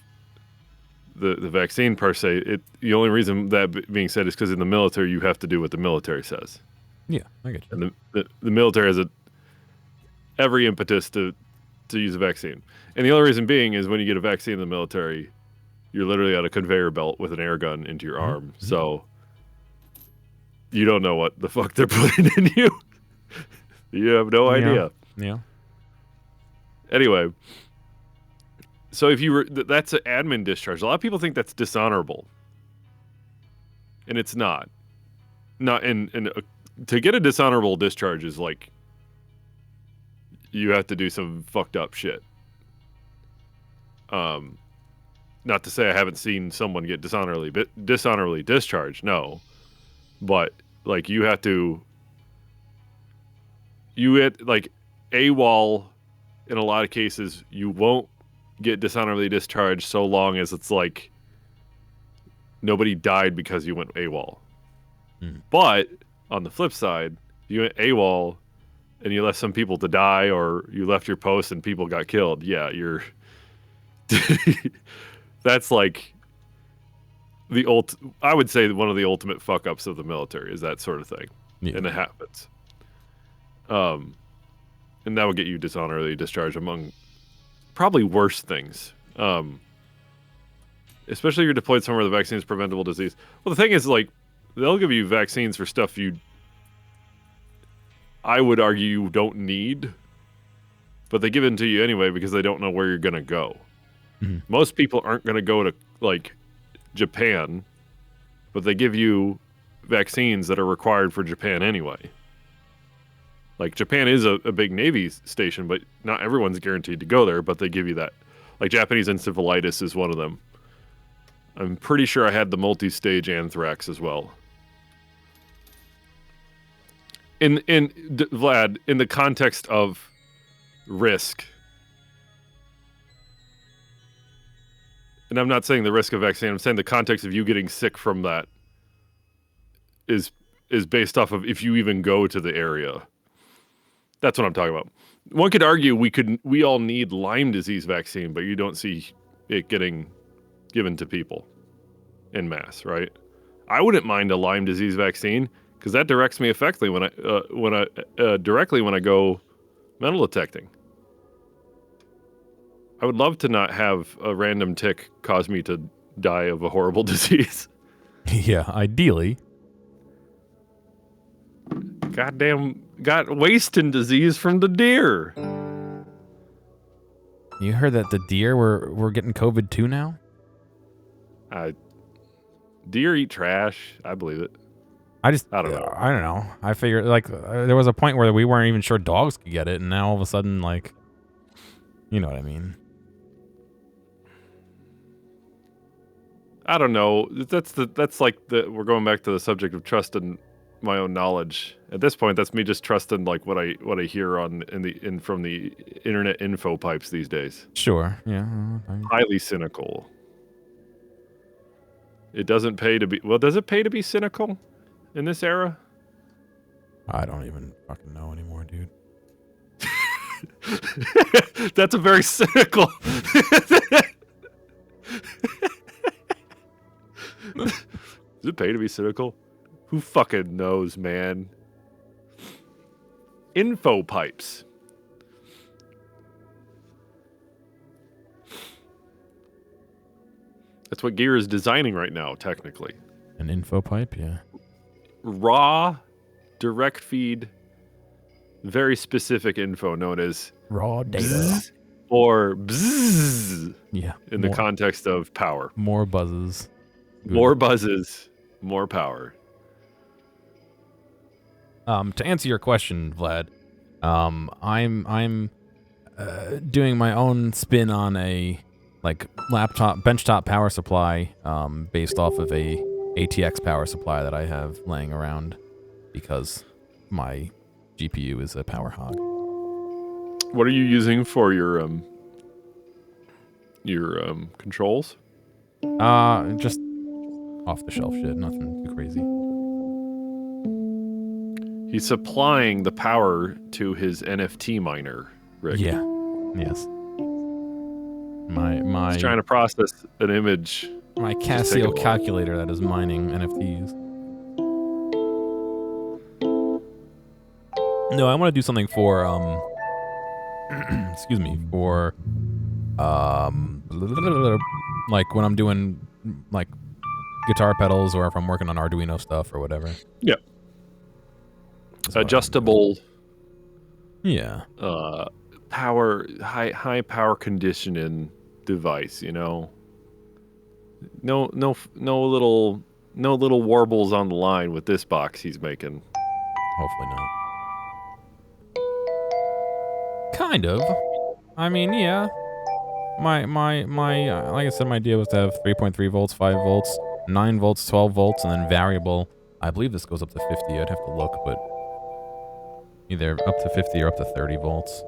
[SPEAKER 2] the vaccine per se. The only reason that being said is because in the military you have to do what the military says.
[SPEAKER 1] Yeah, I get you.
[SPEAKER 2] And the military has every impetus to use a vaccine. And the only reason being is when you get a vaccine in the military, you're literally on a conveyor belt with an air gun into your arm. So you don't know what the fuck they're putting in you. You have no idea.
[SPEAKER 1] Yeah.
[SPEAKER 2] Anyway, so if that's an admin discharge. A lot of people think that's dishonorable, and it's not. To get a dishonorable discharge is like you have to do some fucked up shit. Not to say I haven't seen someone get dishonorably discharged. No. But like you had like AWOL in a lot of cases you won't get dishonorably discharged so long as it's like nobody died because you went AWOL. But on the flip side, you went AWOL and you left some people to die or you left your post and people got killed. Yeah, you're that's like I would say one of the ultimate fuck ups of the military is that sort of thing,
[SPEAKER 1] Yeah.
[SPEAKER 2] and it happens. And that would get you dishonorably discharged among probably worse things. Especially if you're deployed somewhere the vaccine is preventable disease. Well, the thing is, like, they'll give you vaccines for stuff I would argue you don't need, but they give it to you anyway because they don't know where you're gonna go.
[SPEAKER 1] Mm-hmm.
[SPEAKER 2] Most people aren't gonna go to like Japan, but they give you vaccines that are required for Japan anyway. Like, Japan is a big Navy station, but not everyone's guaranteed to go there, but they give you that. Like, Japanese encephalitis is one of them. I'm pretty sure I had the multi-stage anthrax as well. Vlad, in the context of risk, and I'm not saying the risk of vaccine, I'm saying the context of you getting sick from that is based off of if you even go to the area. That's what I'm talking about. One could argue we all need Lyme disease vaccine, but you don't see it getting given to people en masse, right? I wouldn't mind a Lyme disease vaccine because that directs me effectively when I go metal detecting. I would love to not have a random tick cause me to die of a horrible disease.
[SPEAKER 1] Yeah, ideally.
[SPEAKER 2] Goddamn, got wasting disease from the deer.
[SPEAKER 1] You heard that the deer were getting COVID too now?
[SPEAKER 2] Deer eat trash. I believe it.
[SPEAKER 1] I
[SPEAKER 2] don't know.
[SPEAKER 1] I don't know. I figured, like, there was a point where we weren't even sure dogs could get it, and now all of a sudden, like, you know what I mean?
[SPEAKER 2] I don't know. That's like we're going back to the subject of trust in my own knowledge. At this point, that's me just trusting like what I hear from the internet info pipes these days.
[SPEAKER 1] Sure. Yeah.
[SPEAKER 2] Highly cynical. It doesn't pay to be. Well, does it pay to be cynical in this era?
[SPEAKER 1] I don't even fucking know anymore, dude.
[SPEAKER 2] That's a very cynical. Does it pay to be cynical? Who fucking knows, man? Info pipes. That's what Gear is designing right now, technically.
[SPEAKER 1] An info pipe, yeah.
[SPEAKER 2] Raw, direct feed, very specific info known as
[SPEAKER 1] raw data.
[SPEAKER 2] Bzz or bzzz.
[SPEAKER 1] Yeah.
[SPEAKER 2] In the context of power.
[SPEAKER 1] More buzzes. Good.
[SPEAKER 2] More buzzes, more power.
[SPEAKER 1] To answer your question, Vlad, I'm doing my own spin on a benchtop power supply, based off of a ATX power supply that I have laying around because my GPU is a power hog.
[SPEAKER 2] What are you using for your controls?
[SPEAKER 1] Just off the shelf shit, nothing too crazy.
[SPEAKER 2] He's supplying the power to his NFT miner rig.
[SPEAKER 1] Yeah. Yes. My
[SPEAKER 2] He's trying to process an image.
[SPEAKER 1] My Casio calculator that is mining NFTs. No, I want to do something for excuse me, for like when I'm doing like guitar pedals or if I'm working on Arduino stuff or whatever.
[SPEAKER 2] Yeah. Adjustable.
[SPEAKER 1] Yeah.
[SPEAKER 2] Power high power conditioning device, you know. No little warbles on the line with this box he's making.
[SPEAKER 1] Hopefully not. Kind of. I mean, yeah. My like I said, my idea was to have 3.3 volts, 5 volts, 9 volts, 12 volts, and then variable. I believe this goes up to 50. I'd have to look, but either up to 50 or up to 30 volts.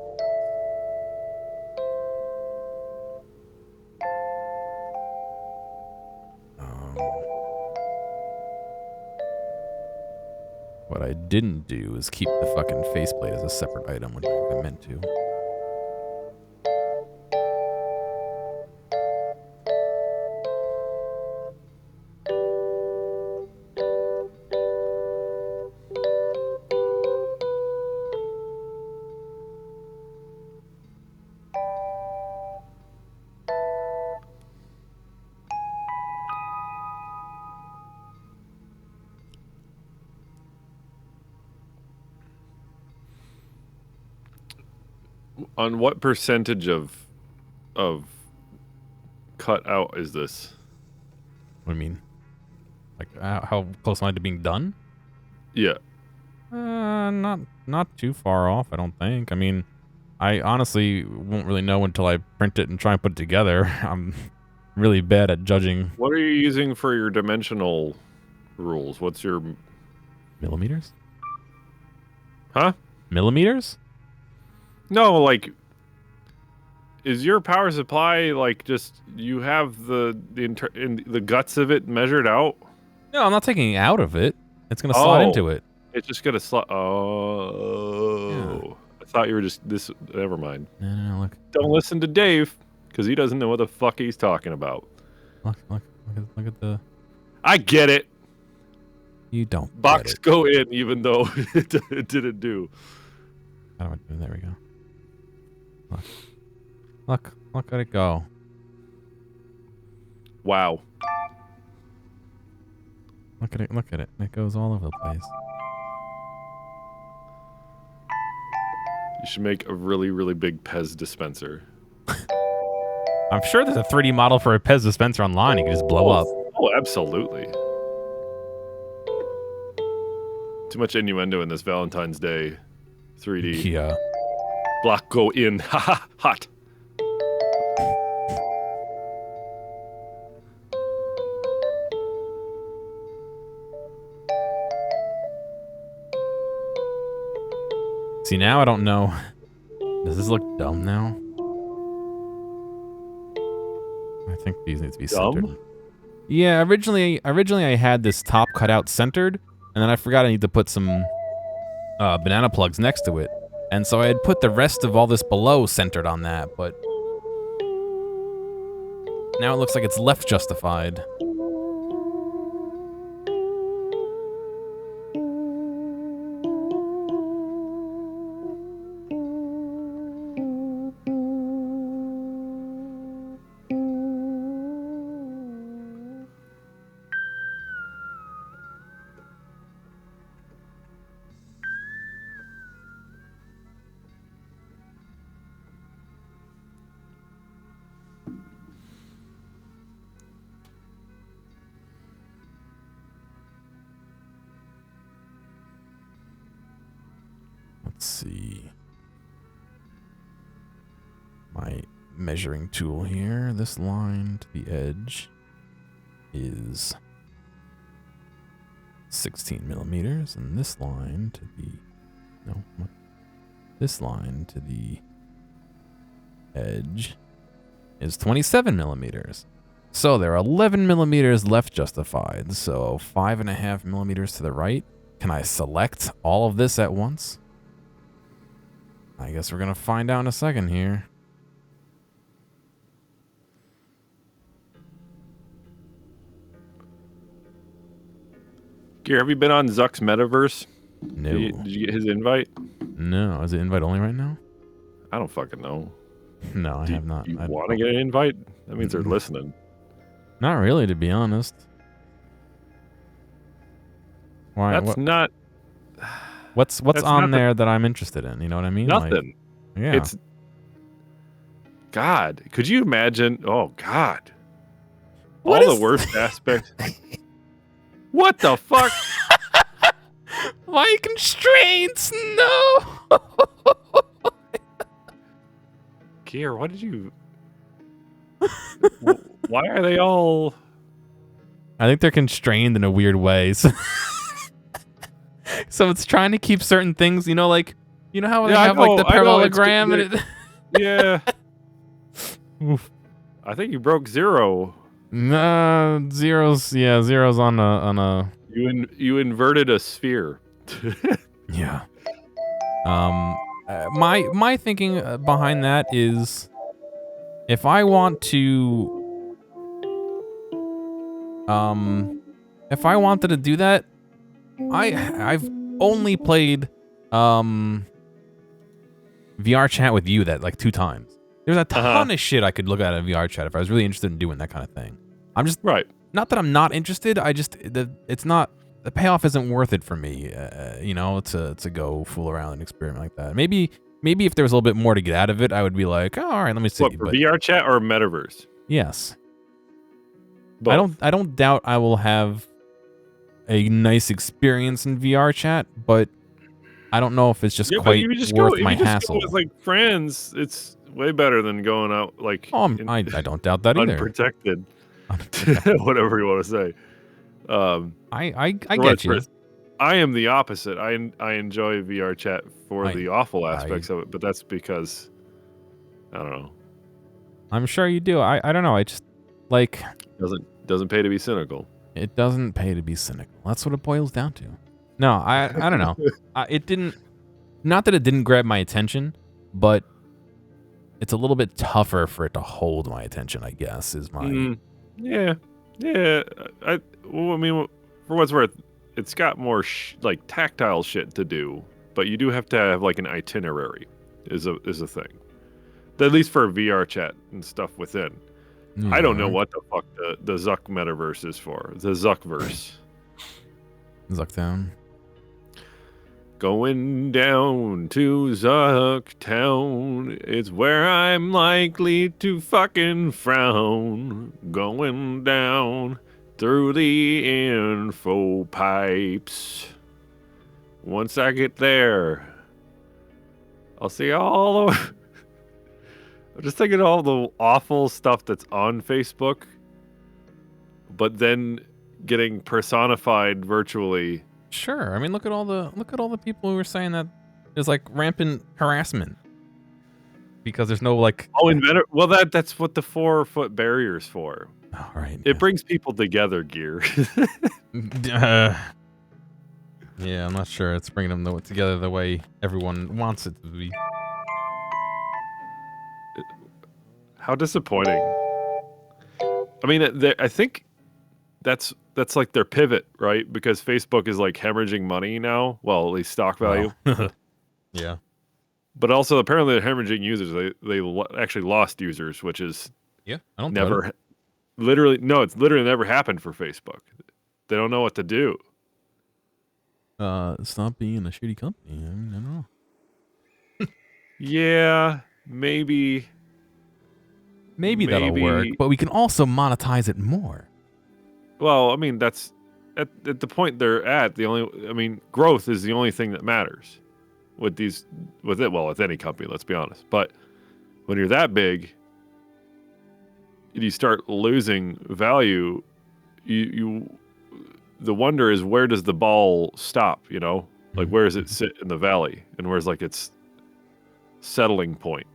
[SPEAKER 1] What I didn't do is keep the fucking faceplate as a separate item when I meant to.
[SPEAKER 2] On what percentage of cut out is this?
[SPEAKER 1] What do you mean? Like, how close am I to being done?
[SPEAKER 2] Yeah.
[SPEAKER 1] Not too far off, I don't think. I mean, I honestly won't really know until I print it and try and put it together. I'm really bad at judging.
[SPEAKER 2] What are you using for your dimensional rules? What's your
[SPEAKER 1] Millimeters?
[SPEAKER 2] Huh?
[SPEAKER 1] Millimeters?
[SPEAKER 2] No, like, is your power supply like just you have the guts of it measured out?
[SPEAKER 1] No, I'm not taking it out of it. It's gonna slide into it.
[SPEAKER 2] It's just gonna slide. Oh,
[SPEAKER 1] Yeah.
[SPEAKER 2] I thought you were just this. Never mind.
[SPEAKER 1] No, look.
[SPEAKER 2] Don't listen to Dave because he doesn't know what the fuck he's talking about.
[SPEAKER 1] Look at the.
[SPEAKER 2] I get it.
[SPEAKER 1] You don't.
[SPEAKER 2] Box go in, even though it didn't do.
[SPEAKER 1] How do I do? There we go. Look at it go.
[SPEAKER 2] Wow.
[SPEAKER 1] Look at it. It goes all over the place.
[SPEAKER 2] You should make a really, really big Pez dispenser.
[SPEAKER 1] I'm sure there's a 3D model for a Pez dispenser online. You can just blow up.
[SPEAKER 2] Oh, absolutely. Too much innuendo in this Valentine's Day 3D.
[SPEAKER 1] Yeah.
[SPEAKER 2] Block go in. Haha, hot.
[SPEAKER 1] See, now I don't know. Does this look dumb now? I think these need to be centered. Yeah, originally I had this top cut out centered, and then I forgot I need to put some banana plugs next to it. And so I had put the rest of all this below centered on that, but now it looks like it's left justified. Let's see. My measuring tool here. This line to the edge is 16 millimeters, and this line to the this line to the edge is 27 millimeters. So there are 11 millimeters left justified. So 5.5 millimeters to the right. Can I select all of this at once? I guess we're gonna find out in a second here.
[SPEAKER 2] Gear, have you been on Zuck's Metaverse?
[SPEAKER 1] No.
[SPEAKER 2] Did you get his invite?
[SPEAKER 1] No. Is it invite only right now?
[SPEAKER 2] I don't fucking know.
[SPEAKER 1] No, I have not.
[SPEAKER 2] You want to get an invite? That means they're listening.
[SPEAKER 1] Not really, to be honest. Why?
[SPEAKER 2] That's not.
[SPEAKER 1] What's
[SPEAKER 2] that's
[SPEAKER 1] on
[SPEAKER 2] not
[SPEAKER 1] there that I'm interested in? You know what I mean?
[SPEAKER 2] Nothing.
[SPEAKER 1] Like, yeah.
[SPEAKER 2] It's. God, could you imagine? Oh God.
[SPEAKER 1] What
[SPEAKER 2] All
[SPEAKER 1] is
[SPEAKER 2] the worst aspects. What the fuck?
[SPEAKER 1] My constraints, no.
[SPEAKER 2] Gear, what did you? Why are they all?
[SPEAKER 1] I think they're constrained in a weird way. So, so it's trying to keep certain things, you know, like how they have like the parallelogram and it.
[SPEAKER 2] Yeah.
[SPEAKER 1] Oof.
[SPEAKER 2] I think you broke zero.
[SPEAKER 1] No, zeros on a.
[SPEAKER 2] You inverted a sphere.
[SPEAKER 1] Yeah. My thinking behind that is, if I want to, if I wanted to do that, I've only played VR chat with you that like 2 times. There's a ton of shit I could look at in VR chat if I was really interested in doing that kind of thing. I'm just
[SPEAKER 2] right.
[SPEAKER 1] Not that I'm not interested. It's not, the payoff isn't worth it for me. To go fool around and experiment like that. Maybe maybe if there was a little bit more to get out of it, I would be like, oh, all right, let me see.
[SPEAKER 2] What, for
[SPEAKER 1] But
[SPEAKER 2] VR chat or metaverse?
[SPEAKER 1] yes,
[SPEAKER 2] Both.
[SPEAKER 1] I don't doubt I will have a nice experience in VR chat, but I don't know if it's just
[SPEAKER 2] Yeah, but
[SPEAKER 1] quite worth
[SPEAKER 2] if
[SPEAKER 1] my
[SPEAKER 2] you just go with
[SPEAKER 1] hassle.
[SPEAKER 2] like friends, it's way better than going out like
[SPEAKER 1] Oh, I don't doubt that either.
[SPEAKER 2] unprotected. Whatever you want to say.
[SPEAKER 1] I
[SPEAKER 2] For what
[SPEAKER 1] get
[SPEAKER 2] it's
[SPEAKER 1] you.
[SPEAKER 2] worth, I am the opposite. I enjoy VR chat for
[SPEAKER 1] I
[SPEAKER 2] the awful
[SPEAKER 1] I
[SPEAKER 2] aspects of it, but that's because I don't know.
[SPEAKER 1] I'm sure you do. I don't know. I just like
[SPEAKER 2] Doesn't pay to be cynical.
[SPEAKER 1] it doesn't pay to be cynical. That's what it boils down to. No, I don't know. It didn't. Not that it didn't grab my attention, but it's a little bit tougher for it to hold my attention. I guess is my.
[SPEAKER 2] Yeah, yeah. Well, I mean, for what's worth, it's got more like tactile shit to do, but you do have to have like an itinerary. Is a thing. At least for VR chat and stuff within. I don't know what the fuck the Zuck metaverse is for. The Zuckverse.
[SPEAKER 1] Zucktown.
[SPEAKER 2] Going down to Zucktown, it's where I'm likely to fucking frown. Going down through the info pipes. Once I get there, I'll see all the... I'm just thinking of all the awful stuff that's on Facebook, but then getting personified virtually.
[SPEAKER 1] Sure. I mean, look at all the people who were saying that there's like rampant harassment because there's no like.
[SPEAKER 2] Oh, well, that's what the 4-foot barrier's for.
[SPEAKER 1] Oh, right.
[SPEAKER 2] It brings people together, Gear.
[SPEAKER 1] Yeah, I'm not sure it's bringing them together the way everyone wants it to be.
[SPEAKER 2] How disappointing. I mean, I think that's like their pivot, right? Because Facebook is like hemorrhaging money now. Well, at least stock value.
[SPEAKER 1] Yeah.
[SPEAKER 2] But also, apparently, they're hemorrhaging users. They actually lost users, which is
[SPEAKER 1] I don't
[SPEAKER 2] never, literally, no, it's literally never happened for Facebook. They don't know what to do.
[SPEAKER 1] Stop being a shitty company. I mean, I don't know.
[SPEAKER 2] Yeah, maybe.
[SPEAKER 1] Maybe that'll work, but we can also monetize it more.
[SPEAKER 2] Well, I mean, that's at the point they're at. Growth is the only thing that matters with any company. Let's be honest. But when you're that big, and you start losing value. The wonder is, where does the ball stop? You know, like where does it sit in the valley, and where's like its settling point?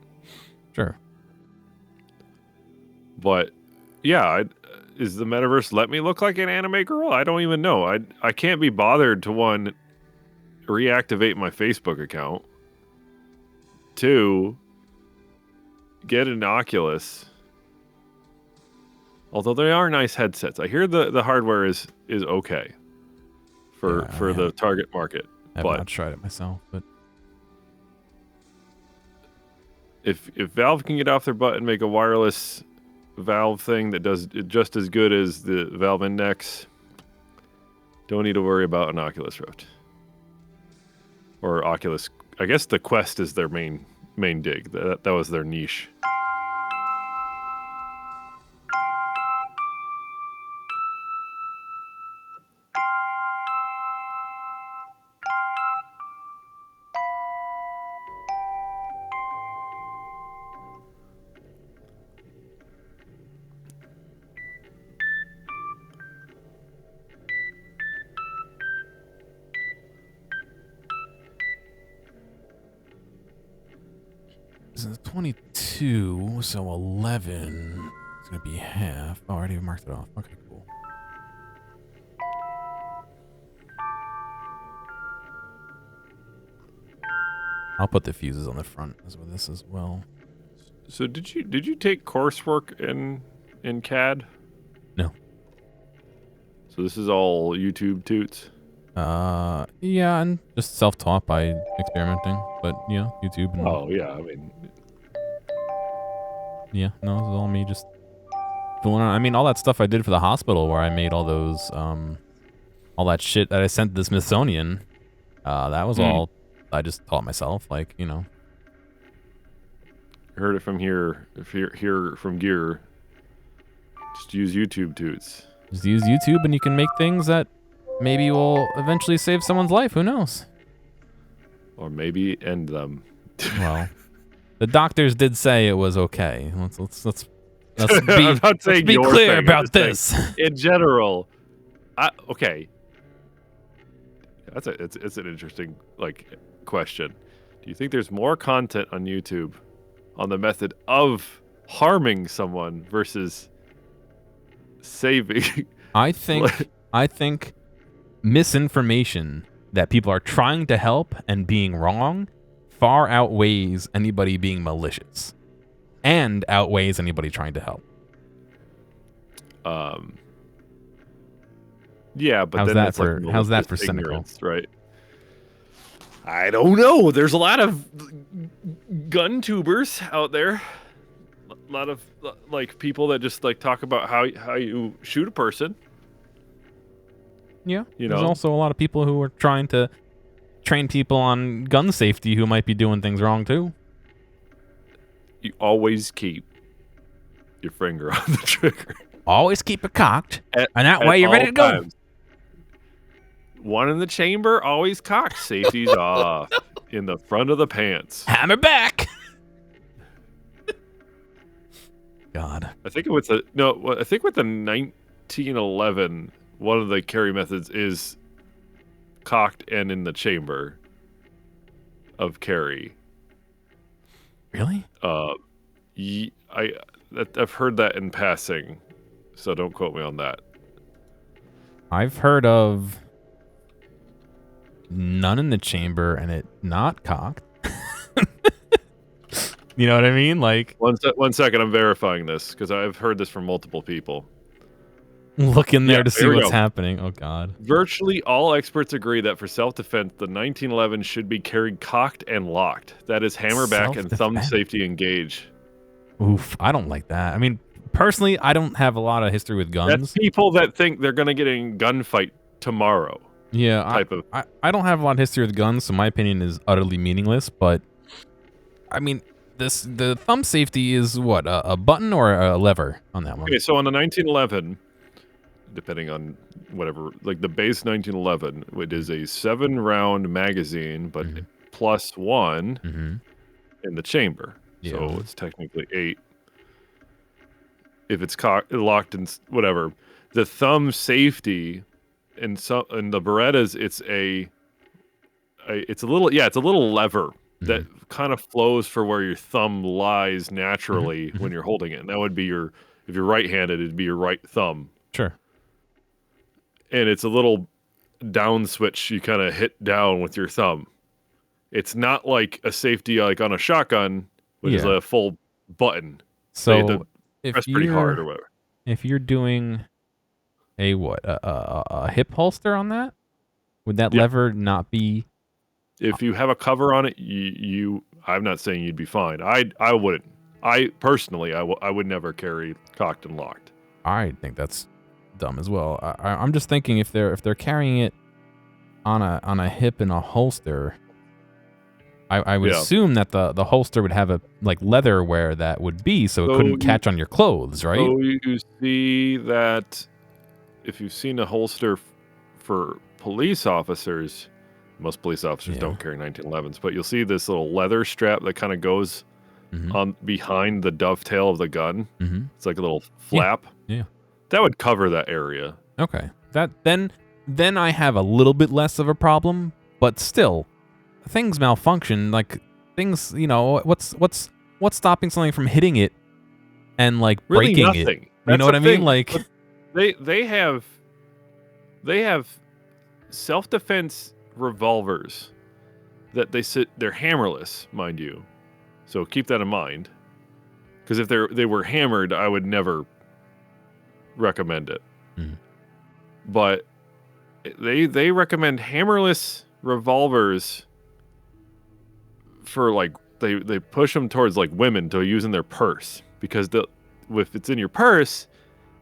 [SPEAKER 1] Sure.
[SPEAKER 2] But yeah, is the metaverse let me look like an anime girl? I don't even know. I can't be bothered to, one, reactivate my Facebook account. 2, get an Oculus. Although they are nice headsets. I hear the hardware is okay for the target market.
[SPEAKER 1] I've not tried it myself, but
[SPEAKER 2] if Valve can get off their butt and make a wireless Valve thing that does it just as good as the Valve Index, don't need to worry about an Oculus Rift or Oculus. I guess the Quest is their main dig. That was their niche.
[SPEAKER 1] This is 22, so 11. It's gonna be half. Oh, I already marked it off. Okay, cool. I'll put the fuses on the front as well. This as well.
[SPEAKER 2] So did you take coursework in CAD?
[SPEAKER 1] No.
[SPEAKER 2] So this is all YouTube toots?
[SPEAKER 1] Yeah, and just self-taught by experimenting, but yeah, YouTube and...
[SPEAKER 2] Oh, yeah, I mean...
[SPEAKER 1] Yeah, no, this is all me just fooling around. I mean, all that stuff I did for the hospital where I made all those, all that shit that I sent to the Smithsonian, that was all I just taught myself, like, you know.
[SPEAKER 2] Heard it from here. If you hear from Gear, just use YouTube toots.
[SPEAKER 1] Just use YouTube and you can make things that maybe will eventually save someone's life. Who knows?
[SPEAKER 2] Or maybe end them.
[SPEAKER 1] Well, the doctors did say it was okay. Let's
[SPEAKER 2] I'm not saying
[SPEAKER 1] be
[SPEAKER 2] your
[SPEAKER 1] clear
[SPEAKER 2] thing,
[SPEAKER 1] about this.
[SPEAKER 2] In general, okay. It's an interesting question. Do you think there's more content on YouTube on the method of harming someone versus saving?
[SPEAKER 1] I think misinformation that people are trying to help and being wrong far outweighs anybody being malicious and outweighs anybody trying to help.
[SPEAKER 2] Yeah, but
[SPEAKER 1] how's
[SPEAKER 2] then
[SPEAKER 1] that
[SPEAKER 2] it's
[SPEAKER 1] for
[SPEAKER 2] like
[SPEAKER 1] how's that for cynical?
[SPEAKER 2] Right? I don't know. There's a lot of gun tubers out there. A lot of people that just talk about how you shoot a person.
[SPEAKER 1] Yeah,
[SPEAKER 2] you
[SPEAKER 1] there's
[SPEAKER 2] know.
[SPEAKER 1] also a lot of people who are trying to train people on gun safety who might be doing things wrong too.
[SPEAKER 2] You always keep your finger on the trigger.
[SPEAKER 1] Always keep it cocked, and that way you're ready to go.
[SPEAKER 2] One in the chamber, always cocked. Safety's off. In the front of the pants.
[SPEAKER 1] Hammer back. God.
[SPEAKER 2] I think with the 1911, one of the carry methods is cocked and in the chamber of carry.
[SPEAKER 1] Really?
[SPEAKER 2] I've heard that in passing, so don't quote me on that.
[SPEAKER 1] I've heard of none in the chamber and it not cocked. You know what I mean? Like,
[SPEAKER 2] one second, I'm verifying this because I've heard this from multiple people.
[SPEAKER 1] Look in there to see what's happening. Oh God.
[SPEAKER 2] Virtually all experts agree that for self-defense, the 1911 should be carried cocked and locked. That is hammer back and thumb safety engage.
[SPEAKER 1] Oof, I don't like that. I mean, personally, I don't have a lot of history with guns.
[SPEAKER 2] That's people that think they're going to get in a gunfight tomorrow.
[SPEAKER 1] Yeah, I don't have a lot of history with guns, so my opinion is utterly meaningless. But I mean, the thumb safety is what, a button or a lever on that one?
[SPEAKER 2] Okay, so on the 1911, depending on whatever, like the base 1911, it is a 7-round magazine, but +1 in the chamber. Yeah. So it's technically 8. If it's locked and whatever, the thumb safety in the Berettas, it's a little lever that kind of flows for where your thumb lies naturally when you're holding it. And that would be if you're right-handed, it'd be your right thumb.
[SPEAKER 1] Sure.
[SPEAKER 2] And it's a little down switch you kind of hit down with your thumb. It's not like a safety like on a shotgun, which is a full button.
[SPEAKER 1] So
[SPEAKER 2] press pretty hard or whatever.
[SPEAKER 1] If you're doing a hip holster on that, would that lever not be?
[SPEAKER 2] If you have a cover on it, I'm not saying you'd be fine. I wouldn't. I personally, I would never carry cocked and locked.
[SPEAKER 1] I think that's dumb as well. I'm just thinking if they're carrying it on a hip in a holster, I would assume that the holster would have a leather where that would be, so it couldn't catch on your clothes, right?
[SPEAKER 2] So you see that if you've seen a holster for police officers, most police officers don't carry 1911s, but you'll see this little leather strap that kind of goes on behind the dovetail of the gun. It's like a little flap.
[SPEAKER 1] Yeah.
[SPEAKER 2] That would cover that area.
[SPEAKER 1] Okay. Then I have a little bit less of a problem, but still, things malfunction. Like things, what's stopping something from hitting it and
[SPEAKER 2] really
[SPEAKER 1] breaking
[SPEAKER 2] nothing.
[SPEAKER 1] it? You know what I mean? Like
[SPEAKER 2] they have self-defense revolvers that they're hammerless, mind you. So keep that in mind. Because if they were hammered, I would never recommend it. But they recommend hammerless revolvers for they push them towards women to use in their purse, because if it's in your purse,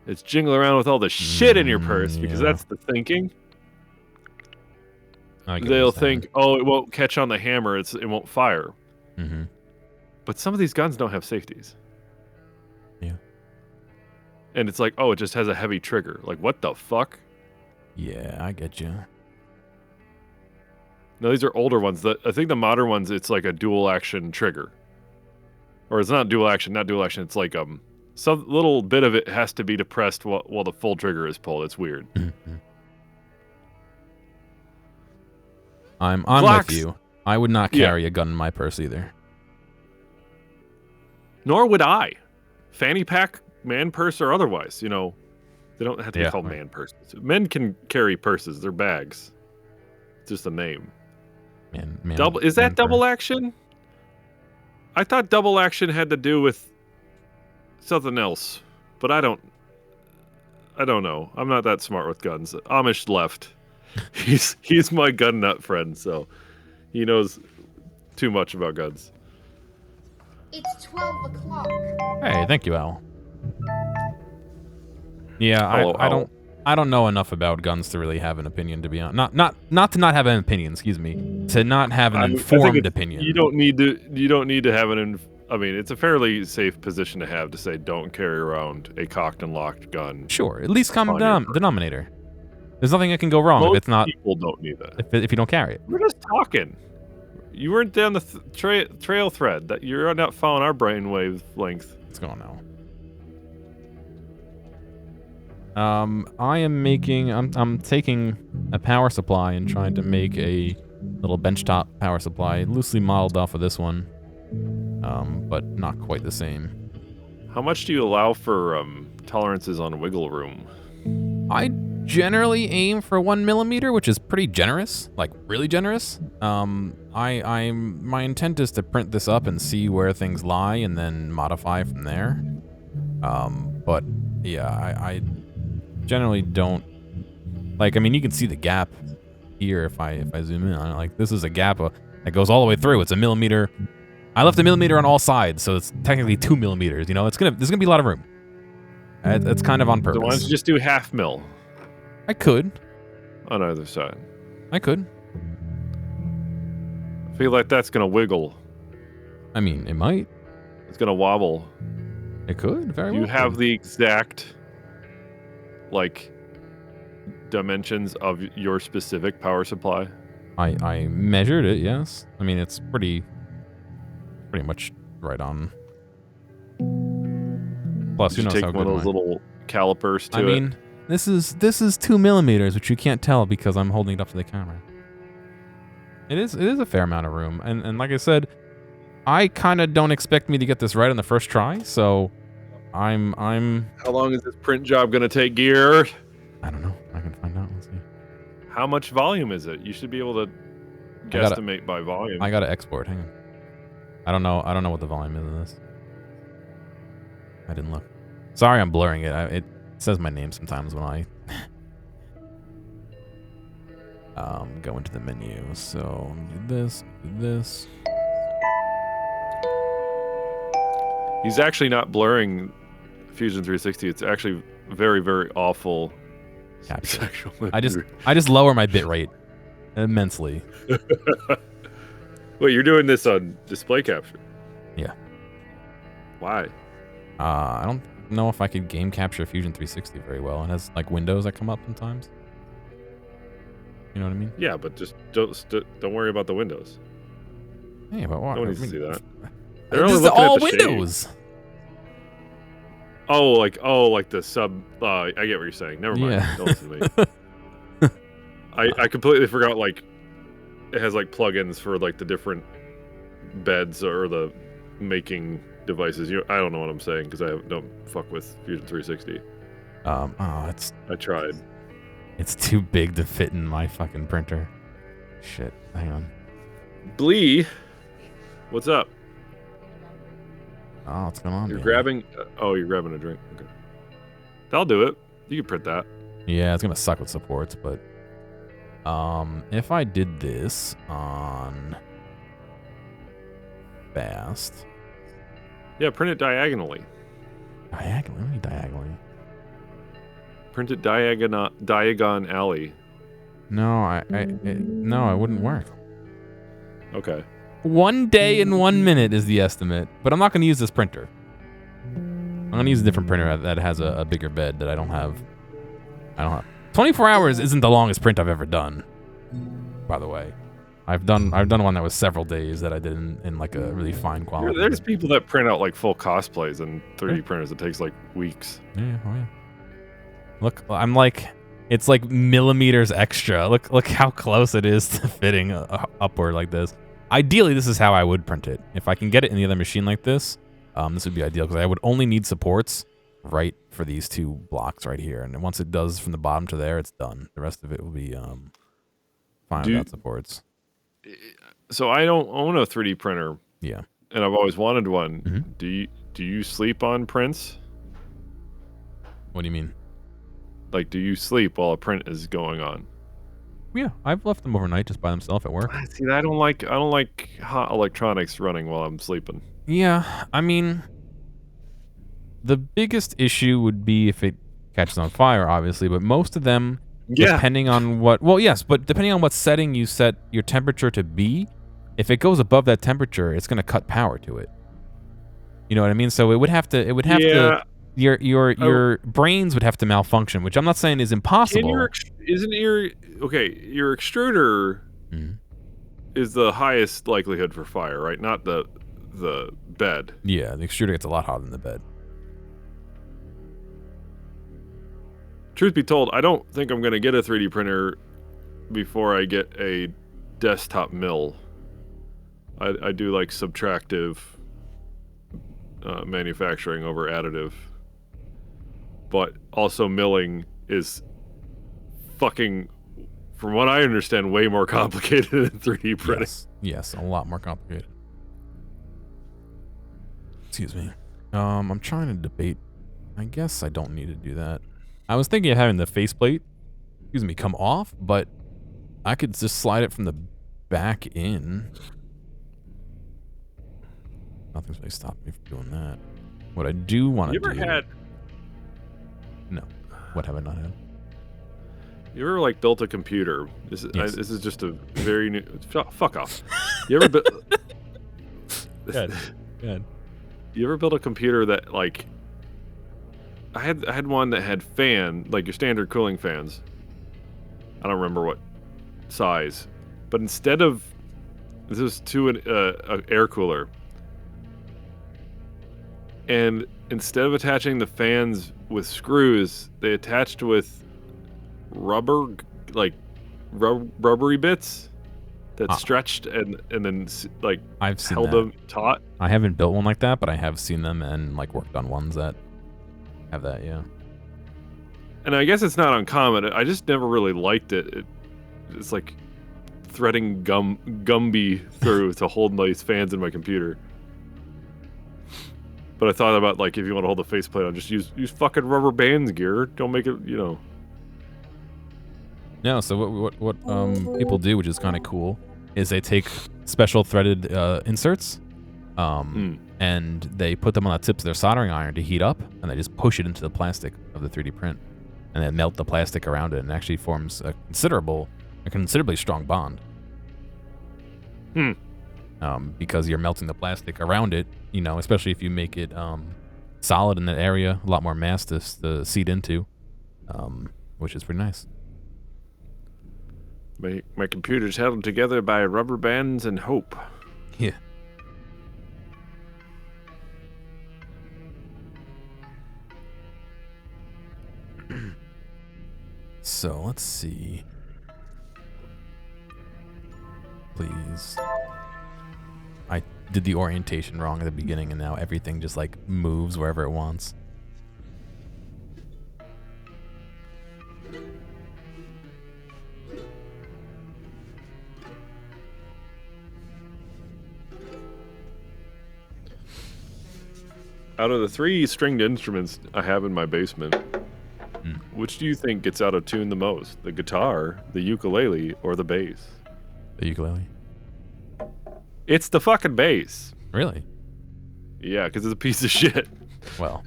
[SPEAKER 2] it's jingling around with all the shit in your purse, because that's the thinking. They'll think, oh, it won't catch on the hammer, it won't fire. But some of these guns don't have safeties.
[SPEAKER 1] Yeah.
[SPEAKER 2] And it's like, oh, it just has a heavy trigger. Like, what the fuck?
[SPEAKER 1] Yeah, I get you.
[SPEAKER 2] No, these are older ones. I think the modern ones, it's like a dual action trigger. Or it's not dual action. It's like some little bit of it has to be depressed while the full trigger is pulled. It's weird.
[SPEAKER 1] I'm
[SPEAKER 2] Glocks.
[SPEAKER 1] with you. I would not carry a gun in my purse either.
[SPEAKER 2] Nor would I. Fanny pack, man purse, or otherwise. You know, they don't have to be called man purses. Men can carry purses. They're bags. It's just a name. Is that double action? I thought double action had to do with something else, but I don't know. I'm not that smart with guns. Amish left. He's my gun nut friend, so he knows too much about guns.
[SPEAKER 3] It's 12 o'clock.
[SPEAKER 1] Hey, thank you, Al. Yeah,
[SPEAKER 2] Hello,
[SPEAKER 1] I don't know enough about guns to really have an opinion, to be honest. Not to not have an opinion, excuse me. To not have an informed opinion.
[SPEAKER 2] You don't need to have I mean, it's a fairly safe position to have to say don't carry around a cocked and locked gun.
[SPEAKER 1] Sure, at least common denominator. There's nothing that can go wrong if it's not.
[SPEAKER 2] People don't need that.
[SPEAKER 1] If you don't carry it.
[SPEAKER 2] We're just talking. You weren't down the trail thread. That you're not following our brainwave length.
[SPEAKER 1] What's going on? I'm taking a power supply and trying to make a little benchtop power supply, loosely modeled off of this one, but not quite the same.
[SPEAKER 2] How much do you allow for tolerances on wiggle room?
[SPEAKER 1] I generally aim for 1 millimeter, which is pretty generous, like really generous. My intent is to print this up and see where things lie and then modify from there. But yeah, I generally don't like. I mean, you can see the gap here if I zoom in on it. Like, this is a gap that goes all the way through. It's a millimeter. I left a millimeter on all sides, so it's technically 2 millimeters. You know, there's gonna be a lot of room. It's kind of on purpose.
[SPEAKER 2] So why don't you just do half mil?
[SPEAKER 1] I could.
[SPEAKER 2] On either side.
[SPEAKER 1] I could.
[SPEAKER 2] I feel like that's gonna wiggle.
[SPEAKER 1] I mean, it might.
[SPEAKER 2] It's gonna wobble.
[SPEAKER 1] It could very well.
[SPEAKER 2] You have the exact like dimensions of your specific power supply?
[SPEAKER 1] I measured it, yes. I mean, it's pretty much right on. Plus,
[SPEAKER 2] Did you take one of those little calipers to it?
[SPEAKER 1] I mean, this is 2 millimeters, which you can't tell because I'm holding it up to the camera. It is a fair amount of room, and like I said, I kind of don't expect me to get this right on the first try, so I'm.
[SPEAKER 2] How long is this print job gonna take, Gear?
[SPEAKER 1] I don't know. I can find out. Let's see.
[SPEAKER 2] How much volume is it? You should be able to guesstimate by volume.
[SPEAKER 1] I gotta export. Hang on. I don't know what the volume is of this. I didn't look. Sorry, I'm blurring it. It says my name sometimes when I go into the menu. So do this.
[SPEAKER 2] He's actually not blurring Fusion 360. It's actually very, very awful
[SPEAKER 1] capture. I just lower my bit rate immensely.
[SPEAKER 2] Wait, you're doing this on display capture?
[SPEAKER 1] Yeah.
[SPEAKER 2] Why?
[SPEAKER 1] I don't know if I could game capture Fusion 360 very well. It has like windows that come up sometimes. You know what I mean?
[SPEAKER 2] Yeah, but just don't worry about the windows.
[SPEAKER 1] Hey, but what?
[SPEAKER 2] No one needs to see that.
[SPEAKER 1] This is all windows.
[SPEAKER 2] Shade. Oh, like the sub. I get what you're saying. Never mind.
[SPEAKER 1] Yeah.
[SPEAKER 2] Don't listen to me. I completely forgot. Like, it has like plugins for like the different beds or the making devices. I don't know what I'm saying because I don't fuck with Fusion 360. I tried.
[SPEAKER 1] It's too big to fit in my fucking printer. Shit. Hang on.
[SPEAKER 2] Blee, what's up?
[SPEAKER 1] Oh, what's going on?
[SPEAKER 2] You're grabbing. You're grabbing a drink. Okay. That'll do it. You can print that.
[SPEAKER 1] Yeah, it's gonna suck with supports, but if I did this on fast.
[SPEAKER 2] Yeah, print it diagonally.
[SPEAKER 1] Diagonally.
[SPEAKER 2] Print it Diagon Alley.
[SPEAKER 1] No, no, it wouldn't work.
[SPEAKER 2] Okay.
[SPEAKER 1] 1 day and 1 minute is the estimate, but I'm not going to use this printer. I'm going to use a different printer that has a bigger bed that I don't have. 24 hours isn't the longest print I've ever done, by the way. I've done one that was several days that I did in like a really fine quality.
[SPEAKER 2] There's people that print out like full cosplays in 3D printers. It takes like weeks.
[SPEAKER 1] Yeah, oh yeah. Look, I'm like, it's like millimeters extra. Look how close it is to fitting upward like this. Ideally, this is how I would print it. If I can get it in the other machine like this, this would be ideal because I would only need supports right for these 2 blocks right here. And once it does from the bottom to there, it's done. The rest of it will be fine without supports.
[SPEAKER 2] So I don't own a 3D printer.
[SPEAKER 1] Yeah.
[SPEAKER 2] And I've always wanted one.
[SPEAKER 1] Mm-hmm.
[SPEAKER 2] Do you sleep on prints?
[SPEAKER 1] What do you mean?
[SPEAKER 2] Like, do you sleep while a print is going on?
[SPEAKER 1] Yeah, I've left them overnight just by themselves at work.
[SPEAKER 2] See, I don't like hot electronics running while I'm sleeping.
[SPEAKER 1] Yeah, I mean, the biggest issue would be if it catches on fire, obviously, but most of them, depending on what, well, yes, but depending on what setting you set your temperature to be, if it goes above that temperature, it's going to cut power to it. You know what I mean? So it would have to, your brains would have to malfunction, which I'm not saying is impossible.
[SPEAKER 2] Your extruder is the highest likelihood for fire, right? Not the bed.
[SPEAKER 1] Yeah, the extruder gets a lot hotter than the bed.
[SPEAKER 2] Truth be told, I don't think I'm going to get a 3D printer before I get a desktop mill. I do like subtractive manufacturing over additive. But also milling is fucking, from what I understand, way more complicated than 3D printing.
[SPEAKER 1] Yes, a lot more complicated. Excuse me. I'm trying to debate. I guess I don't need to do that. I was thinking of having the faceplate, come off, but I could just slide it from the back in. Nothing's really stopping me from doing that. What I do want to do...
[SPEAKER 2] You ever had...
[SPEAKER 1] No. What have I not had?
[SPEAKER 2] You ever, like, built a computer? This is just a very new... Fuck off. You ever built...
[SPEAKER 1] Good.
[SPEAKER 2] You ever built a computer that, like... I had one that had like your standard cooling fans. I don't remember what size. But instead of... This was to an air cooler. And instead of attaching the fans with screws, they attached with rubbery bits that stretched and then like
[SPEAKER 1] I've seen
[SPEAKER 2] held them taut.
[SPEAKER 1] I haven't built one like that, but I have seen them and like worked on ones that have that. Yeah.
[SPEAKER 2] And I guess it's not uncommon. I just never really liked it. It's like threading Gumby through to hold these fans in my computer. But I thought about, like, if you want to hold the faceplate on, just use fucking rubber bands, gear. Don't make it, you know.
[SPEAKER 1] No, so what people do, which is kind of cool, is they take special threaded inserts, and they put them on the tips of their soldering iron to heat up, and they just push it into the plastic of the 3D print, and then melt the plastic around it, and it actually forms a considerably strong bond. Because you're melting the plastic around it, you know, especially if you make it solid in that area, a lot more mass to seed into, which is pretty nice.
[SPEAKER 2] My computer's held together by rubber bands and hope.
[SPEAKER 1] Yeah. So let's see. Please. I did the orientation wrong at the beginning, and now everything just like moves wherever it wants.
[SPEAKER 2] Out of the 3 stringed instruments I have in my basement, which do you think gets out of tune the most? The guitar, the ukulele, or the bass?
[SPEAKER 1] The ukulele.
[SPEAKER 2] It's the fucking bass.
[SPEAKER 1] Really?
[SPEAKER 2] Yeah, because it's a piece of shit.
[SPEAKER 1] Well,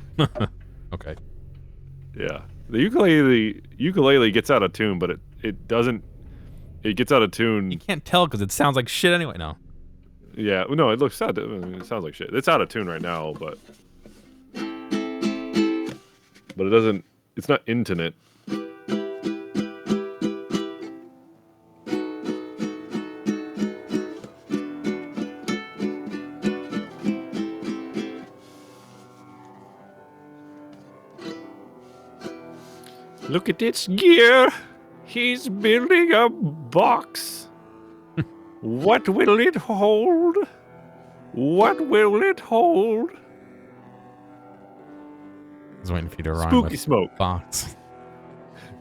[SPEAKER 1] okay.
[SPEAKER 2] Yeah. The ukulele gets out of tune, but it doesn't. It gets out of tune.
[SPEAKER 1] You can't tell because it sounds like shit anyway. No.
[SPEAKER 2] Yeah, no, it looks sad. It sounds like shit. It's out of tune right now, but it doesn't. It's not intimate. Look at its gear. He's building a box. What will it hold? What will it hold?
[SPEAKER 1] I was waiting for you to rhyme
[SPEAKER 2] Spooky
[SPEAKER 1] with
[SPEAKER 2] smoke.
[SPEAKER 1] box.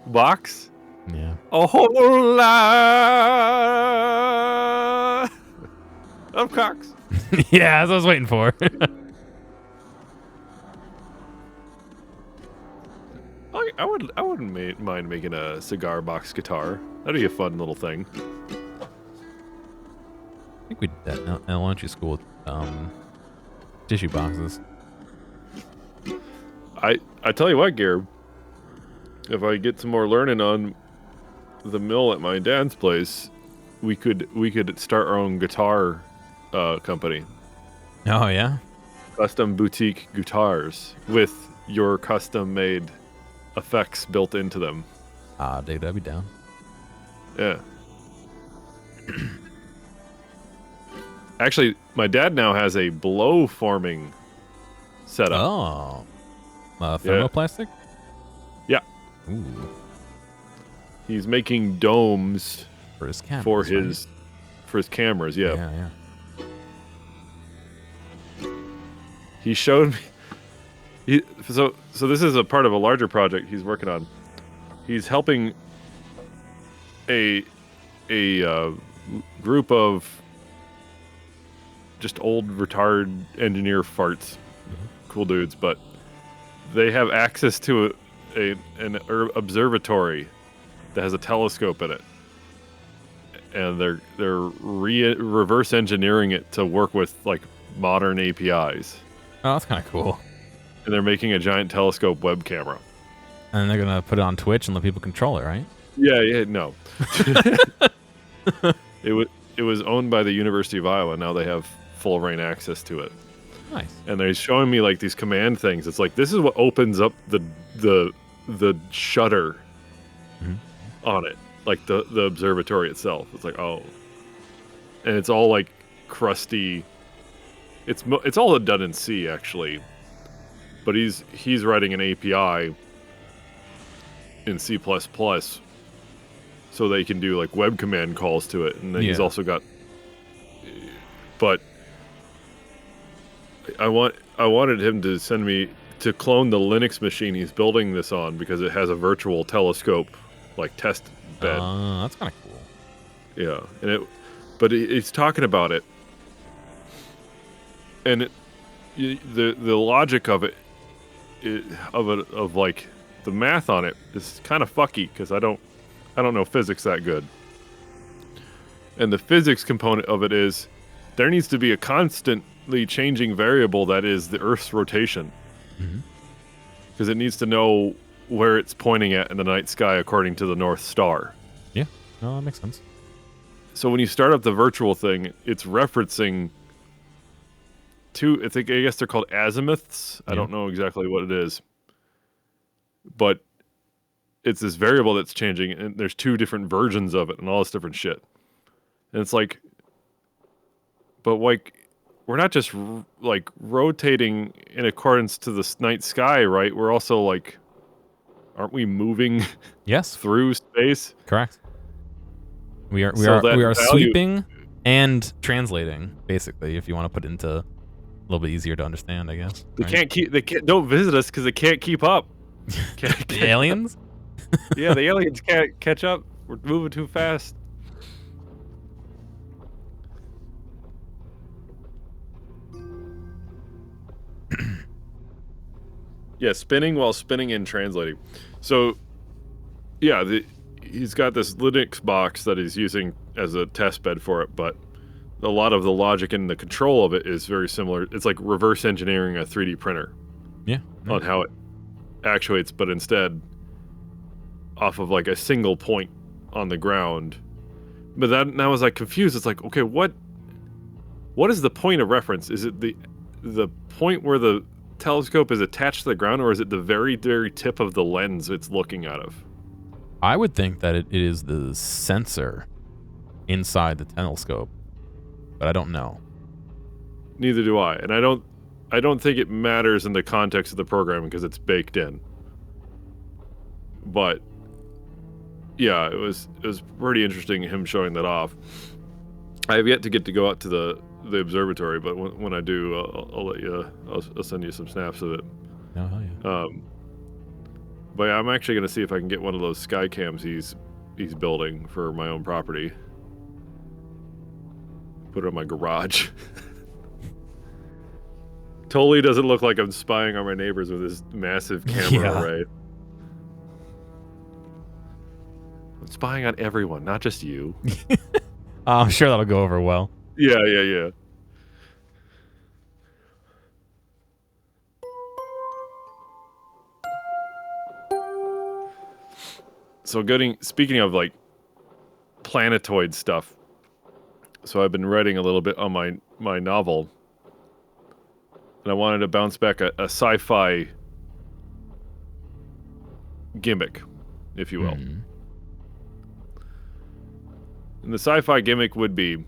[SPEAKER 2] Box?
[SPEAKER 1] Yeah.
[SPEAKER 2] A whole lot of cocks.
[SPEAKER 1] Yeah, that's what I was waiting for.
[SPEAKER 2] I wouldn't mind making a cigar box guitar. That'd be a fun little thing.
[SPEAKER 1] I think we did that in elementary school with tissue boxes.
[SPEAKER 2] I tell you what, Gare, if I get some more learning on the mill at my dad's place, we could start our own guitar company.
[SPEAKER 1] Oh yeah.
[SPEAKER 2] Custom boutique guitars with your custom made effects built into them.
[SPEAKER 1] Ah, dude, I'd be down.
[SPEAKER 2] Yeah. Actually, my dad now has a blow forming setup.
[SPEAKER 1] Oh. Thermoplastic?
[SPEAKER 2] Yeah.
[SPEAKER 1] Ooh.
[SPEAKER 2] He's making domes
[SPEAKER 1] For his cameras.
[SPEAKER 2] for
[SPEAKER 1] right?
[SPEAKER 2] his cameras. Yeah.
[SPEAKER 1] Yeah.
[SPEAKER 2] He showed me. So this is a part of a larger project he's working on. He's helping a group of just old retired engineer farts, cool dudes, but they have access to an observatory that has a telescope in it, and they're reverse engineering it to work with like modern APIs.
[SPEAKER 1] Oh, that's kind of cool.
[SPEAKER 2] And they're making a giant telescope web camera.
[SPEAKER 1] And they're gonna put it on Twitch and let people control it, right?
[SPEAKER 2] Yeah, no. It was owned by the University of Iowa. Now they have full reign access to it.
[SPEAKER 1] Nice.
[SPEAKER 2] And they're showing me like these command things. It's like this is what opens up the shutter on it, like the observatory itself. It's like, oh, and it's all like crusty. It's all done in C actually, but he's writing an API in C++, so they can do like web command calls to it, and then he's also got. But I wanted him to send me to clone the Linux machine he's building this on because it has a virtual telescope like test bed.
[SPEAKER 1] That's kind of cool.
[SPEAKER 2] Yeah, and he's talking about it, and the logic of it, of like the math on it is kind of fucky because I don't know physics that good. And the physics component of it is there needs to be a constantly changing variable that is the Earth's rotation, because it needs to know where it's pointing at in the night sky according to the North Star.
[SPEAKER 1] Yeah, no, that makes sense.
[SPEAKER 2] So when you start up the virtual thing, it's referencing two, I guess they're called azimuths. I don't know exactly what it is. But it's this variable that's changing, and there's two different versions of it and all this different shit. And it's like, but like, we're not just like rotating in accordance to the night sky, right? We're also like, aren't we moving through space?
[SPEAKER 1] Correct. We are
[SPEAKER 2] value,
[SPEAKER 1] sweeping and translating, basically, if you want to put it into a little bit easier to understand, I guess.
[SPEAKER 2] They don't visit us because they can't keep up.
[SPEAKER 1] The aliens?
[SPEAKER 2] Yeah, the aliens can't catch up. We're moving too fast. Yeah, spinning while spinning and translating. So, yeah, he's got this Linux box that he's using as a test bed for it, but a lot of the logic and the control of it is very similar. It's like reverse engineering a 3D printer.
[SPEAKER 1] Yeah.
[SPEAKER 2] On how it actuates, but instead off of like a single point on the ground. But now I was like confused. It's like, okay, what what is the point of reference? Is it the point where the telescope is attached to the ground, or is it the very, very tip of the lens it's looking out of?
[SPEAKER 1] I would think that it is the sensor inside the telescope, but I don't know.
[SPEAKER 2] Neither do I, and I don't think it matters in the context of the programming because it's baked in. But yeah, it was pretty interesting him showing that off. I have yet to get to go out to the observatory, but when I do, I'll let you. I'll send you some snaps of it.
[SPEAKER 1] Oh, hell yeah.
[SPEAKER 2] But yeah, I'm actually gonna see if I can get one of those sky cams he's building for my own property. Put it in my garage. Totally doesn't look like I'm spying on my neighbors with this massive camera array. I'm spying on everyone, not just you.
[SPEAKER 1] I'm sure that'll go over well.
[SPEAKER 2] Yeah. So speaking of like planetoid stuff, so I've been writing a little bit on my novel, and I wanted to bounce back a sci-fi gimmick, if you will.
[SPEAKER 1] Mm-hmm.
[SPEAKER 2] And the sci-fi gimmick would be,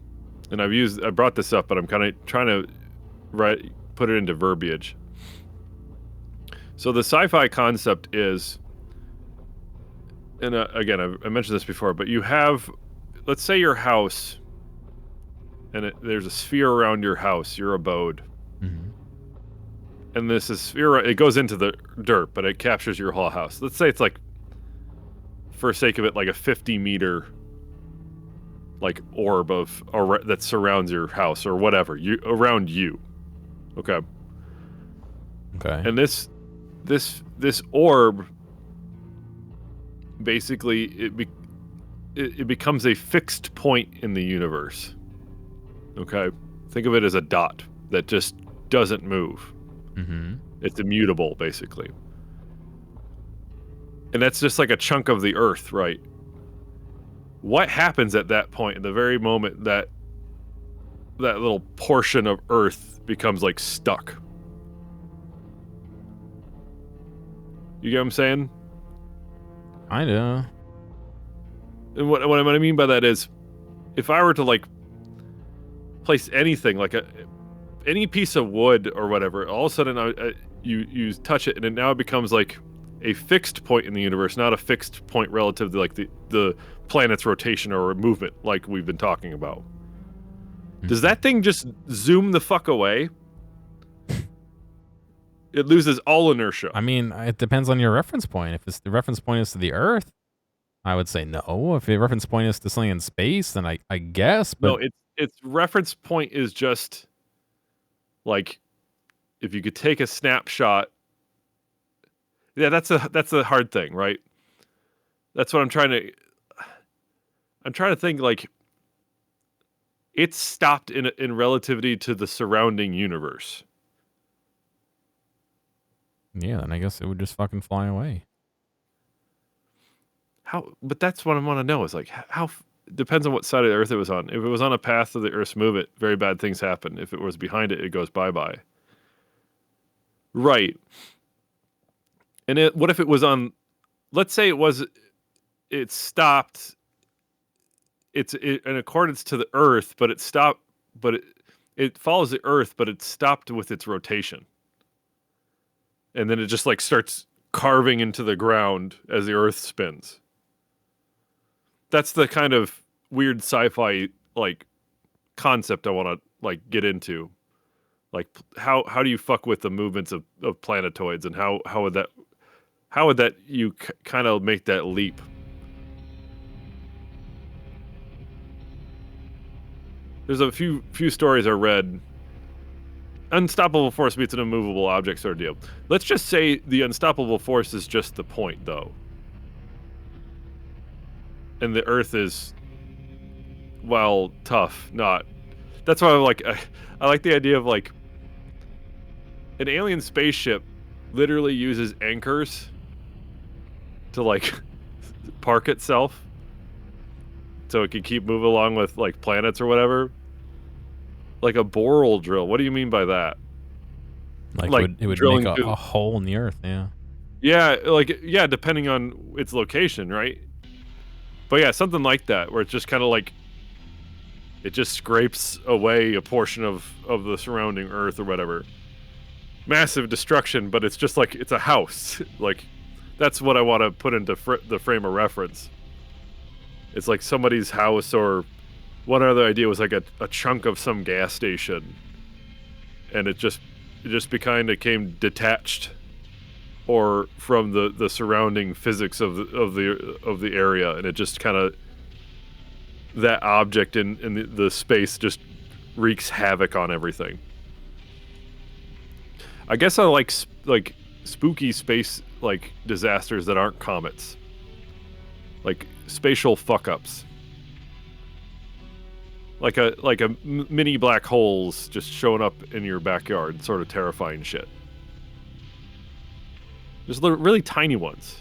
[SPEAKER 2] and I brought this up, but I'm kind of trying to put it into verbiage. So the sci-fi concept is, and again, I mentioned this before, but you have, let's say your house, and there's a sphere around your house, your abode.
[SPEAKER 1] Mm-hmm.
[SPEAKER 2] And this is sphere, it goes into the dirt, but it captures your whole house. Let's say it's like, for sake of it, like a 50-meter like orb that surrounds your house or whatever around you. Okay. And this orb basically it becomes a fixed point in the universe. Okay. Think of it as a dot that just doesn't move.
[SPEAKER 1] Mm-hmm.
[SPEAKER 2] It's immutable, basically. And that's just like a chunk of the earth, right? What happens at that point, in the very moment that little portion of earth becomes like stuck? You get what I'm saying?
[SPEAKER 1] I know.
[SPEAKER 2] And what I mean by that is, if I were to like place anything, like any piece of wood or whatever, all of a sudden you touch it, and it now becomes like a fixed point in the universe, not a fixed point relative to like the planet's rotation or movement, like we've been talking about. Mm-hmm. Does that thing just zoom the fuck away? It loses all inertia.
[SPEAKER 1] I mean, it depends on your reference point. If the reference point is to the Earth, I would say no. If the reference point is to something in space, then I guess. But
[SPEAKER 2] no, its reference point is just like, if you could take a snapshot. Yeah, that's a hard thing, right? That's what I'm trying to think, like, it's stopped in relativity to the surrounding universe.
[SPEAKER 1] Yeah, then I guess it would just fucking fly away.
[SPEAKER 2] How? But that's what I want to know, is like, how depends on what side of the Earth it was on. If it was on a path of the Earth's movement, very bad things happen. If it was behind it, it goes bye-bye. Right. And what if it was on, let's say it stopped, it's in accordance to the Earth, but it stopped, but it follows the Earth, but it stopped with its rotation. And then it just like starts carving into the ground as the Earth spins. That's the kind of weird sci-fi like concept I want to like get into. Like, how do you fuck with the movements of planetoids, and how would that you kind of make that leap? There's a few stories I read. Unstoppable force meets an immovable object sort of deal. Let's just say the unstoppable force is just the point, though. And the Earth is, well, tough, not. That's why I like the idea of like an alien spaceship literally uses anchors to like park itself so it can keep moving along with like planets or whatever. Like a boral drill. What do you mean by that?
[SPEAKER 1] Like,
[SPEAKER 2] Like
[SPEAKER 1] it would make
[SPEAKER 2] drilling
[SPEAKER 1] a hole in the earth, yeah.
[SPEAKER 2] Yeah, like yeah, depending on its location, right? But yeah, something like that, where it's just kind of like it just scrapes away a portion of the surrounding earth or whatever. Massive destruction, but it's just like it's a house. Like that's what I want to put into the frame of reference. It's like somebody's house, or one other idea was like a chunk of some gas station, and it just became detached, or from the surrounding physics of the area, and it just kind of that object in the space just wreaks havoc on everything. I guess I like spooky space like disasters that aren't comets, like spatial fuck ups, like a mini black holes just showing up in your backyard, sort of terrifying shit. Just really tiny ones.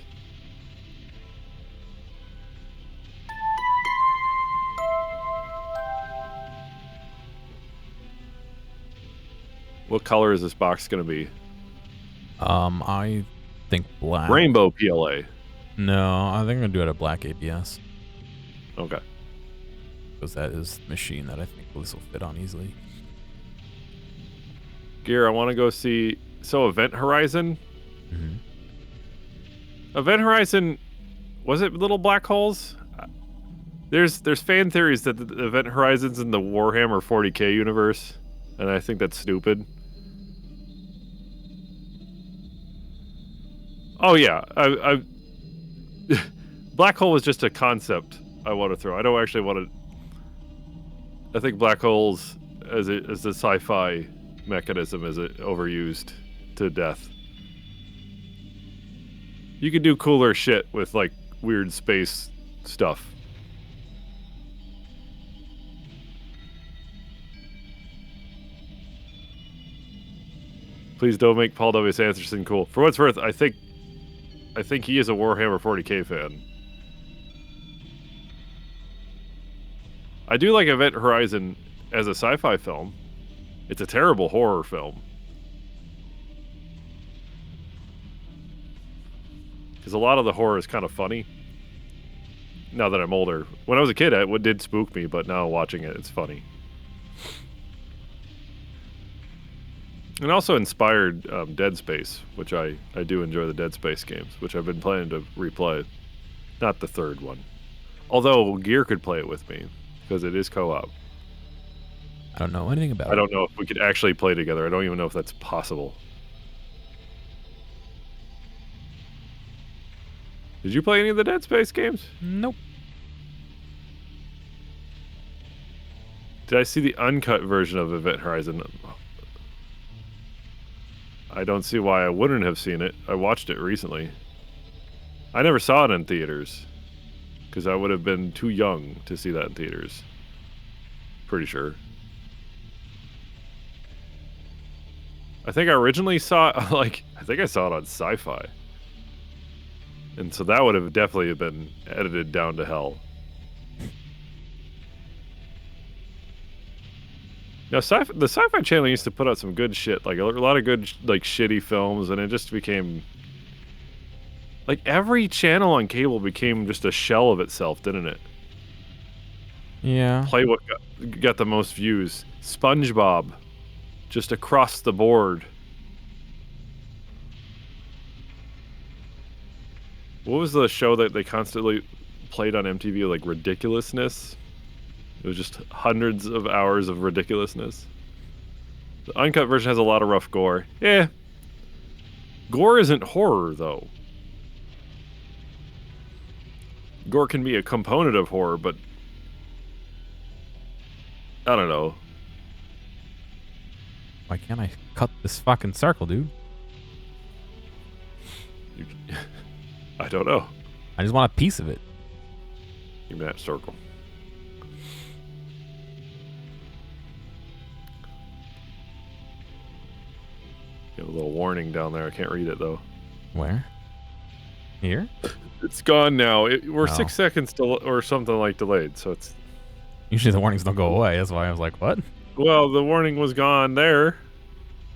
[SPEAKER 2] What color is this box going to be?
[SPEAKER 1] I think black.
[SPEAKER 2] Rainbow PLA.
[SPEAKER 1] No, I think I'm gonna do it a black ABS.
[SPEAKER 2] Okay.
[SPEAKER 1] Because that is the machine that I think this will fit on easily.
[SPEAKER 2] Gear, I want to go see. So Event Horizon. Event Horizon, was it little black holes? There's fan theories that the Event Horizon's in the Warhammer 40k universe, and I think that's stupid. Oh yeah, I black hole is just a concept I want to throw. I don't actually want to. I think black holes as a sci-fi mechanism is overused to death. You could do cooler shit with like weird space stuff. Please don't make Paul W. Sanderson cool. For what's worth, I think he is a Warhammer 40k fan. I do like Event Horizon as a sci-fi film. It's a terrible horror film. Because a lot of the horror is kind of funny. Now that I'm older. When I was a kid, it did spook me, but now watching it, it's funny. And also inspired Dead Space, which I do enjoy the Dead Space games, which I've been planning to replay. Not the third one. Although Gear could play it with me, because it is co-op.
[SPEAKER 1] I don't know anything about it.
[SPEAKER 2] I don't know if we could actually play together. I don't even know if that's possible. Did you play any of the Dead Space games?
[SPEAKER 1] Nope.
[SPEAKER 2] Did I see the uncut version of Event Horizon? I don't see why I wouldn't have seen it. I watched it recently. I never saw it in theaters, because I would have been too young to see that in theaters. Pretty sure. I think I originally saw it, I think I saw it on Sci-Fi. And so that would have definitely been edited down to hell. Now, the Sci-Fi Channel used to put out some good shit, like a lot of good, like, shitty films, and it just became... Like, every channel on cable became just a shell of itself, didn't it?
[SPEAKER 1] Yeah.
[SPEAKER 2] Play what got the most views. SpongeBob. Just across the board. What was the show that they constantly played on MTV, like Ridiculousness? It was just hundreds of hours of ridiculousness. The uncut version has a lot of rough gore. Yeah. Gore isn't horror, though. Gore can be a component of horror, but... I don't know.
[SPEAKER 1] Why can't I cut this fucking circle, dude?
[SPEAKER 2] I don't know.
[SPEAKER 1] I just want a piece of it.
[SPEAKER 2] Give me that circle. You have a little warning down there. I can't read it, though.
[SPEAKER 1] Where? Here?
[SPEAKER 2] It's gone now. We're
[SPEAKER 1] Oh.
[SPEAKER 2] 6 seconds or something like delayed, so it's...
[SPEAKER 1] Usually the warnings don't go away. That's why I was like, what?
[SPEAKER 2] Well, the warning was gone there.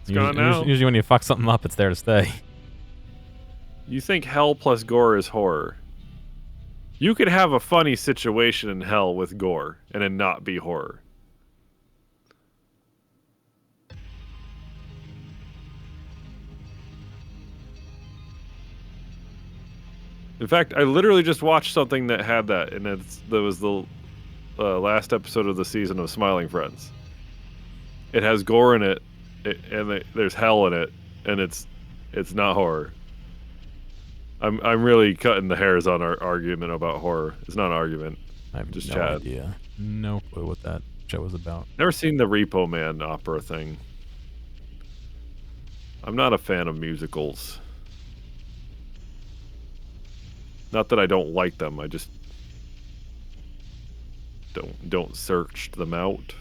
[SPEAKER 2] It's gone now.
[SPEAKER 1] Usually when you fuck something up, it's there to stay.
[SPEAKER 2] You think hell plus gore is horror. You could have a funny situation in hell with gore and it not be horror. In fact, I literally just watched something that had that, and that was the last episode of the season of Smiling Friends. It has gore in it, and there's hell in it, and it's not horror. I'm really cutting the hairs on our argument about horror. It's not an argument.
[SPEAKER 1] I have
[SPEAKER 2] just
[SPEAKER 1] no
[SPEAKER 2] chat.
[SPEAKER 1] idea. No clue what that show was about.
[SPEAKER 2] Never seen the Repo Man opera thing. I'm not a fan of musicals. Not that I don't like them. I just don't search them out.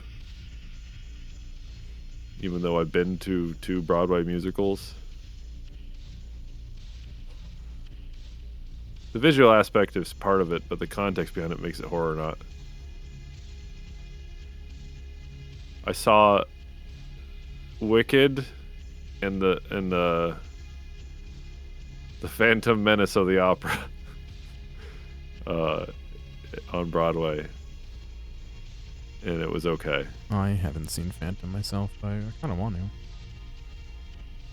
[SPEAKER 2] Even though I've been to 2 Broadway musicals. The visual aspect is part of it, but the context behind it makes it horror or not. I saw Wicked and the Phantom Menace of the Opera on Broadway, and it was okay.
[SPEAKER 1] I haven't seen Phantom myself, but I kind of want to.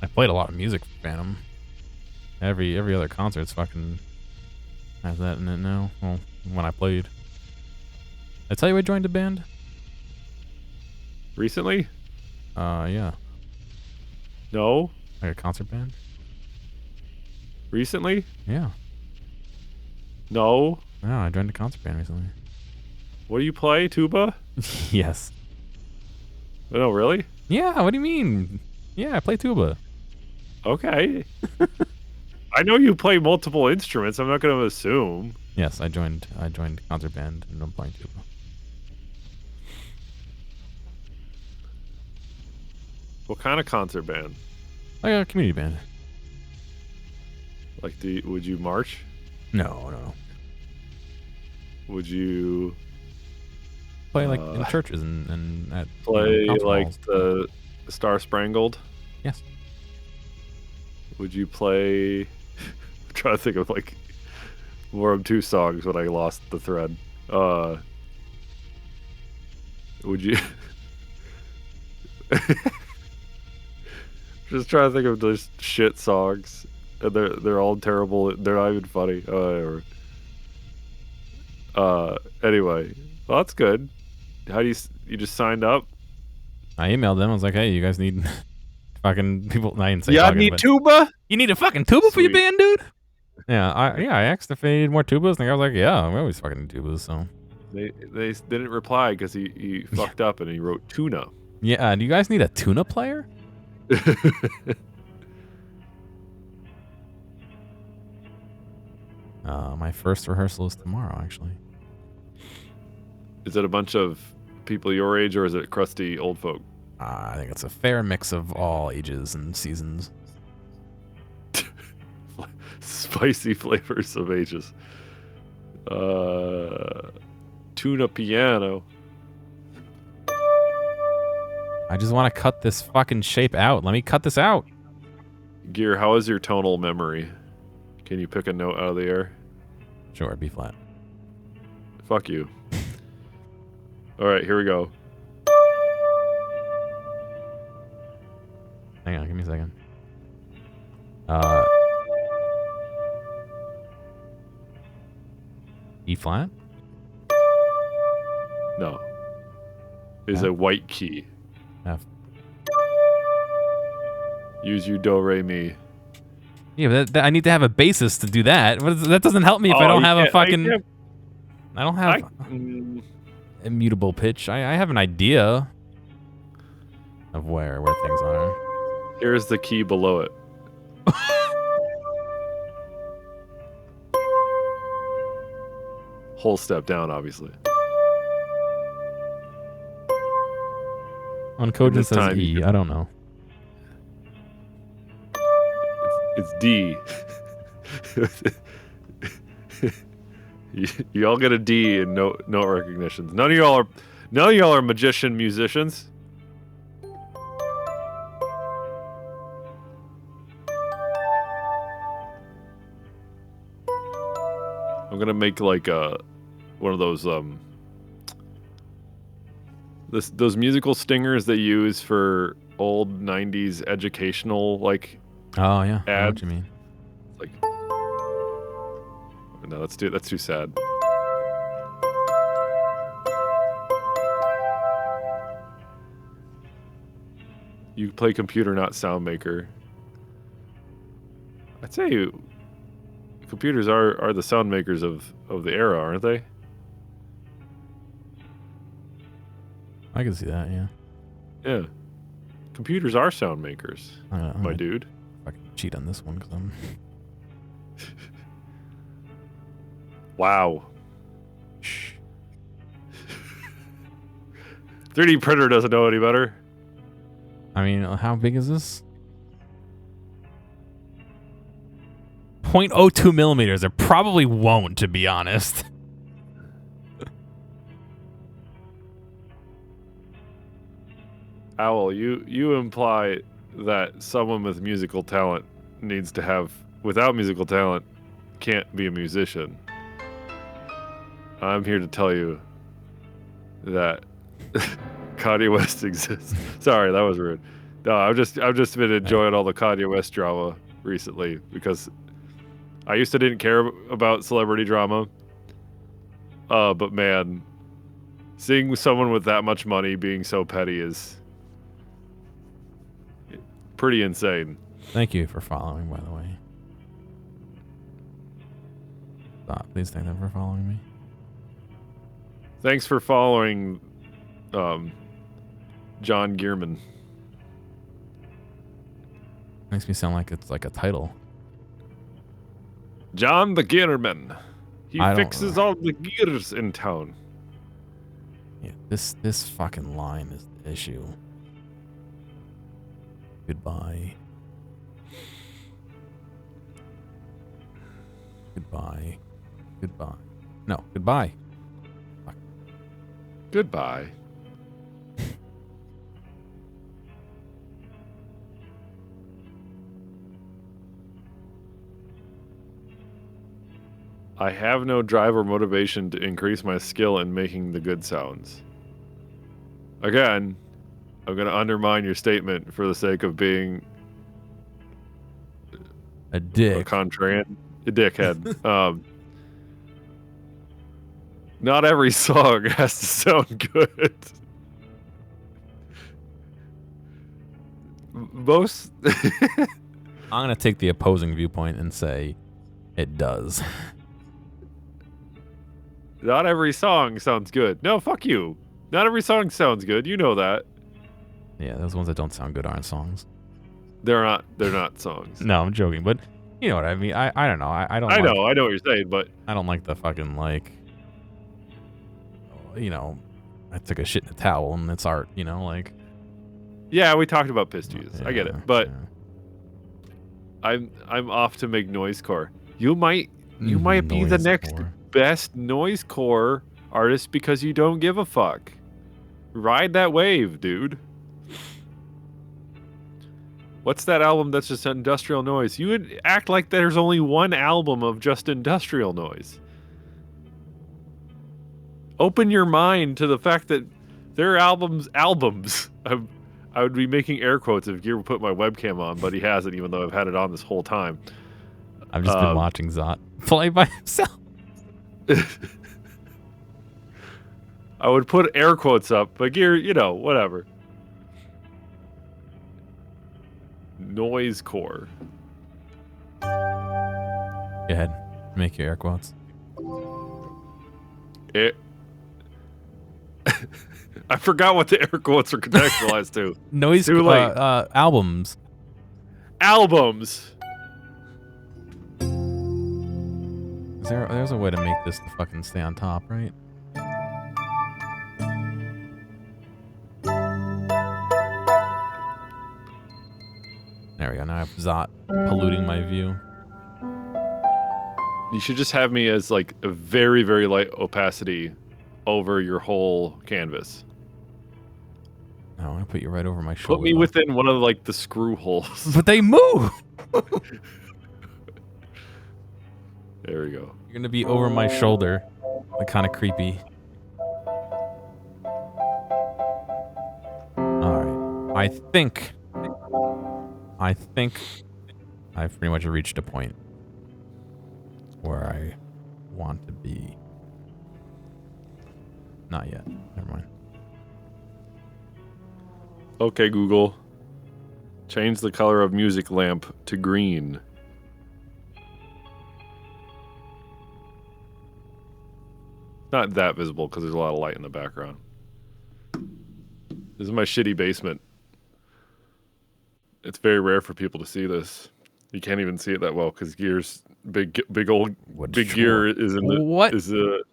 [SPEAKER 1] I played a lot of music for Phantom. Every other concert's fucking has that in it now. Well, when I played. Did I tell you I joined a band?
[SPEAKER 2] Recently?
[SPEAKER 1] Yeah.
[SPEAKER 2] No.
[SPEAKER 1] Like a concert band?
[SPEAKER 2] Recently?
[SPEAKER 1] Yeah.
[SPEAKER 2] No.
[SPEAKER 1] Yeah, I joined a concert band recently.
[SPEAKER 2] What do you play? Tuba?
[SPEAKER 1] Yes.
[SPEAKER 2] No, really?
[SPEAKER 1] Yeah, what do you mean? Yeah, I play tuba.
[SPEAKER 2] Okay. I know you play multiple instruments. I'm not going to assume.
[SPEAKER 1] Yes, I joined concert band and I'm playing tuba.
[SPEAKER 2] What kind of concert band?
[SPEAKER 1] Like a community band.
[SPEAKER 2] Like, would you march?
[SPEAKER 1] No.
[SPEAKER 2] Would you
[SPEAKER 1] Play like in churches and at
[SPEAKER 2] play
[SPEAKER 1] concert
[SPEAKER 2] like
[SPEAKER 1] halls.
[SPEAKER 2] the Star Sprangled?
[SPEAKER 1] Yes.
[SPEAKER 2] Would you play? I'm trying to think of like more of 2 songs when I lost the thread. Would you? Just trying to think of those shit songs, and they're all terrible. They're not even funny. Anyway, well, that's good. How do you just signed up?
[SPEAKER 1] I emailed them. I was like, "Hey, you guys need fucking people." I didn't say.
[SPEAKER 2] Yeah,
[SPEAKER 1] fucking,
[SPEAKER 2] need
[SPEAKER 1] but
[SPEAKER 2] tuba.
[SPEAKER 1] You need a fucking tuba for your
[SPEAKER 2] Sweet.
[SPEAKER 1] band, dude. Yeah, I asked if they needed more tubas, and I was like, "Yeah, we always fucking need tubas." So
[SPEAKER 2] They didn't reply because he fucked up and he wrote tuna.
[SPEAKER 1] yeah, do you guys need a tuna player? My first rehearsal is tomorrow, actually.
[SPEAKER 2] Is it a bunch of people your age, or is it crusty old folk?
[SPEAKER 1] I think it's a fair mix of all ages and seasons.
[SPEAKER 2] Spicy flavors of ages. Tuna piano.
[SPEAKER 1] I just want to cut this fucking shape out. Let me cut this out.
[SPEAKER 2] Gear, how is your tonal memory? Can you pick a note out of the air?
[SPEAKER 1] Sure, B flat.
[SPEAKER 2] Fuck you. All right, here we go.
[SPEAKER 1] Hang on, give me a second. E flat?
[SPEAKER 2] No. Is
[SPEAKER 1] F?
[SPEAKER 2] a white key.
[SPEAKER 1] F.
[SPEAKER 2] Use you do re mi.
[SPEAKER 1] Yeah, but I need to have a basis to do that. That doesn't help me if I don't have a fucking. I don't have immutable pitch. I have an idea of where things are.
[SPEAKER 2] Here's the key below it. Whole step down, obviously.
[SPEAKER 1] Uncoded
[SPEAKER 2] this
[SPEAKER 1] says
[SPEAKER 2] time
[SPEAKER 1] E. I don't know.
[SPEAKER 2] It's D. you all get a D in note recognitions. None of y'all are magician musicians. I'm gonna make like one of those those musical stingers they use for old '90s educational like
[SPEAKER 1] Oh yeah, I know what
[SPEAKER 2] ads.
[SPEAKER 1] you mean.
[SPEAKER 2] Like, no, that's too sad. You play computer, not sound maker. I'd say computers are the sound makers of the era, aren't they?
[SPEAKER 1] I can see that. Yeah.
[SPEAKER 2] Yeah. Computers are sound makers,
[SPEAKER 1] I'm
[SPEAKER 2] my
[SPEAKER 1] gonna
[SPEAKER 2] dude.
[SPEAKER 1] fucking cheat on this one because I'm.
[SPEAKER 2] Wow.
[SPEAKER 1] Shh.
[SPEAKER 2] 3D printer doesn't know any better.
[SPEAKER 1] I mean, how big is this? 0.02 millimeters. It probably won't, to be honest.
[SPEAKER 2] Owl, you imply that someone with musical talent needs to have, without musical talent, can't be a musician. I'm here to tell you that Kanye West exists. Sorry, that was rude. No, I've just been enjoying all the Kanye West drama recently because I used to didn't care about celebrity drama. But man, seeing someone with that much money being so petty is pretty insane.
[SPEAKER 1] Thank you for following, by the way. Stop. Please thank them for following me.
[SPEAKER 2] Thanks for following, John Gearman.
[SPEAKER 1] Makes me sound like it's like a title.
[SPEAKER 2] John the Gearman. He
[SPEAKER 1] I don't
[SPEAKER 2] fixes
[SPEAKER 1] know.
[SPEAKER 2] all the gears in town.
[SPEAKER 1] Yeah, this fucking line is the issue. Goodbye. Goodbye. Goodbye. No, goodbye. Fuck.
[SPEAKER 2] Goodbye. I have no drive or motivation to increase my skill in making the good sounds. Again, I'm going to undermine your statement for the sake of being
[SPEAKER 1] A dick.
[SPEAKER 2] a contrarian, a dickhead. Not every song has to sound good. Most
[SPEAKER 1] I'm gonna take the opposing viewpoint and say it does.
[SPEAKER 2] not every song sounds good. No, fuck you. Not every song sounds good. You know that.
[SPEAKER 1] Yeah, those ones that don't sound good aren't songs.
[SPEAKER 2] They're not songs.
[SPEAKER 1] No, I'm joking, but you know what I mean. I don't know. I don't.
[SPEAKER 2] I
[SPEAKER 1] like,
[SPEAKER 2] know what you're saying, but
[SPEAKER 1] I don't like the fucking like. You know, I took a shit in a towel and it's art. You know, like.
[SPEAKER 2] yeah, we talked about piss juice. I get
[SPEAKER 1] Yeah,
[SPEAKER 2] it, but
[SPEAKER 1] yeah.
[SPEAKER 2] I'm off to make noisecore. You might be the next
[SPEAKER 1] Noisecore.
[SPEAKER 2] best noisecore artist because you don't give a fuck. Ride that wave, dude. What's that album that's just industrial noise? You would act like there's only one album of just industrial noise. Open your mind to the fact that there are albums. I would be making air quotes if Gear would put my webcam on, but he hasn't, even though I've had it on this whole time.
[SPEAKER 1] I've just been watching Zot play by himself.
[SPEAKER 2] I would put air quotes up, but Gear, you know, whatever. Noisecore.
[SPEAKER 1] Go ahead, make your air quotes.
[SPEAKER 2] It. I forgot what the air quotes are contextualized to.
[SPEAKER 1] Noise.
[SPEAKER 2] Too late.
[SPEAKER 1] Albums.
[SPEAKER 2] Albums.
[SPEAKER 1] There's a way to make this to fucking stay on top, right? There we go. Now I have Zot polluting my view.
[SPEAKER 2] You should just have me as like a very, very light opacity over your whole canvas.
[SPEAKER 1] No, I'm gonna put you right over my shoulder.
[SPEAKER 2] Put me within one of like the screw holes.
[SPEAKER 1] But they move.
[SPEAKER 2] There we go.
[SPEAKER 1] You're gonna be over my shoulder. Like kind of creepy. Alright. I think I've pretty much reached a point where I want to be. Not yet. Never mind.
[SPEAKER 2] Okay, Google. Change the color of music lamp to green. Not that visible because there's a lot of light in the background. This is my shitty basement. It's very rare for people to see this. You can't even see it that well because Gear's big Gear is in the
[SPEAKER 1] What?
[SPEAKER 2] is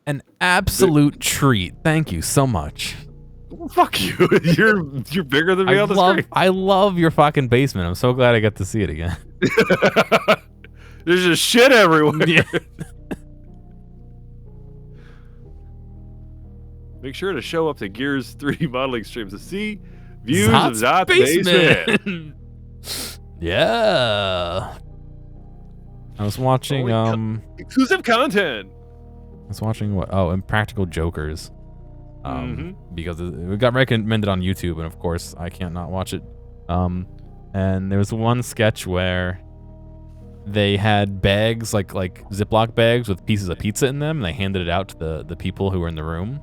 [SPEAKER 1] An absolute treat. Thank you so much.
[SPEAKER 2] fuck you. You're bigger than me on the screen.
[SPEAKER 1] I love your fucking basement. I'm so glad I got to see it again.
[SPEAKER 2] There's just shit everywhere.
[SPEAKER 1] Yeah.
[SPEAKER 2] Make sure to show up to Gears 3D modeling streams to see views
[SPEAKER 1] Zot's
[SPEAKER 2] of Zot's basement.
[SPEAKER 1] Yeah. I was watching
[SPEAKER 2] exclusive content.
[SPEAKER 1] I was watching what? Oh, Impractical Jokers. Because it got recommended on YouTube, and of course I can't not watch it. And there was one sketch where they had bags like Ziploc bags with pieces of pizza in them, and they handed it out to the people who were in the room.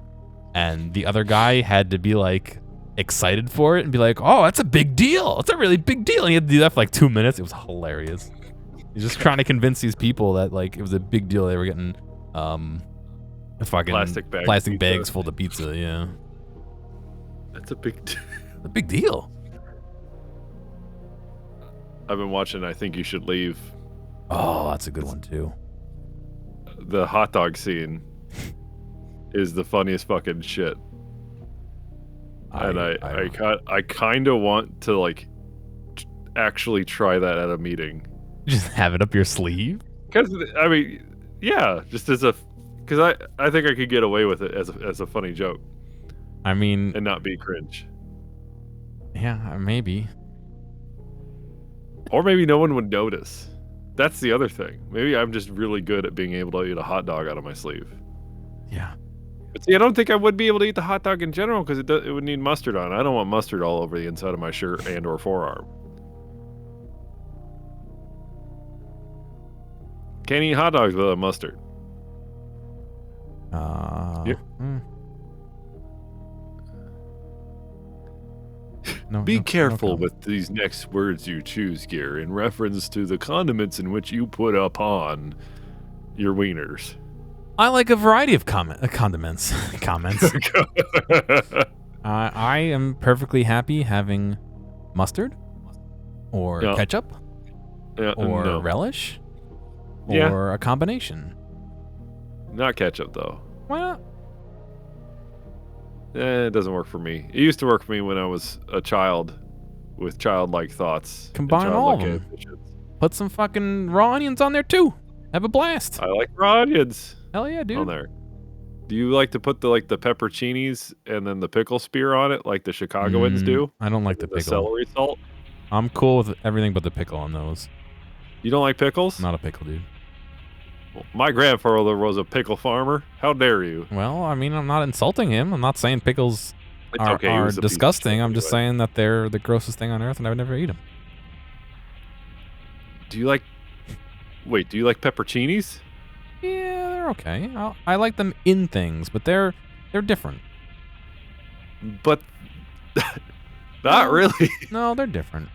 [SPEAKER 1] And the other guy had to be like excited for it and be like, "Oh, that's a big deal. It's a really big deal." And he had to do that for like 2 minutes. It was hilarious. He's just trying to convince these people that like it was a big deal. They were getting fucking plastic bags full of pizza. Yeah,
[SPEAKER 2] that's a big
[SPEAKER 1] a big deal.
[SPEAKER 2] I've been watching I Think You Should Leave.
[SPEAKER 1] Oh, that's a good one too.
[SPEAKER 2] The hot dog scene is the funniest fucking shit. And I kind of want to like actually try that at a meeting.
[SPEAKER 1] Just have it up your sleeve?
[SPEAKER 2] Because I mean, yeah, just as a, because I think I could get away with it as a funny joke.
[SPEAKER 1] I mean,
[SPEAKER 2] and not be cringe.
[SPEAKER 1] Yeah, maybe.
[SPEAKER 2] Or maybe no one would notice. That's the other thing. Maybe I'm just really good at being able to eat a hot dog out of my sleeve.
[SPEAKER 1] Yeah.
[SPEAKER 2] But see, I don't think I would be able to eat the hot dog in general because it would need mustard on it. I don't want mustard all over the inside of my shirt and or forearm. Can't eat hot dogs without mustard.
[SPEAKER 1] Yeah.
[SPEAKER 2] Be careful with these next words you choose, Gear, in reference to the condiments in which you put upon your wieners.
[SPEAKER 1] I like a variety of condiments. Comments. I am perfectly happy having mustard or ketchup or relish or a combination.
[SPEAKER 2] Not ketchup, though.
[SPEAKER 1] Why not?
[SPEAKER 2] It doesn't work for me. It used to work for me when I was a child with childlike thoughts.
[SPEAKER 1] Combine all of them. Put some fucking raw onions on there, too. Have a blast.
[SPEAKER 2] I like raw onions.
[SPEAKER 1] Hell yeah, dude.
[SPEAKER 2] On there. Do you like to put the pepperoncinis and then the pickle spear on it like the Chicagoans do?
[SPEAKER 1] I don't like the pickle.
[SPEAKER 2] Celery salt?
[SPEAKER 1] I'm cool with everything but the pickle on those.
[SPEAKER 2] You don't like pickles?
[SPEAKER 1] Not a pickle, dude.
[SPEAKER 2] Well, my grandfather was a pickle farmer. How dare you?
[SPEAKER 1] Well, I mean, I'm not insulting him. I'm not saying pickles are disgusting. I'm just saying that they're the grossest thing on earth and I would never eat them.
[SPEAKER 2] Do you like... Wait, do you like pepperoncinis?
[SPEAKER 1] Yeah, they're okay. I like them in things, but they're different.
[SPEAKER 2] But not really.
[SPEAKER 1] No, they're different.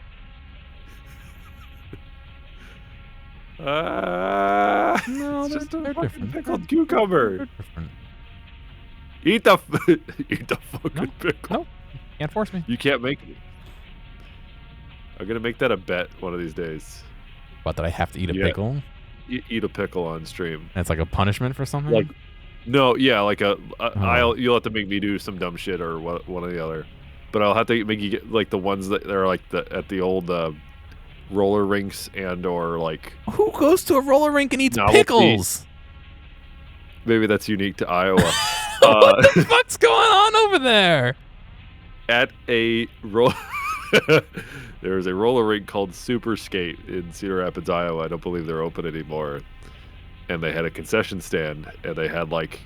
[SPEAKER 2] No, they're different. Pickled cucumber.
[SPEAKER 1] They're different.
[SPEAKER 2] Eat the fucking pickle.
[SPEAKER 1] Nope. Can't force me.
[SPEAKER 2] You can't make it. I'm gonna make that a bet one of these days.
[SPEAKER 1] What, that I have to eat a pickle?
[SPEAKER 2] Eat a pickle on stream.
[SPEAKER 1] That's like a punishment for something?
[SPEAKER 2] Like, no, yeah, like you'll have to make me do some dumb shit or one or the other. But I'll have to make you get like the ones that are like at the old roller rinks and or like.
[SPEAKER 1] Who goes to a roller rink and eats pickles?
[SPEAKER 2] Maybe that's unique to Iowa.
[SPEAKER 1] What the fuck's going on over there?
[SPEAKER 2] At a there's a roller rink called Super Skate in Cedar Rapids, Iowa. I don't believe they're open anymore. and they had a concession stand, and they had like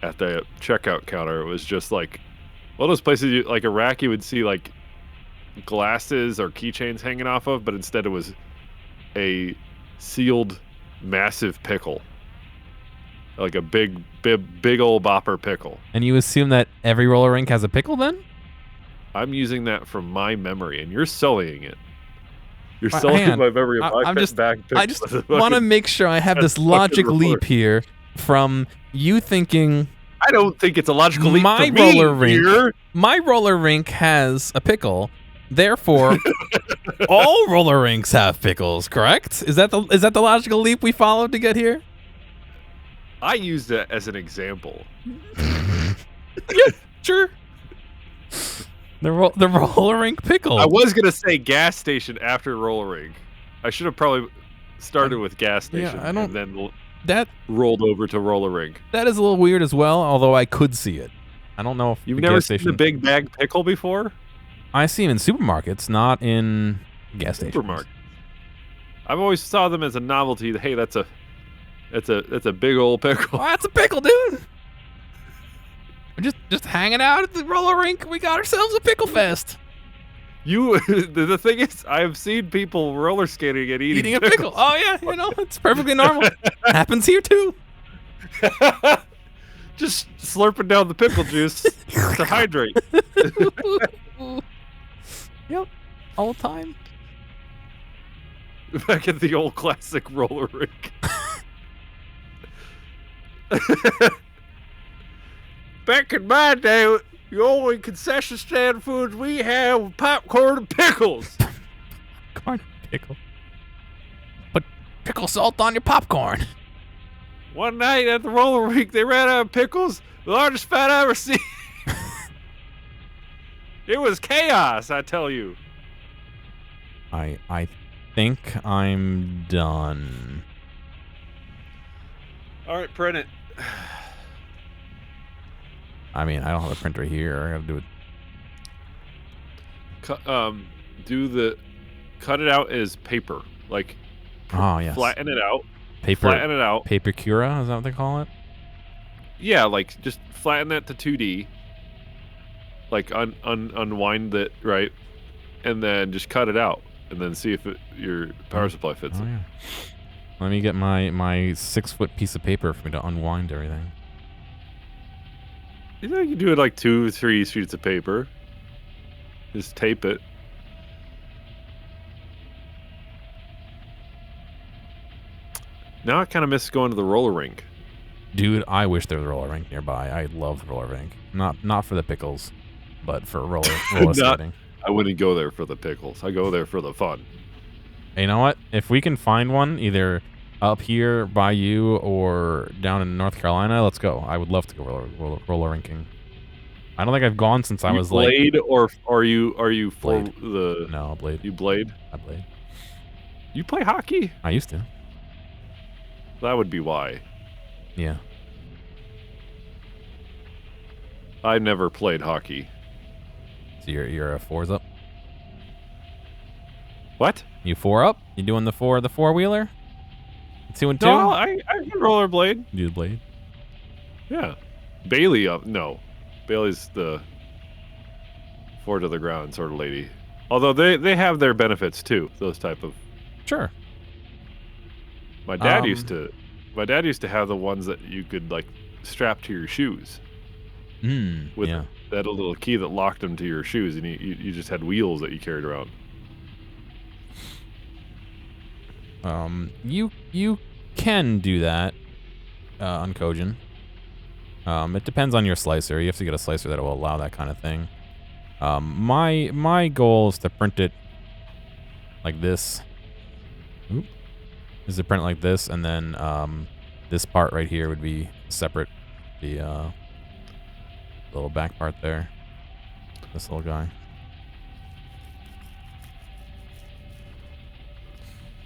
[SPEAKER 2] at the checkout counter, it was just like one of those places like a rack you would see like glasses or keychains hanging off of, but instead it was a sealed massive pickle, like a big old bopper pickle.
[SPEAKER 1] And you assume that every roller rink has a pickle then?
[SPEAKER 2] I'm using that from my memory, and you're sullying it. You're
[SPEAKER 1] Hang
[SPEAKER 2] sullying
[SPEAKER 1] on.
[SPEAKER 2] my memory of my
[SPEAKER 1] I'm just-
[SPEAKER 2] back pickle.
[SPEAKER 1] I just want to make sure I have this logic leap here from you thinking
[SPEAKER 2] I don't think it's a logical leap
[SPEAKER 1] my
[SPEAKER 2] for me
[SPEAKER 1] roller rink.
[SPEAKER 2] here.
[SPEAKER 1] My roller rink has a pickle. Therefore, all roller rinks have pickles, correct? Is that the logical leap we followed to get here?
[SPEAKER 2] I used it as an example.
[SPEAKER 1] Yeah, sure. The roller rink pickle.
[SPEAKER 2] I was gonna say gas station after roller rink. I should have probably started with gas station
[SPEAKER 1] I don't-
[SPEAKER 2] and then
[SPEAKER 1] that
[SPEAKER 2] rolled over to roller rink.
[SPEAKER 1] that is a little weird as well. Although I could see it. I don't know if
[SPEAKER 2] You've
[SPEAKER 1] the
[SPEAKER 2] never
[SPEAKER 1] gas
[SPEAKER 2] seen
[SPEAKER 1] station.
[SPEAKER 2] the big bag pickle before?
[SPEAKER 1] I see them in supermarkets, not in gas stations.
[SPEAKER 2] Supermarket. I've always saw them as a novelty. Hey, that's a big old pickle.
[SPEAKER 1] Oh, that's a pickle, dude. We're just hanging out at the roller rink. We got ourselves a pickle fest.
[SPEAKER 2] The thing is, I've seen people roller skating and eating
[SPEAKER 1] A pickle. Oh yeah, it's perfectly normal. Happens here too.
[SPEAKER 2] Just slurping down the pickle juice to hydrate.
[SPEAKER 1] Yep, all the time.
[SPEAKER 2] Back at the old classic roller rink. Back in my day, the only concession stand foods we had were popcorn and pickles.
[SPEAKER 1] Corn pickle. Put pickle salt on your popcorn.
[SPEAKER 2] One night at the roller rink, they ran out of pickles. The largest fat I ever seen. It was chaos, I tell you.
[SPEAKER 1] I think I'm done.
[SPEAKER 2] All right, print it.
[SPEAKER 1] I mean, I don't have a printer here. I gotta do it.
[SPEAKER 2] Cut it out as paper, like
[SPEAKER 1] Oh yes.
[SPEAKER 2] flatten it out.
[SPEAKER 1] Paper.
[SPEAKER 2] Flatten it out.
[SPEAKER 1] Paper cura, is that what they call it?
[SPEAKER 2] Yeah, like just flatten that to 2D. Like unwind it, right? And then just cut it out. And then see if your power supply fits
[SPEAKER 1] Oh
[SPEAKER 2] it.
[SPEAKER 1] yeah. Let me get my 6-foot piece of paper for me to unwind everything.
[SPEAKER 2] You know, you do it like 2 or 3 sheets of paper. Just tape it. Now I kind of miss going to the roller rink.
[SPEAKER 1] Dude, I wish there was a roller rink nearby. I love the roller rink. Not for the pickles, but for roller skating.
[SPEAKER 2] I wouldn't go there for the pickles. I go there for the fun.
[SPEAKER 1] Hey, you know what? If we can find one, either up here by you or down in North Carolina, let's go. I would love to go roller rinking. I don't think I've gone since I was
[SPEAKER 2] Blade,
[SPEAKER 1] like.
[SPEAKER 2] or are you for
[SPEAKER 1] Blade.
[SPEAKER 2] the?
[SPEAKER 1] No, Blade.
[SPEAKER 2] You Blade.
[SPEAKER 1] I Blade.
[SPEAKER 2] You play hockey?
[SPEAKER 1] I used to.
[SPEAKER 2] That would be why.
[SPEAKER 1] Yeah.
[SPEAKER 2] I never played hockey.
[SPEAKER 1] So you're a 4s up.
[SPEAKER 2] What?
[SPEAKER 1] You 4 up? You doing the four wheeler? 2 and 2?
[SPEAKER 2] No, I can rollerblade.
[SPEAKER 1] You do Blade.
[SPEAKER 2] Yeah. Bailey up. No. Bailey's the 4 to the ground sort of lady. Although they have their benefits too. Those type of.
[SPEAKER 1] Sure.
[SPEAKER 2] My dad used to have the ones that you could like strap to your shoes with
[SPEAKER 1] Yeah.
[SPEAKER 2] that little key that locked them to your shoes, and you just had wheels that you carried around.
[SPEAKER 1] You can do that on Kojin. It depends on your slicer. You have to get a slicer that will allow that kind of thing. My goal is to print it like this. Oop. Is to print it like this, and then this part right here would be separate. The little back part there. This little guy.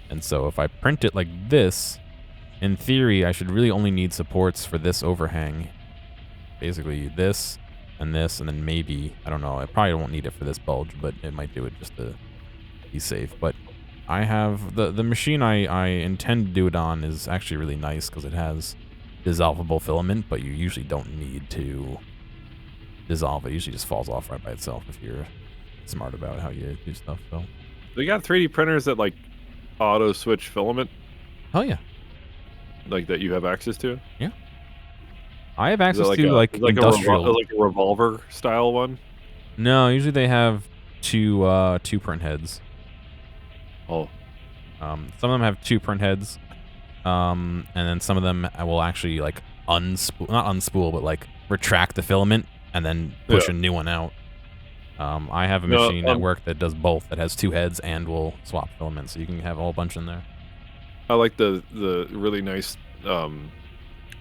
[SPEAKER 1] And so if I print it like this, in theory, I should really only need supports for this overhang. Basically this, and then maybe, I don't know, I probably won't need it for this bulge, but it might do it just to be safe. But I have the machine I intend to do it on is actually really nice because it has dissolvable filament, but you usually don't need to dissolve it. It usually just falls off right by itself if you're smart about how you do stuff. So.
[SPEAKER 2] They got 3D printers that like auto switch filament,
[SPEAKER 1] Oh yeah,
[SPEAKER 2] like that you have access to.
[SPEAKER 1] yeah. I have
[SPEAKER 2] Is it
[SPEAKER 1] access
[SPEAKER 2] like
[SPEAKER 1] to
[SPEAKER 2] a
[SPEAKER 1] like industrial.
[SPEAKER 2] like a revolver style one?
[SPEAKER 1] No, usually they have two print heads.
[SPEAKER 2] Oh,
[SPEAKER 1] Some of them have two print heads, and then some of them will actually like not unspool, but like retract the filament and then push
[SPEAKER 2] yeah.
[SPEAKER 1] a new one out. I have a
[SPEAKER 2] No,
[SPEAKER 1] machine at work that does both, that has two heads and will swap filaments, so you can have a whole bunch in there.
[SPEAKER 2] I like the really nice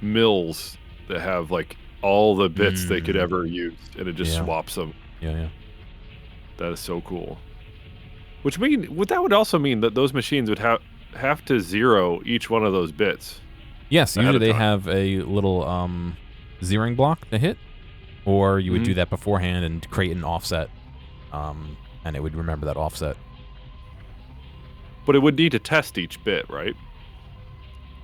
[SPEAKER 2] mills that have like all the bits they could ever use, and it just swaps them.
[SPEAKER 1] Yeah.
[SPEAKER 2] That is so cool. That would also mean that those machines would have to zero each one of those bits.
[SPEAKER 1] Yes,
[SPEAKER 2] ahead
[SPEAKER 1] usually
[SPEAKER 2] of
[SPEAKER 1] they
[SPEAKER 2] time.
[SPEAKER 1] have a little zeroing block to hit, or you would do that beforehand and create an offset, and it would remember that offset.
[SPEAKER 2] But it would need to test each bit, right?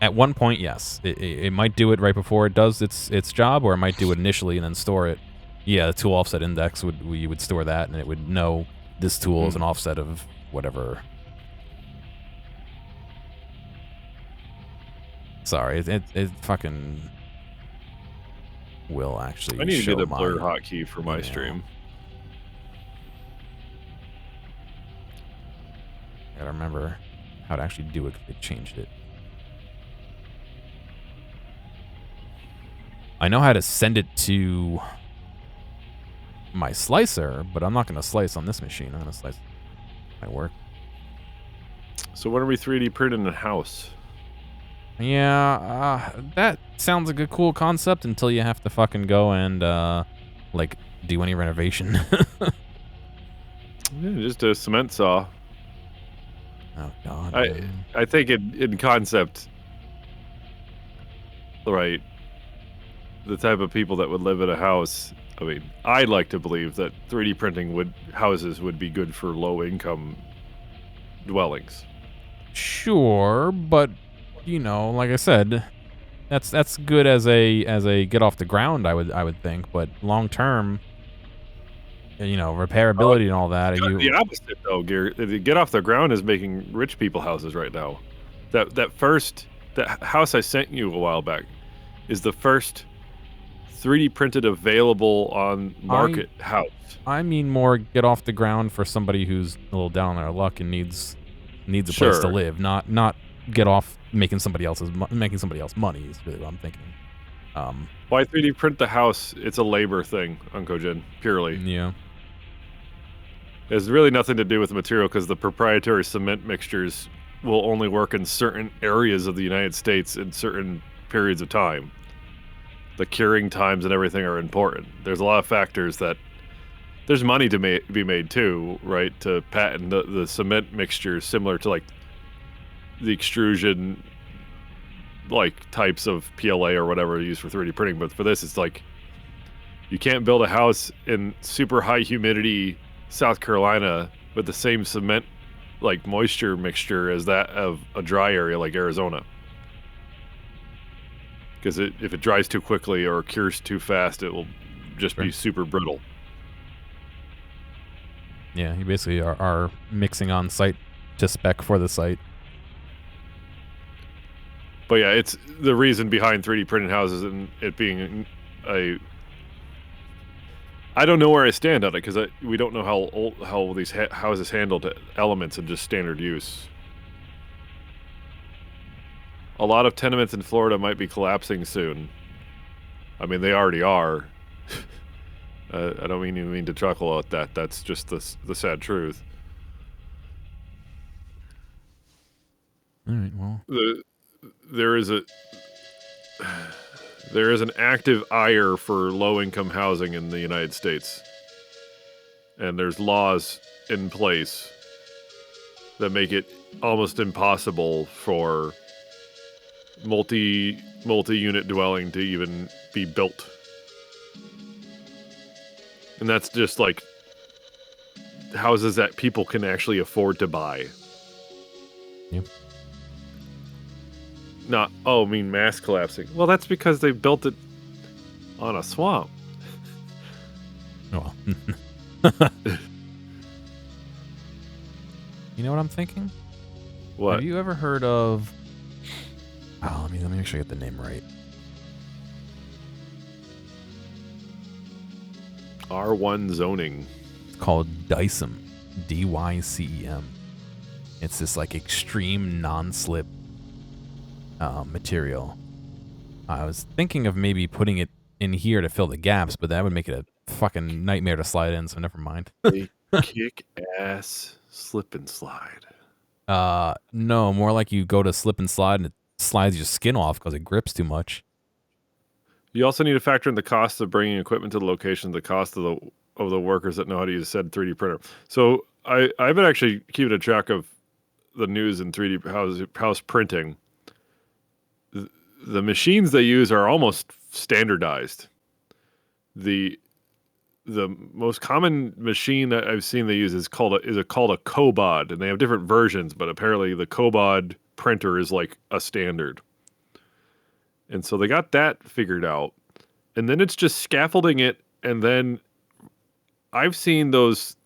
[SPEAKER 1] At one point, yes. It might do it right before it does its job, or it might do it initially and then store it. Yeah, the tool offset index you would store that, and it would know this tool is an offset of whatever. Sorry, it fucking will actually.
[SPEAKER 2] I need to
[SPEAKER 1] show
[SPEAKER 2] get a
[SPEAKER 1] my
[SPEAKER 2] blur hotkey for my
[SPEAKER 1] email.
[SPEAKER 2] stream.
[SPEAKER 1] I gotta remember how to actually do it. They changed it. I know how to send it to my slicer, but I'm not gonna slice on this machine. I'm gonna slice my work.
[SPEAKER 2] So when are we 3D printing a house?
[SPEAKER 1] Yeah, that sounds like a cool concept until you have to fucking go and like do any renovation.
[SPEAKER 2] Yeah, just a cement saw.
[SPEAKER 1] Oh god.
[SPEAKER 2] I think in concept, right, the type of people that would live in a house, I mean, I'd like to believe that 3D printing houses would be good for low income dwellings.
[SPEAKER 1] Sure, but you know, like I said, that's good as a get off the ground, I would think, but long term, you know, repairability and all that.
[SPEAKER 2] The opposite though, Gary. The get off the ground is making rich people houses right now. That house I sent you a while back is the first 3D printed available on market house.
[SPEAKER 1] I mean more get off the ground for somebody who's a little down on their luck and needs a place to
[SPEAKER 2] Sure.
[SPEAKER 1] live, not get off making somebody else money is really what I'm thinking.
[SPEAKER 2] Why 3D print the house? It's a labor thing, Unkojin, purely.
[SPEAKER 1] Yeah.
[SPEAKER 2] It has really nothing to do with the material because the proprietary cement mixtures will only work in certain areas of the United States in certain periods of time. The curing times and everything are important. There's a lot of factors that there's money to be made too, right? To patent the cement mixtures similar to like the extrusion like types of PLA or whatever used for 3D printing. But for this, it's like you can't build a house in super high humidity South Carolina with the same cement like moisture mixture as that of a dry area like Arizona. Because if it dries too quickly or cures too fast, it will just be super brittle.
[SPEAKER 1] Yeah, you basically are mixing on site to spec for the site.
[SPEAKER 2] But yeah, it's the reason behind 3D printed houses and it being I don't know where I stand on it because we don't know how these houses handle elements in just standard use. A lot of tenements in Florida might be collapsing soon. I mean, they already are. I don't mean to chuckle at that. That's just the sad truth.
[SPEAKER 1] All right, well.
[SPEAKER 2] There is an active ire for low-income housing in the United States. And there's laws in place that make it almost impossible for multi-unit dwelling to even be built. And that's just like houses that people can actually afford to buy.
[SPEAKER 1] Yep.
[SPEAKER 2] Not, oh, I mean mass collapsing. Well, that's because they built it on a swamp.
[SPEAKER 1] Oh. You know what I'm thinking?
[SPEAKER 2] What?
[SPEAKER 1] Have you ever heard of... Oh, let me make sure I get the name right.
[SPEAKER 2] R1 zoning.
[SPEAKER 1] It's called DYCEM. DYCEM. It's this like extreme non-slip material. I was thinking of maybe putting it in here to fill the gaps, but that would make it a fucking nightmare to slide in, so never mind.
[SPEAKER 2] A kick-ass slip and slide.
[SPEAKER 1] No, more like you go to slip and slide and it slides your skin off because it grips too much.
[SPEAKER 2] You also need to factor in the cost of bringing equipment to the location, the cost of the workers that know how to use said 3D printer. So I've been actually keeping a track of the news in 3D house printing. The machines they use are almost standardized. The most common machine that I've seen they use is called a Cobod, and they have different versions, but apparently the Cobod printer is like a standard. And so they got that figured out. And then it's just scaffolding it, and then I've seen those,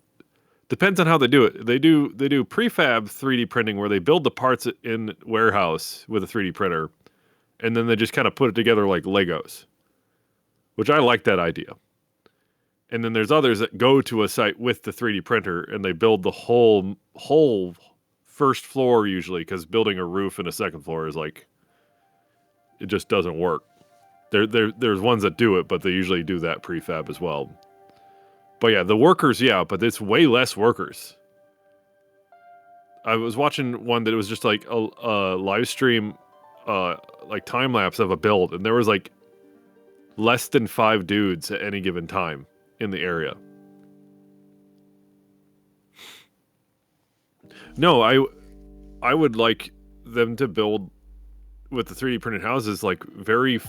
[SPEAKER 2] depends on how they do it. They do prefab 3D printing where they build the parts in warehouse with a 3D printer, and then they just kind of put it together like Legos, which I like that idea. And then there's others that go to a site with the 3D printer and they build the whole first floor usually, because building a roof and a second floor is like, it just doesn't work. There's ones that do it, but they usually do that prefab as well. But yeah, the workers, yeah, but it's way less workers. I was watching one that was just like a live stream, like time lapse of a build, and there was like less than 5 dudes at any given time in the area. No, I would like them to build with the 3D printed houses like very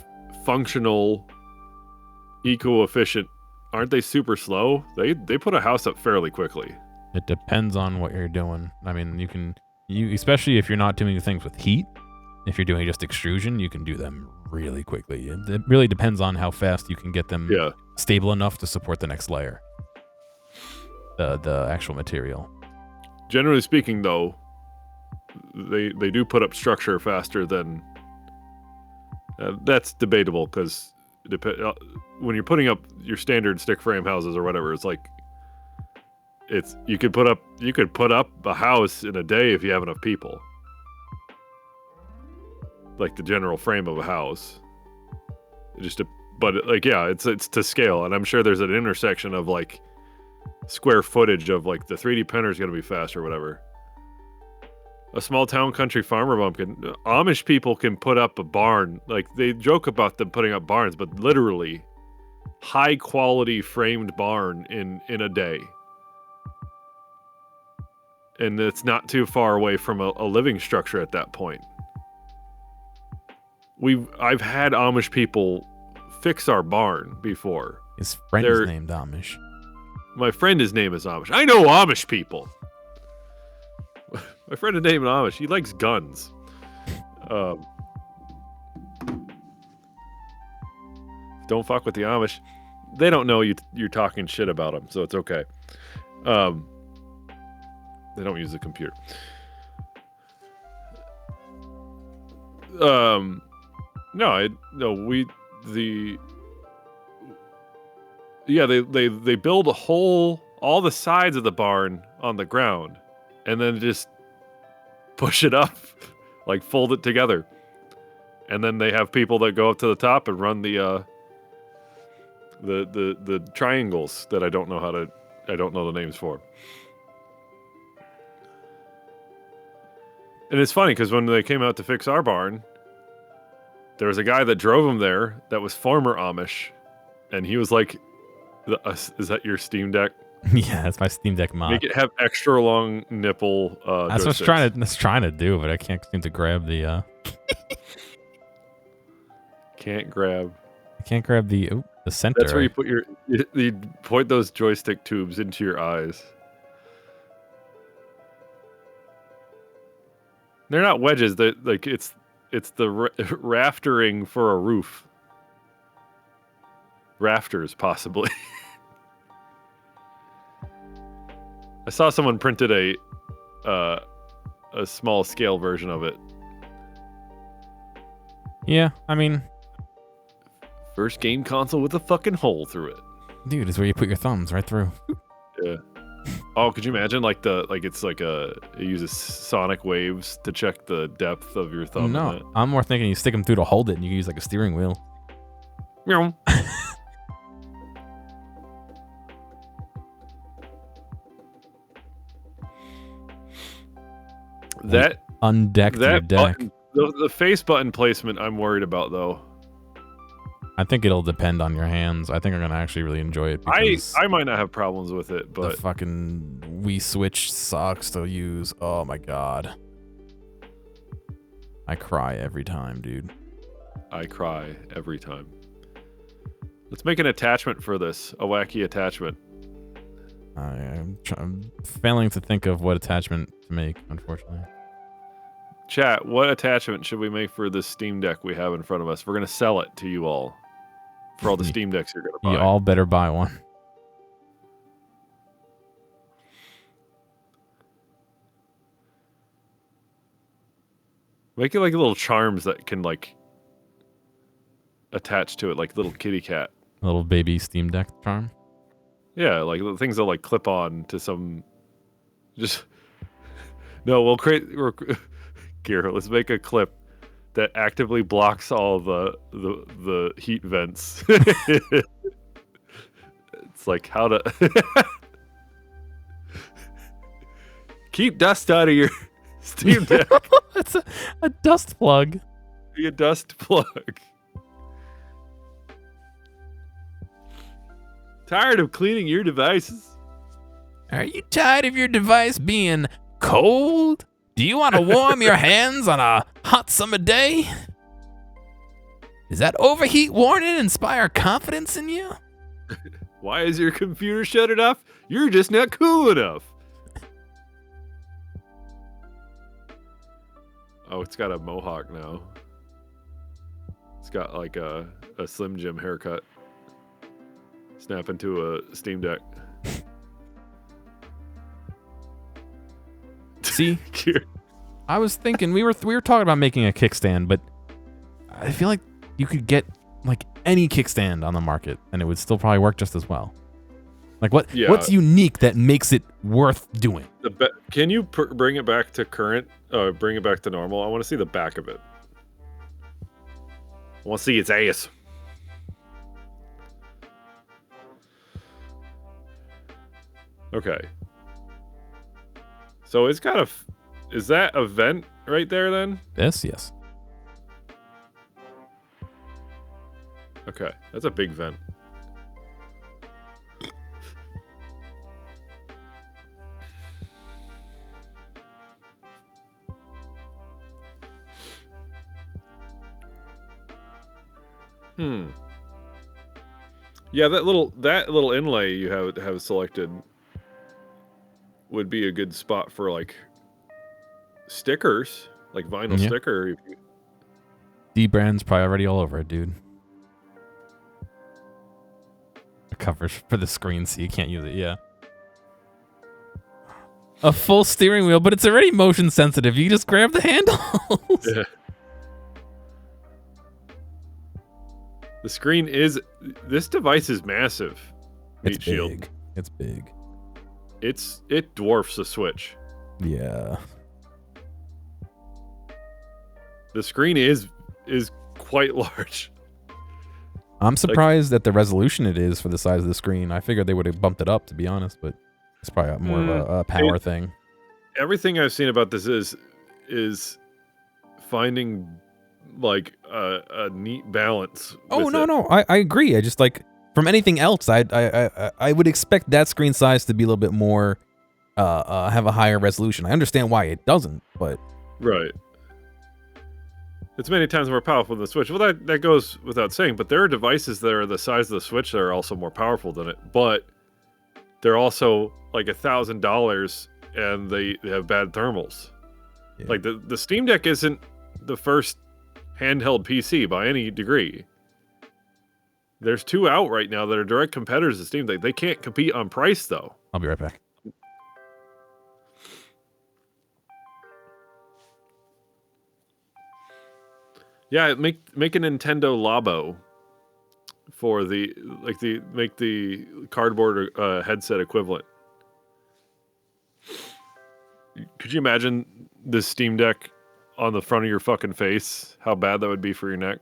[SPEAKER 2] functional, eco-efficient. Aren't they super slow? They put a house up fairly quickly.
[SPEAKER 1] It depends on what you're doing. I mean, you especially if you're not doing things with heat. If you're doing just extrusion, you can do them really quickly. It really depends on how fast you can get them stable enough to support the next layer. The actual material.
[SPEAKER 2] Generally speaking, though, they do put up structure faster than. That's debatable because when you're putting up your standard stick frame houses or whatever, it's like you could put up a house in a day if you have enough people. Like the general frame of a house, it's to scale, and I'm sure there's an intersection of like square footage of like the 3D printer is going to be fast or whatever. A small town country farmer bumpkin. Amish people can put up a barn. Like they joke about them putting up barns, but literally high quality framed barn in a day. And it's not too far away from a living structure at that point. I've had Amish people fix our barn before.
[SPEAKER 1] His friend is named Amish.
[SPEAKER 2] My friend, his name is Amish. I know Amish people. My friend is named Amish. He likes guns. Don't fuck with the Amish. They don't know you're talking shit about them, so it's okay. They don't use the computer. They build all the sides of the barn on the ground, and then just push it up, like fold it together, and then they have people that go up to the top and run the triangles that I don't know the names for. And it's funny because when they came out to fix our barn, there was a guy that drove them there that was former Amish, and he was like, "Is that your Steam Deck?"
[SPEAKER 1] Yeah, that's my Steam Deck mod.
[SPEAKER 2] Make it have extra long nipple.
[SPEAKER 1] That's what I was trying to do, but I can't seem to grab the.
[SPEAKER 2] Can't grab.
[SPEAKER 1] I can't grab the center.
[SPEAKER 2] That's where you put you point those joystick tubes into your eyes. They're not wedges. They're like it's the raftering for a roof. Rafters, possibly. I saw someone printed a small scale version of it.
[SPEAKER 1] Yeah, I mean,
[SPEAKER 2] First game console with a fucking hole through it.
[SPEAKER 1] dude, it's where you put your thumbs right through.
[SPEAKER 2] Yeah. Oh, could you imagine it uses sonic waves to check the depth of your thumb?
[SPEAKER 1] No, I'm more thinking you stick them through to hold it, and you can use like a steering wheel.
[SPEAKER 2] Meow. that
[SPEAKER 1] Undecked your deck.
[SPEAKER 2] button, the face button placement, I'm worried about though.
[SPEAKER 1] I think it'll depend on your hands. I think I'm gonna actually really enjoy it because
[SPEAKER 2] I might not have problems with it,
[SPEAKER 1] the
[SPEAKER 2] but
[SPEAKER 1] fucking Wii Switch sucks to use. Oh my god, I cry every time, dude.
[SPEAKER 2] I cry every time. Let's make an attachment for this, a wacky attachment.
[SPEAKER 1] I'm failing to think of what attachment to make, unfortunately.
[SPEAKER 2] Chat, what attachment should we make for this Steam Deck we have in front of us? We're gonna sell it to you all. For all the Steam Decks you're gonna buy.
[SPEAKER 1] You all better buy one.
[SPEAKER 2] Make it like little charms that can like attach to it, like little kitty cat.
[SPEAKER 1] A little baby Steam Deck charm.
[SPEAKER 2] Yeah, like the things that like clip on to some. Just no, we'll create. Gear. Let's make a clip that actively blocks all the heat vents. It's like how to keep dust out of your Steam Deck.
[SPEAKER 1] It's a dust plug.
[SPEAKER 2] Be a dust plug. Tired of cleaning your devices?
[SPEAKER 1] Are you tired of your device being cold? Do you want to warm your hands on a hot summer day? Does that overheat warning inspire confidence in you?
[SPEAKER 2] Why is your computer shut off? You're just not cool enough. Oh, it's got a mohawk now. It's got like a Slim Jim haircut. Snap into a Steam Deck.
[SPEAKER 1] See, I was thinking we were talking about making a kickstand, but I feel like you could get like any kickstand on the market, and it would still probably work just as well. Like what's unique that makes it worth doing?
[SPEAKER 2] Can you bring it back to current? Bring it back to normal. I want to see the back of it. I want to see its ass. Okay. So it's got is that a vent right there then?
[SPEAKER 1] Yes.
[SPEAKER 2] Okay, that's a big vent. Yeah, that little inlay you have selected would be a good spot for like stickers, like vinyl sticker.
[SPEAKER 1] D-brand's probably already all over it, dude. The covers for the screen so you can't use it, yeah. A full steering wheel, but it's already motion sensitive. You just grab the handles.
[SPEAKER 2] Yeah. The screen this device is massive.
[SPEAKER 1] It's big. It's big.
[SPEAKER 2] It dwarfs the Switch.
[SPEAKER 1] Yeah.
[SPEAKER 2] The screen is quite large.
[SPEAKER 1] I'm surprised at the resolution it is for the size of the screen. I figured they would have bumped it up, to be honest, but it's probably more of a power thing.
[SPEAKER 2] Everything I've seen about this is finding like a neat balance.
[SPEAKER 1] Oh no, I agree. I just like from anything else, I would expect that screen size to be a little bit more, have a higher resolution. I understand why it doesn't, but
[SPEAKER 2] right. It's many times more powerful than the Switch. Well, that goes without saying, but there are devices that are the size of the Switch that are also more powerful than it, but they're also like $1,000 and they have bad thermals.
[SPEAKER 1] Yeah.
[SPEAKER 2] Like the Steam Deck isn't the first handheld PC by any degree. There's 2 out right now that are direct competitors to Steam Deck. They can't compete on price though.
[SPEAKER 1] I'll be right back.
[SPEAKER 2] Yeah, make a Nintendo Labo for make the cardboard headset equivalent. Could you imagine this Steam Deck on the front of your fucking face? How bad that would be for your neck?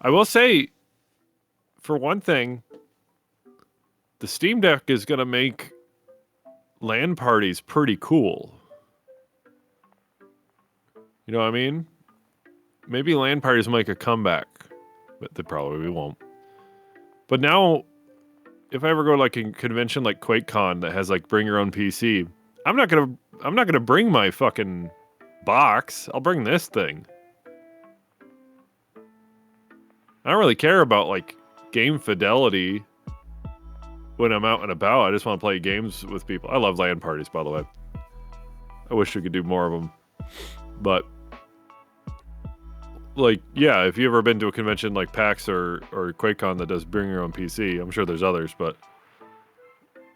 [SPEAKER 2] I will say, for one thing, the Steam Deck is going to make LAN parties pretty cool. You know what I mean? Maybe LAN parties will make a comeback, but they probably won't. But now, if I ever go to like a convention like QuakeCon that has like bring your own PC, I'm not gonna bring my fucking box. I'll bring this thing. I don't really care about like game fidelity when I'm out and about. I just want to play games with people. I love LAN parties, by the way. I wish we could do more of them. But like, yeah, if you've ever been to a convention like PAX or QuakeCon that does bring your own PC, I'm sure there's others, but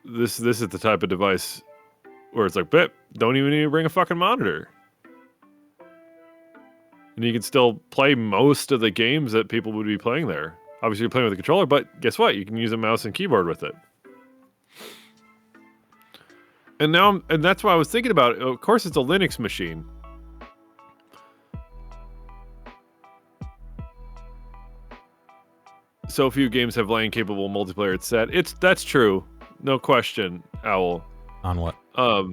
[SPEAKER 2] this is the type of device where it's like, don't even need to bring a fucking monitor. And you can still play most of the games that people would be playing there. Obviously, you're playing with a controller, but guess what? You can use a mouse and keyboard with it. And that's what I was thinking about. Of course, it's a Linux machine. So few games have LAN-capable multiplayer. It's set. That's true, no question. Owl.
[SPEAKER 1] On what?
[SPEAKER 2] I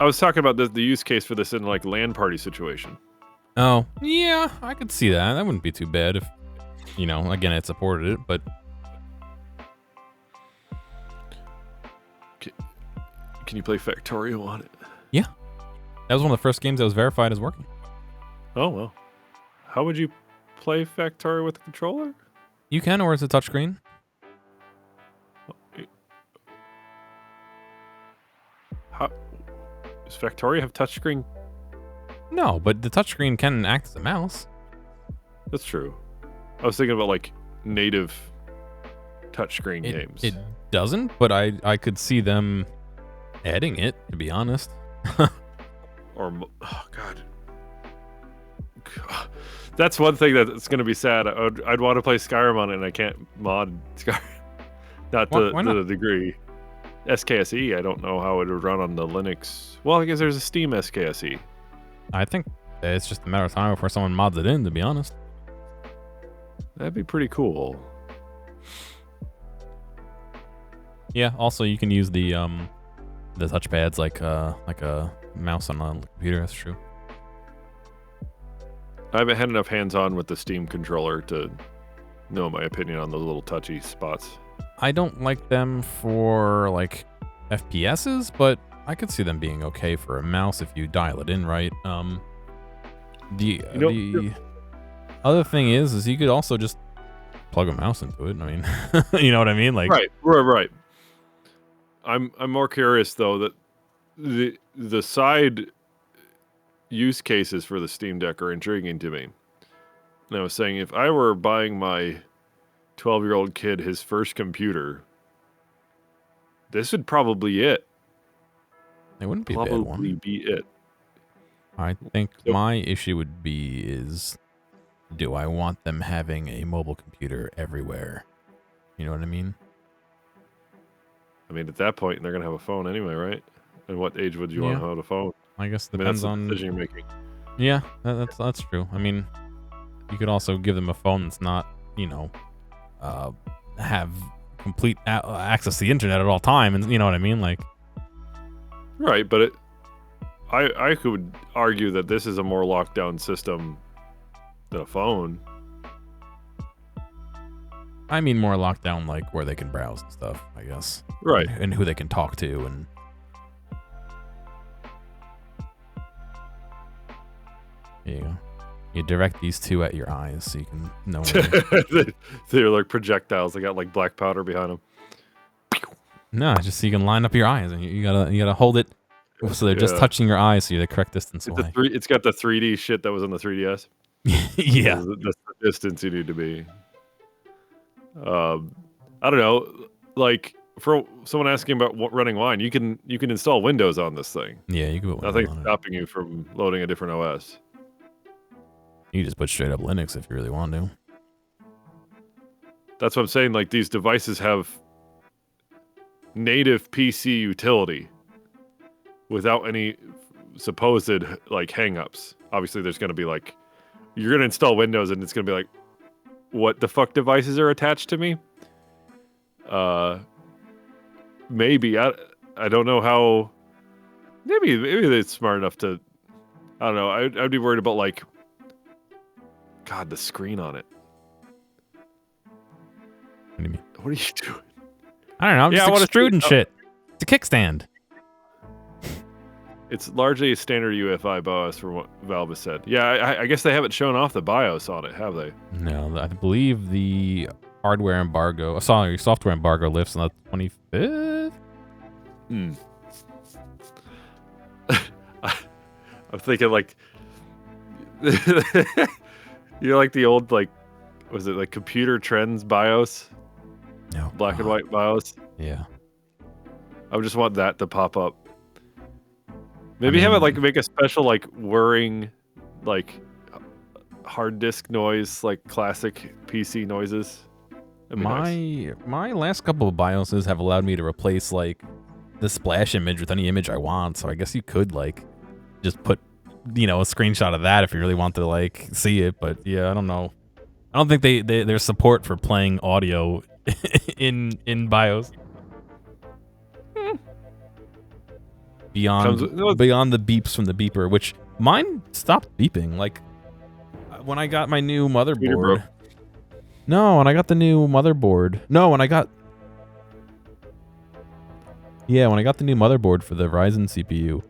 [SPEAKER 2] was talking about the use case for this in like LAN party situation.
[SPEAKER 1] Oh, yeah, I could see that. That wouldn't be too bad if, again, it supported it, but...
[SPEAKER 2] Can you play Factorio on it?
[SPEAKER 1] Yeah. That was one of the first games that was verified as working.
[SPEAKER 2] Oh, well. How would you play Factorio with the controller?
[SPEAKER 1] You can, or it's a touchscreen.
[SPEAKER 2] How... Does Factorio have touchscreen?
[SPEAKER 1] No, but the touchscreen can act as a mouse.
[SPEAKER 2] That's true. I was thinking about like native touchscreen games.
[SPEAKER 1] It doesn't, but I could see them adding it, to be honest.
[SPEAKER 2] Oh god. That's one thing that's going to be sad. I'd want to play Skyrim on it, and I can't mod Skyrim. Not to the degree. SKSE, I don't know how it would run on the Linux. Well, I guess there's a Steam SKSE.
[SPEAKER 1] I think it's just a matter of time before someone mods it in, to be honest.
[SPEAKER 2] That'd be pretty cool.
[SPEAKER 1] Yeah, also you can use the touchpads like a mouse on a computer, that's true.
[SPEAKER 2] I haven't had enough hands-on with the Steam controller to know my opinion on those little touchy spots.
[SPEAKER 1] I don't like them for like FPSs, but I could see them being okay for a mouse if you dial it in right. The other thing is you could also just plug a mouse into it. I mean, you know what I mean? Like
[SPEAKER 2] right. I'm more curious though that the side use cases for the Steam Deck are intriguing to me. And I was saying, if I were buying my 12-year-old kid his first computer, this would probably it.
[SPEAKER 1] It wouldn't be a bad one.
[SPEAKER 2] Probably be it.
[SPEAKER 1] I think my issue would be is, do I want them having a mobile computer everywhere? You know what I mean?
[SPEAKER 2] I mean, at that point, they're going to have a phone anyway, right? And what age would you want to have a phone?
[SPEAKER 1] I guess it depends on
[SPEAKER 2] the decision you're making.
[SPEAKER 1] Yeah, that's true. I mean, you could also give them a phone that's not, have complete access to the internet at all time, and you know what I mean, like.
[SPEAKER 2] Right, but I could argue that this is a more locked down system than a phone.
[SPEAKER 1] I mean more locked down, like where they can browse and stuff, I guess.
[SPEAKER 2] Right.
[SPEAKER 1] And who they can talk to and. There you go. You direct these two at your eyes so you can know.
[SPEAKER 2] They're like projectiles. They got like black powder behind them.
[SPEAKER 1] No, just so you can line up your eyes, and you gotta hold it so they're just touching your eyes, so you're the correct distance away.
[SPEAKER 2] It's got the 3D shit that was on the 3DS.
[SPEAKER 1] Yeah,
[SPEAKER 2] that's the distance you need to be. I don't know. Like for someone asking about running wine, you can install Windows on this thing.
[SPEAKER 1] Yeah, you can put
[SPEAKER 2] Nothing's
[SPEAKER 1] Windows on
[SPEAKER 2] stopping you from loading a different OS.
[SPEAKER 1] You just put straight up Linux if you really want to.
[SPEAKER 2] That's what I'm saying. Like these devices have native PC utility without any supposed like hangups. Obviously, there's going to be like you're going to install Windows and it's going to be like, what the fuck devices are attached to me? Maybe I don't know how. Maybe they're smart enough to. I don't know. I'd be worried about like. God, the screen on it.
[SPEAKER 1] What do you mean?
[SPEAKER 2] What are you doing?
[SPEAKER 1] I don't know. I'm just extruding shit. It's a kickstand.
[SPEAKER 2] It's largely a standard UEFI BIOS from what Valve has said. Yeah, I guess they haven't shown off the BIOS on it, have they?
[SPEAKER 1] No, I believe the hardware embargo, sorry, software embargo lifts on the 25th.
[SPEAKER 2] I'm thinking like, you're like the old like, was it like Computer Trends BIOS?
[SPEAKER 1] No.
[SPEAKER 2] Black and white BIOS?
[SPEAKER 1] Yeah.
[SPEAKER 2] I would just want that to pop up. Maybe have it like make a special like whirring, like hard disk noise, like classic PC noises.
[SPEAKER 1] My last couple of BIOSes have allowed me to replace like the splash image with any image I want. So I guess you could like just put, a screenshot of that if you really want to like see it. But yeah, I don't know. I don't think there's support for playing audio in BIOS. Beyond the beeps from the beeper, which mine stopped beeping. Like when I got my new motherboard. No, when I got the new motherboard. No, when I got the new motherboard for the Ryzen CPU.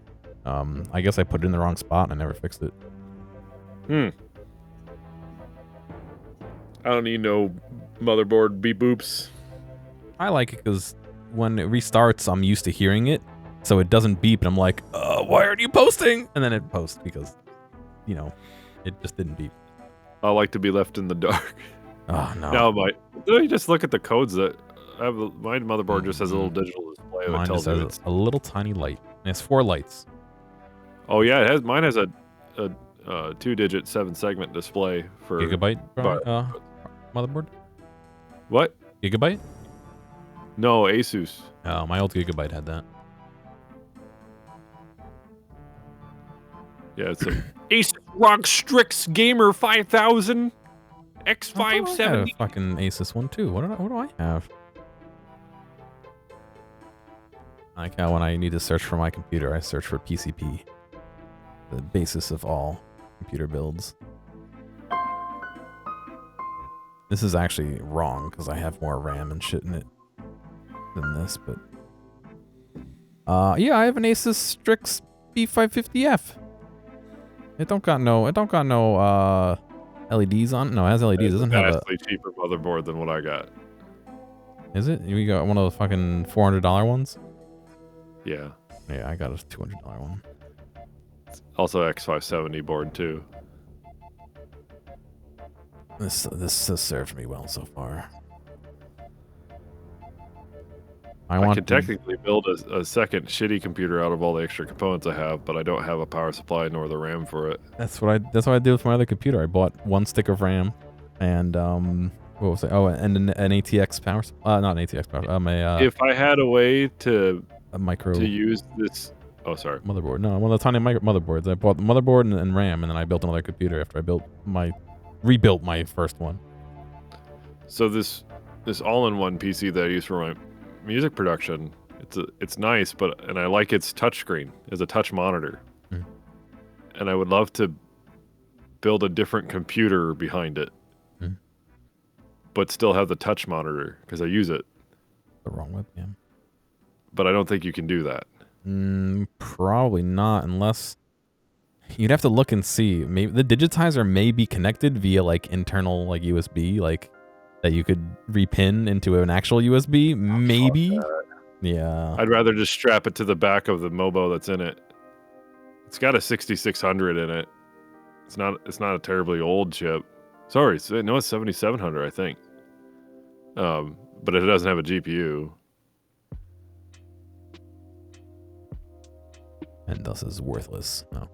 [SPEAKER 1] I guess I put it in the wrong spot and I never fixed it.
[SPEAKER 2] I don't need no motherboard beep boops.
[SPEAKER 1] I like it because when it restarts, I'm used to hearing it. So it doesn't beep, and I'm like, why aren't you posting? And then it posts because, it just didn't beep.
[SPEAKER 2] I like to be left in the dark.
[SPEAKER 1] Oh, no.
[SPEAKER 2] No, you just look at the codes that I have. My motherboard just has a little digital display.
[SPEAKER 1] Mine just has a little tiny light. It has 4 lights.
[SPEAKER 2] Oh, yeah, mine has a 2-digit 7-segment display for...
[SPEAKER 1] Gigabyte motherboard?
[SPEAKER 2] What?
[SPEAKER 1] Gigabyte?
[SPEAKER 2] No, Asus.
[SPEAKER 1] Oh, my old Gigabyte had that.
[SPEAKER 2] Yeah, it's a Asus ROG Strix Gamer 5000 X570.
[SPEAKER 1] I had a fucking Asus one too. What do I have? Like how when I need to search for my computer, I search for PCP, the basis of all computer builds. This is actually wrong because I have more RAM and shit in it than this, but yeah, I have an Asus Strix B550F. It don't got no LEDs on. No, it has LEDs. It doesn't have a
[SPEAKER 2] vastly cheaper motherboard than what I got.
[SPEAKER 1] Is it? You got one of those fucking $400 ones?
[SPEAKER 2] Yeah.
[SPEAKER 1] Yeah, I got a $200 one.
[SPEAKER 2] Also X570 board too.
[SPEAKER 1] This has served me well so far.
[SPEAKER 2] I could technically build a second shitty computer out of all the extra components I have, but I don't have a power supply nor the RAM for it.
[SPEAKER 1] That's what I did with my other computer. I bought 1 stick of RAM and what was it? Oh, and an ATX power. Not an ATX power.
[SPEAKER 2] If I had a way to
[SPEAKER 1] a micro
[SPEAKER 2] to use this. Oh, sorry.
[SPEAKER 1] Motherboard. No, one of the tiny motherboards. I bought the motherboard and RAM, and then I built another computer after I rebuilt my first one.
[SPEAKER 2] So this all-in-one PC that I use for my music production, it's nice, and I like its touchscreen as a touch monitor. And I would love to build a different computer behind it. but still have the touch monitor because I use it.
[SPEAKER 1] The wrong webcam.
[SPEAKER 2] But I don't think you can do that.
[SPEAKER 1] Probably not, unless you'd have to look and see. Maybe the digitizer may be connected via like internal like USB, like that you could repin into an actual USB. Maybe. Yeah.
[SPEAKER 2] I'd rather just strap it to the back of the Mobo that's in it. It's got a 6600 in it. It's not a terribly old chip. Sorry, it's 7700, I think. But it doesn't have a GPU.
[SPEAKER 1] And thus is worthless. No.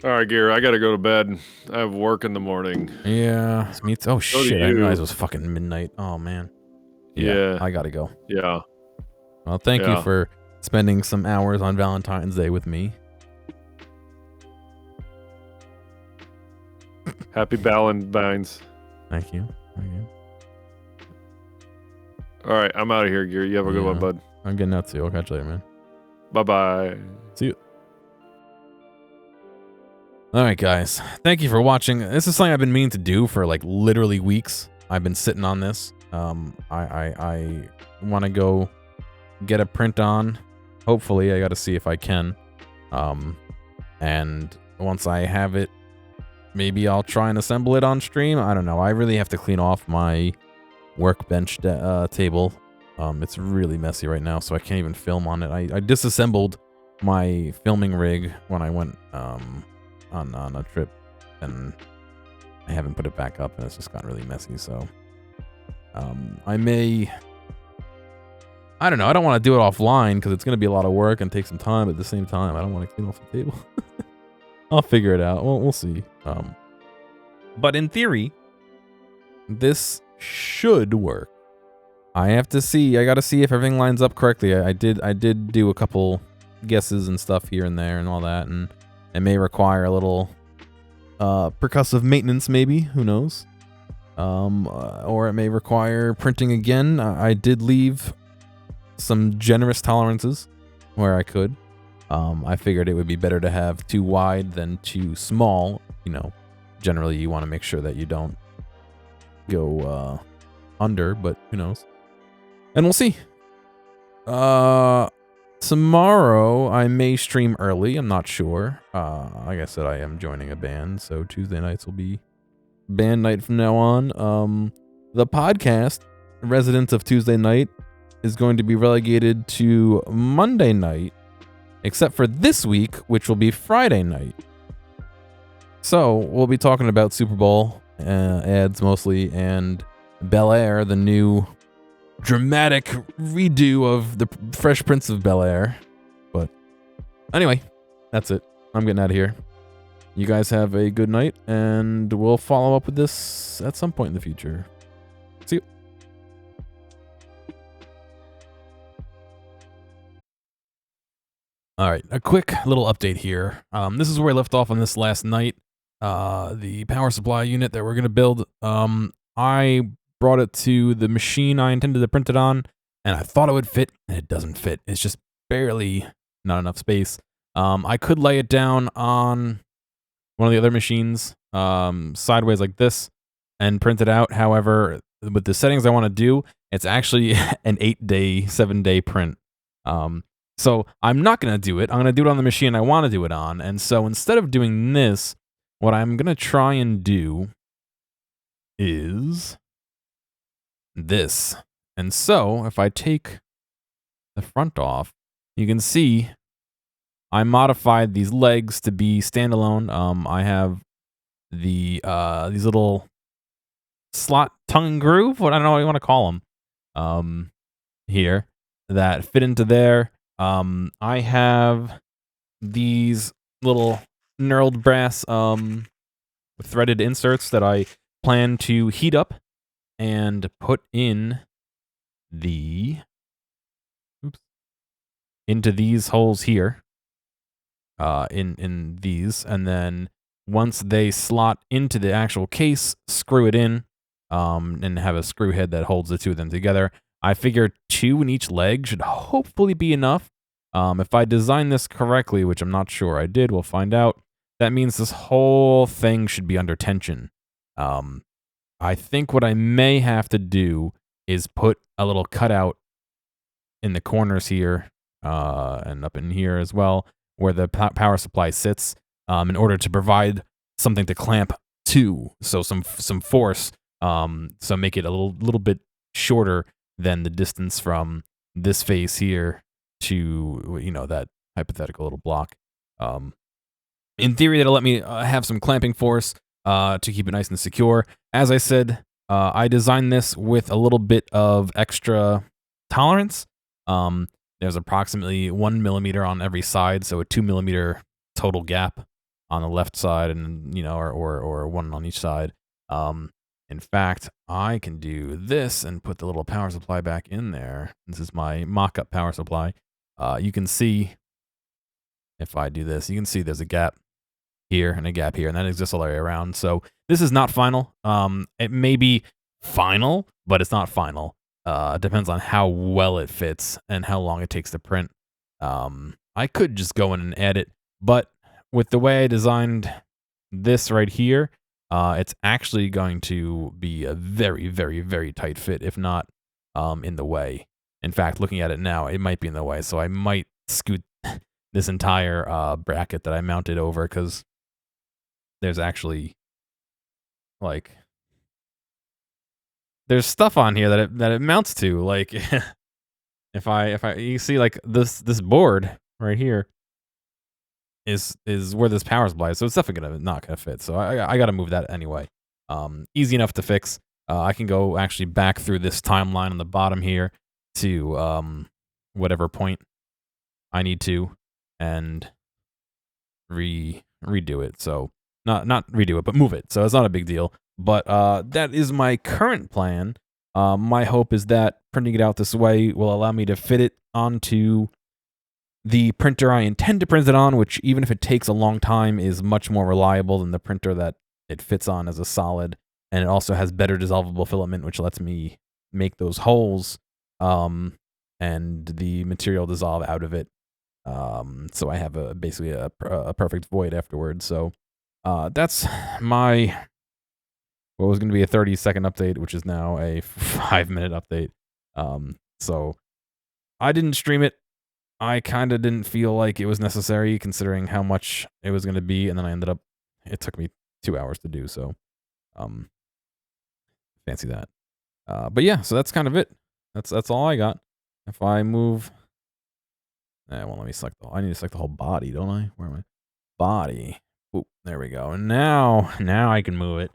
[SPEAKER 2] All right, Gear, I gotta go to bed. I have work in the morning.
[SPEAKER 1] Yeah. Me too. Oh
[SPEAKER 2] So do
[SPEAKER 1] shit! I
[SPEAKER 2] you.
[SPEAKER 1] realized it was fucking midnight. Oh man.
[SPEAKER 2] Yeah.
[SPEAKER 1] I gotta go.
[SPEAKER 2] Yeah.
[SPEAKER 1] Well, thank you
[SPEAKER 2] Yeah.
[SPEAKER 1] for spending some hours on Valentine's Day with me.
[SPEAKER 2] Happy Valentine's.
[SPEAKER 1] Thank you. Thank you.
[SPEAKER 2] All right, I'm out of here, Gear. You have a good one,
[SPEAKER 1] Yeah.
[SPEAKER 2] bud.
[SPEAKER 1] I'm getting out too. I'll catch you later, man.
[SPEAKER 2] Bye-bye.
[SPEAKER 1] See you. All right, guys. Thank you for watching. This is something I've been meaning to do for like literally weeks. I've been sitting on this. I want to go get a print on. Hopefully, I got to see if I can. And once I have it, maybe I'll try and assemble it on stream. I don't know. I really have to clean off my workbench table. It's really messy right now, so I can't even film on it. I disassembled my filming rig when I went on a trip, and I haven't put it back up, and it's just gotten really messy. So I don't know. I don't want to do it offline because it's going to be a lot of work and take some time. But at the same time, I don't want to clean off the table. I'll figure it out. We'll see. But in theory, this should work. I have to see. I got to see if everything lines up correctly. I did do a couple guesses and stuff here and there and all that, and it may require a little percussive maintenance, maybe. Who knows? Or it may require printing again. I did leave some generous tolerances where I could. I figured it would be better to have too wide than too small. You know, generally you want to make sure that you don't go under, but who knows? And we'll see. Tomorrow I may stream early. I'm not sure. Like I said, I am joining a band, so Tuesday nights will be band night from now on. The podcast, resident of Tuesday night, is going to be relegated to Monday night, except for this week, which will be Friday night. So we'll be talking about Super Bowl ads mostly, and Bel Air, the new dramatic redo of the Fresh Prince of Bel Air. But anyway, that's it. I'm getting out of here. You guys have a good night, and we'll follow up with this at some point in the future. See you. All right, a quick little update here. This is where I left off on this last night. The power supply unit that we're going to build. I brought it to the machine I intended to print it on, and I thought it would fit, and it doesn't fit. It's just barely not enough space. I could lay it down on one of the other machines sideways like this and print it out. However, with the settings I want to do, it's actually an 8-day, 7-day print. So I'm not going to do it. I'm going to do it on the machine I want to do it on. And so instead of doing this, what I'm going to try and do is this. And so if I take the front off, you can see I modified these legs to be standalone. I have the these little slot tongue and groove, what I don't know what you want to call them, here that fit into there. I have these little knurled brass threaded inserts that I plan to heat up and put in the into these holes here. In these, and then once they slot into the actual case, screw it in, and have a screw head that holds the two of them together. I figure 2 in each leg should hopefully be enough. If I design this correctly, which I'm not sure I did, we'll find out. That means this whole thing should be under tension. I think what I may have to do is put a little cutout in the corners here, and up in here as well, where the power supply sits, in order to provide something to clamp to, so some force, so make it a little bit shorter than the distance from this face here to, you know, that hypothetical little block. In theory, that'll let me have some clamping force to keep it nice and secure. As I said, I designed this with a little bit of extra tolerance. There's approximately 1 millimeter on every side, so a 2 millimeter total gap on the left side, and you know, or one on each side. In fact, I can do this and put the little power supply back in there. This is my mock-up power supply. You can see, if I do this, you can see there's a gap here and a gap here, and that exists all the way around. So this is not final. It may be final, but it's not final. It depends on how well it fits and how long it takes to print. I could just go in and add it, but with the way I designed this right here, it's actually going to be a very, very, very tight fit, if not in the way. In fact, looking at it now, it might be in the way, so I might scoot this entire bracket that I mounted over, because there's actually, like, there's stuff on here that it mounts to. Like, if I you see, like, this board right here is where this power supply is, so it's definitely not gonna fit. So I got to move that anyway. Easy enough to fix. I can go actually back through this timeline on the bottom here to whatever point I need to, and redo it. So not redo it, but move it. So it's not a big deal. But that is my current plan. My hope is that printing it out this way will allow me to fit it onto the printer I intend to print it on, which, even if it takes a long time, is much more reliable than the printer that it fits on as a solid. And it also has better dissolvable filament, which lets me make those holes and the material dissolve out of it. So I have basically a perfect void afterwards. So that's my, what was going to be a 30-second update, which is now a 5-minute update. So I didn't stream it. I kind of didn't feel like it was necessary, considering how much it was going to be, and then it took me 2 hours to do, so fancy that. But yeah, so that's kind of it. That's all I got. If I move, well, let me select I need to select the whole body, don't I? Where am I? Body. Oop, there we go. And now I can move it,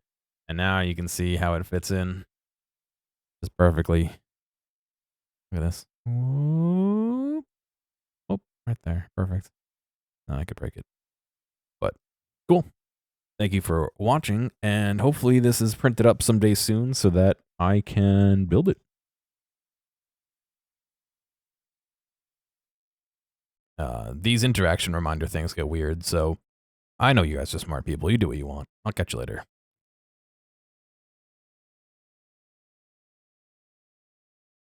[SPEAKER 1] and now you can see how it fits in just perfectly. Look at this. Whoop. Oh, right there. Perfect. Now I could break it. But cool. Thank you for watching, and hopefully this is printed up someday soon so that I can build it. These interaction reminder things get weird, so I know you guys are smart people. You do what you want. I'll catch you later.